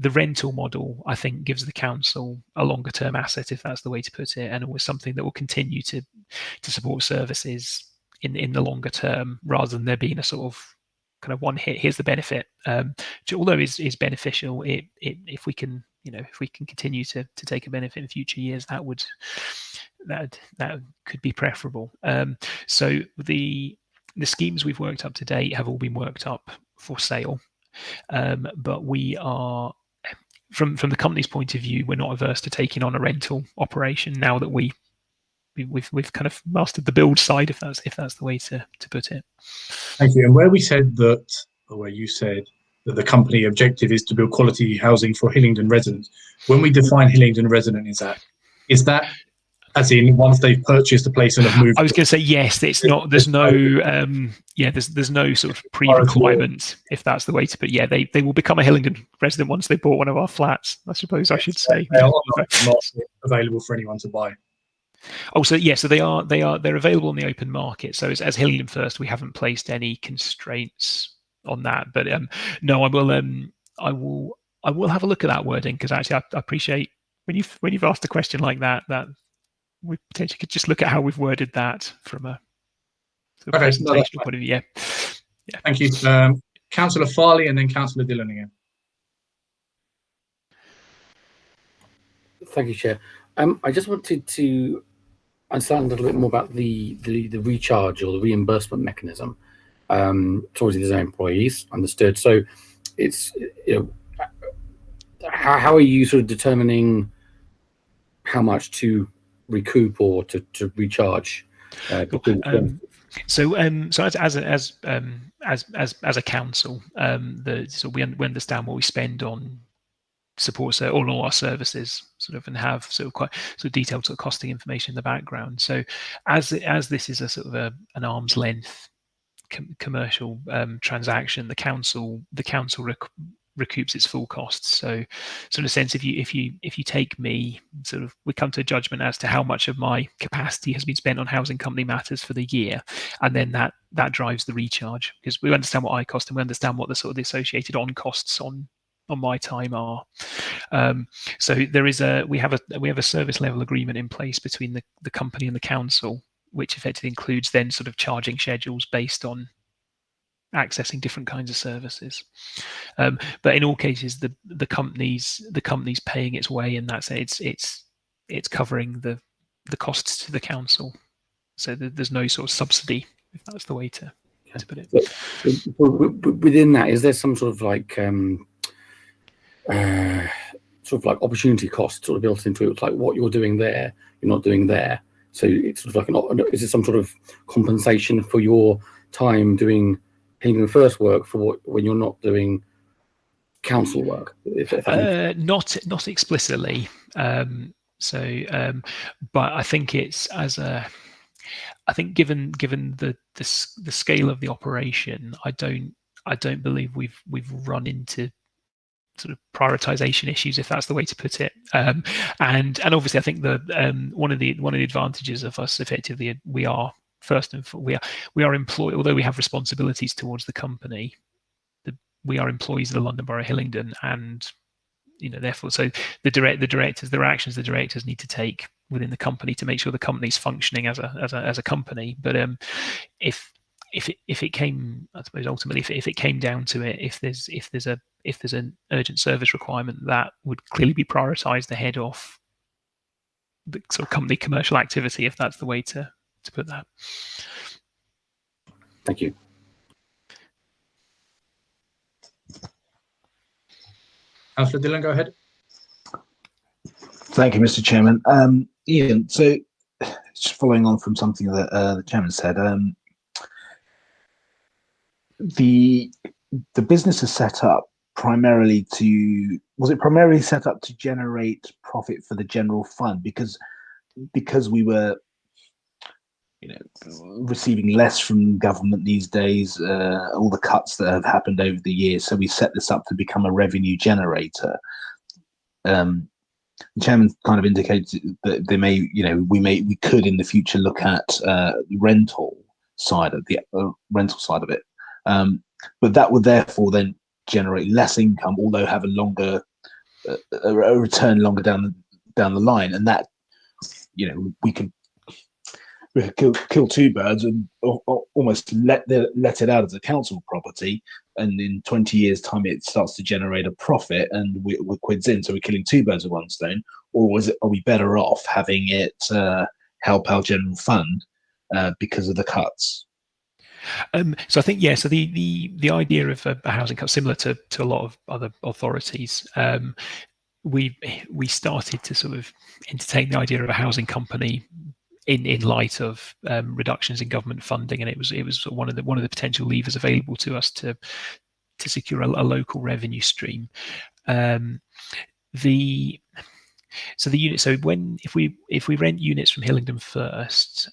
rental model, I think, gives the council a longer term asset, if that's the way to put it, and always something that will continue to support services in the longer term, rather than there being a sort of kind of one hit, here's the benefit, which although is beneficial, if we can continue to take a benefit in future years, that could be preferable. So the schemes we've worked up to date have all been worked up for sale. but we are, from the company's point of view, we're not averse to taking on a rental operation now that we've kind of mastered the build side, if that's the way to put it. Thank you. And where we said that, or where you said that the company objective is to build quality housing for Hillingdon residents, when we define Hillingdon resident, is that as in once they've purchased a place and have moved? I was going to say yes. It's not. There's no. There's no sort of pre-requirement, if that's the way to put. Yeah, they will become a Hillingdon resident once they bought one of our flats, I suppose I should say. They are not available for anyone to buy. Oh, so yeah, so they're available on the open market. So as Hillingdon First, we haven't placed any constraints on that. But no, I will have a look at that wording, because actually I appreciate when you've asked a question like that we potentially could just look at how we've worded that from a sort of presentational point of view. Yeah. Thank you. Councillor Farley and then Councillor Dillon again. Thank you, Chair. I just wanted to understand a little bit more about the recharge or the reimbursement mechanism. So obviously there's no employees, understood. So it's, how are you sort of determining how much to recoup or to recharge? So as a council, so we understand what we spend on support all our services, sort of, and have sort of quite sort of detailed sort of costing information in the background. So as this is a sort of an arm's length commercial transaction, the council recoups its full costs. So in a sense, if you take me, sort of, we come to a judgment as to how much of my capacity has been spent on housing company matters for the year, and then that drives the recharge, because we understand what I cost and we understand what the sort of the associated on costs on my time are. So we have a service level agreement in place between the company and the council, which effectively includes then sort of charging schedules based on accessing different kinds of services. But in all cases, the company's paying its way, and that's it's covering the costs to the council. So there's no sort of subsidy, if that's the way to put it. Within that, is there some sort of like opportunity cost sort of built into it? It's like what you're doing there, you're not doing there. So it's sort of like is it some sort of compensation for your time doing Hillingdon First work for when you're not doing council work? Not explicitly. But I think it's I think given the scale of the operation, I don't believe we've run into sort of prioritization issues, if that's the way to put it. And obviously, I think one of the advantages of us effectively, we are employed, although we have responsibilities towards the company. We are employees of the London Borough of Hillingdon, and therefore, so there are actions the directors need to take within the company to make sure the company's functioning as a company. But if it came, I suppose ultimately, if it came down to it, if there's an urgent service requirement, that would clearly be prioritised ahead of the sort of company commercial activity, if that's the way to put that. Thank you. Councillor Dillon, go ahead. Thank you, Mr. Chairman. Ian, so just following on from something that the Chairman said, the business is set up primarily set up to generate profit for the general fund, because we were receiving less from government these days, all the cuts that have happened over the years, so we set this up to become a revenue generator. The Chairman kind of indicated that we could in the future look at the rental side of it, but that would therefore then generate less income, although have a return longer down the line, and that we could kill two birds and almost let it out as a council property, and in 20 years' time it starts to generate a profit and we're quids in, so we're killing two birds with one stone. Or are we better off having it help our general fund because of the cuts? So I think, yeah, so the idea of a housing company, similar to a lot of other authorities, we started to sort of entertain the idea of a housing company in light of reductions in government funding, and it was one of the potential levers available to us to secure a local revenue stream. So if we rent units from Hillingdon First,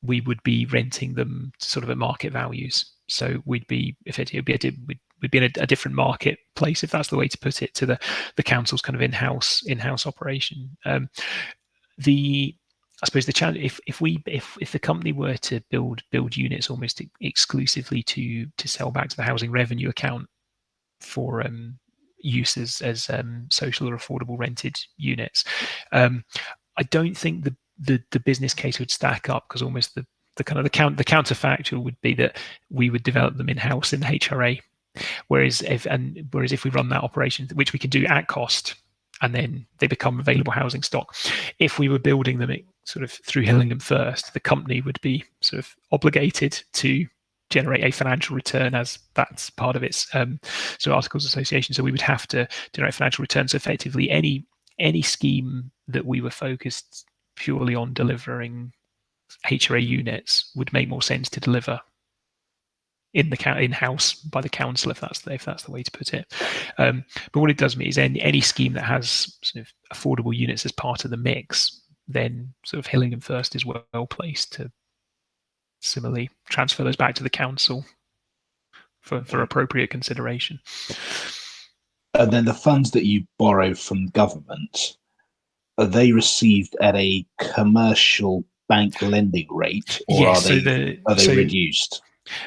we would be renting them sort of at market values. So we'd be we'd be in a different marketplace, if that's the way to put it, to the council's kind of in-house operation. I suppose the challenge, if the company were to build units almost exclusively to sell back to the housing revenue account for use as social or affordable rented units, I don't think the business case would stack up, because almost the counterfactual would be that we would develop them in-house in the HRA, whereas if we run that operation, which we can do at cost, and then they become available housing stock, if we were building them sort of through Hillingdon First, the company would be sort of obligated to generate a financial return, as that's part of its articles of association. So we would have to generate financial returns. So effectively, any scheme that we were focused purely on delivering HRA units would make more sense to deliver in-house by the council, if that's the way to put it. But what it does mean is any scheme that has sort of affordable units as part of the mix, then sort of Hillingdon First is well placed to similarly transfer those back to the council for appropriate consideration. And then the funds that you borrow from government, are they received at a commercial bank lending rate, or yes, are they reduced?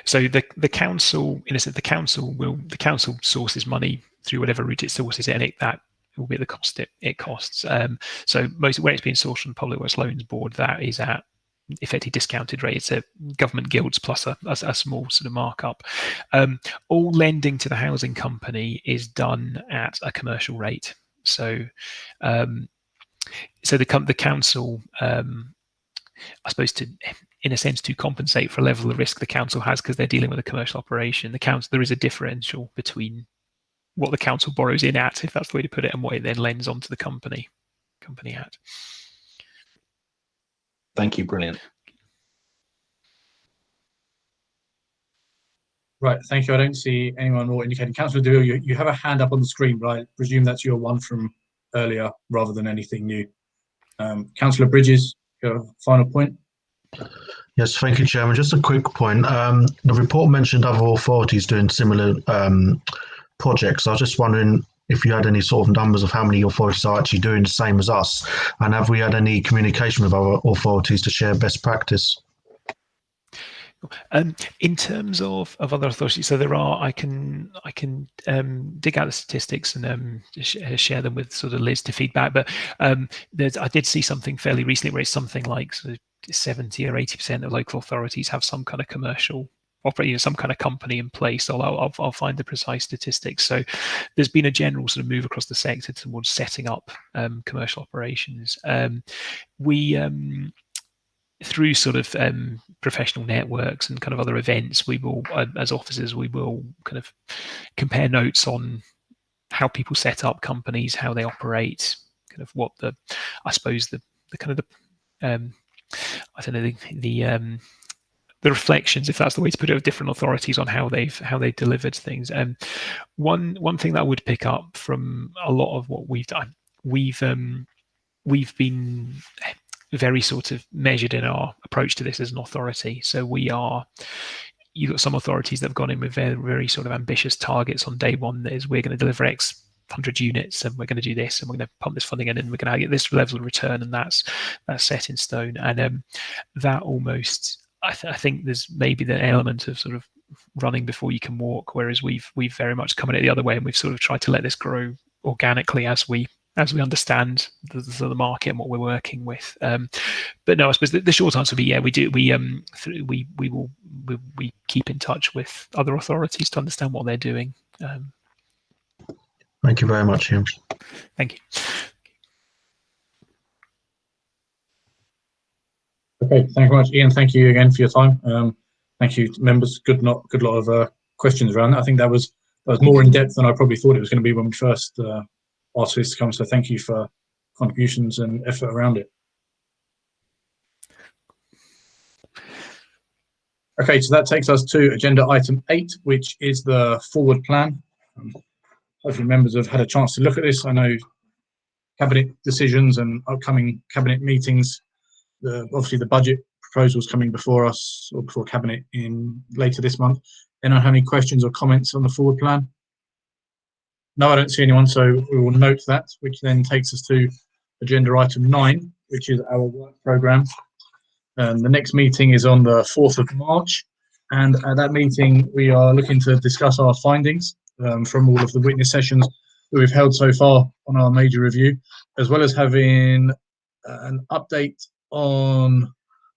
So the council, in a sense, the council sources money through whatever route it sources it, and that will be the cost it costs. So most when it's being sourced from the Public Works Loans Board, that is at effectively discounted rate. It's a government gilts plus a small sort of markup. All lending to the housing company is done at a commercial rate. So the council, I suppose, in a sense, to compensate for a level of risk the council has, because they're dealing with a commercial operation, there is a differential between what the council borrows in at, if that's the way to put it, and what it then lends onto the company at. Thank you, brilliant. Right, thank you. I don't see anyone more indicating. Councillor DeVille, you have a hand up on the screen, but I presume that's your one from earlier rather than anything new. Councillor Bridges, your final point. Yes, thank you, Chairman. Just a quick point. The report mentioned other authorities doing similar projects. I was just wondering if you had any sort of numbers of how many authorities are actually doing the same as us, and have we had any communication with other authorities to share best practice? In terms of other authorities, so there are. I can dig out the statistics and share them with sort of Liz to feedback. But I did see something fairly recently where it's something like sort of 70 or 80% of local authorities have some kind of commercial operating, some kind of company in place. I'll find the precise statistics. So there's been a general sort of move across the sector towards setting up commercial operations. We through sort of professional networks and kind of other events, we will, as officers, we will kind of compare notes on how people set up companies, how they operate, kind of what I suppose the kind of I don't know, the reflections, if that's the way to put it, of different authorities on how they've delivered things. One thing that I would pick up from a lot of what we've done, we've been very sort of measured in our approach to this as an authority. So you've got some authorities that have gone in with very, very sort of ambitious targets on day one. That is, we're going to deliver X 100 units, and we're going to do this, and we're going to pump this funding in, and we're going to get this level of return, and that's set in stone. And that almost, I think there's maybe the element of sort of running before you can walk, whereas we've very much come at it the other way, and we've sort of tried to let this grow organically as we understand the market and what we're working with. But no, I suppose the short answer would be, yeah, we do. We keep in touch with other authorities to understand what they're doing. Thank you very much, James. Thank you. Okay, thank you very much, Ian. Thank you again for your time. Thank you, members. Good lot of questions around that. I think that was more in depth than I probably thought it was going to be when we first asked this to come. So thank you for contributions and effort around it. Okay, so that takes us to agenda item 8, which is the forward plan. Hopefully members have had a chance to look at this. I know cabinet decisions and upcoming cabinet meetings, obviously the budget proposals coming before us or before cabinet in later this month. Anyone have any questions or comments on the forward plan? No, I don't see anyone, so we will note that, which then takes us to agenda item 9, which is our work programme. The next meeting is on the 4th of March, and at that meeting we are looking to discuss our findings from all of the witness sessions that we've held so far on our major review, as well as having an update on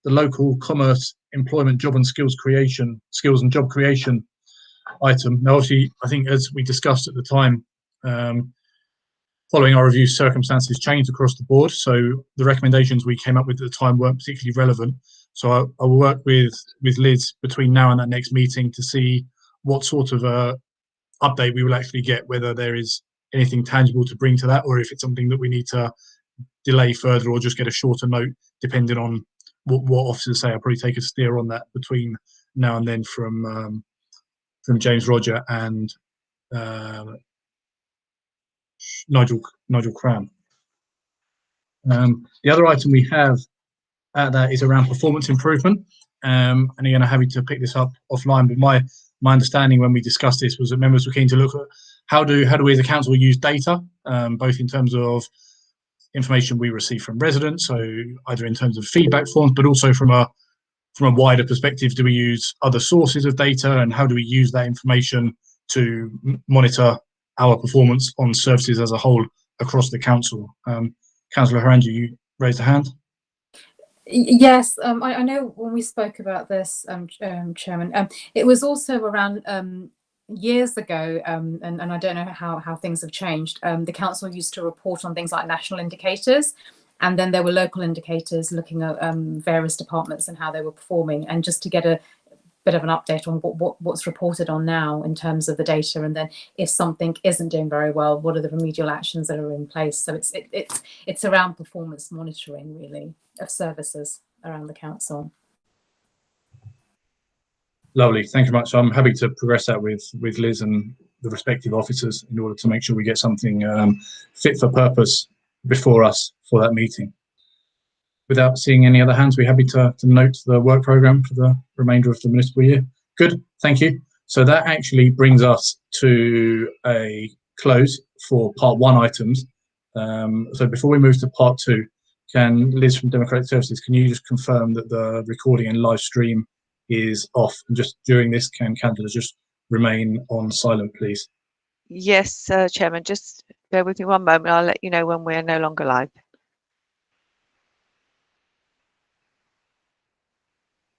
the local commerce, employment, job and skills and job creation item. Now, obviously, I think as we discussed at the time, following our review, circumstances changed across the board. So the recommendations we came up with at the time weren't particularly relevant. So I will work with Liz between now and that next meeting to see what sort of update we will actually get, whether there is anything tangible to bring to that, or if it's something that we need to delay further or just get a shorter note, depending on what officers say. I'll probably take a steer on that between now and then from James Roger and Nigel Cram. The other item we have at that is around performance improvement, and again, I'm happy to pick this up offline, but my understanding when we discussed this was that members were keen to look at how do we as a council use data, both in terms of information we receive from residents, so either in terms of feedback forms, but also from a wider perspective, do we use other sources of data, and how do we use that information to monitor our performance on services as a whole across the council? Councillor Harangi, you raised a hand. Yes, I know when we spoke about this, Chairman, it was also around years ago, and I don't know how things have changed. The council used to report on things like national indicators, and then there were local indicators looking at various departments and how they were performing, and just to get a bit of an update on what's reported on now in terms of the data, and then if something isn't doing very well, what are the remedial actions that are in place. So it's around performance monitoring, really, of services around the council. Lovely, thank you much. I'm happy to progress that with Liz and the respective officers in order to make sure we get something fit for purpose before us for that meeting. Without seeing any other hands, we're happy to note the work programme for the remainder of the municipal year. Good, thank you. So that actually brings us to a close for part 1 items. So before we move to part 2, can Liz from Democratic Services, can you just confirm that the recording and live stream is off? And just during this, can candidates just remain on silent, please? Yes, Chairman, just bear with me one moment. I'll let you know when we're no longer live.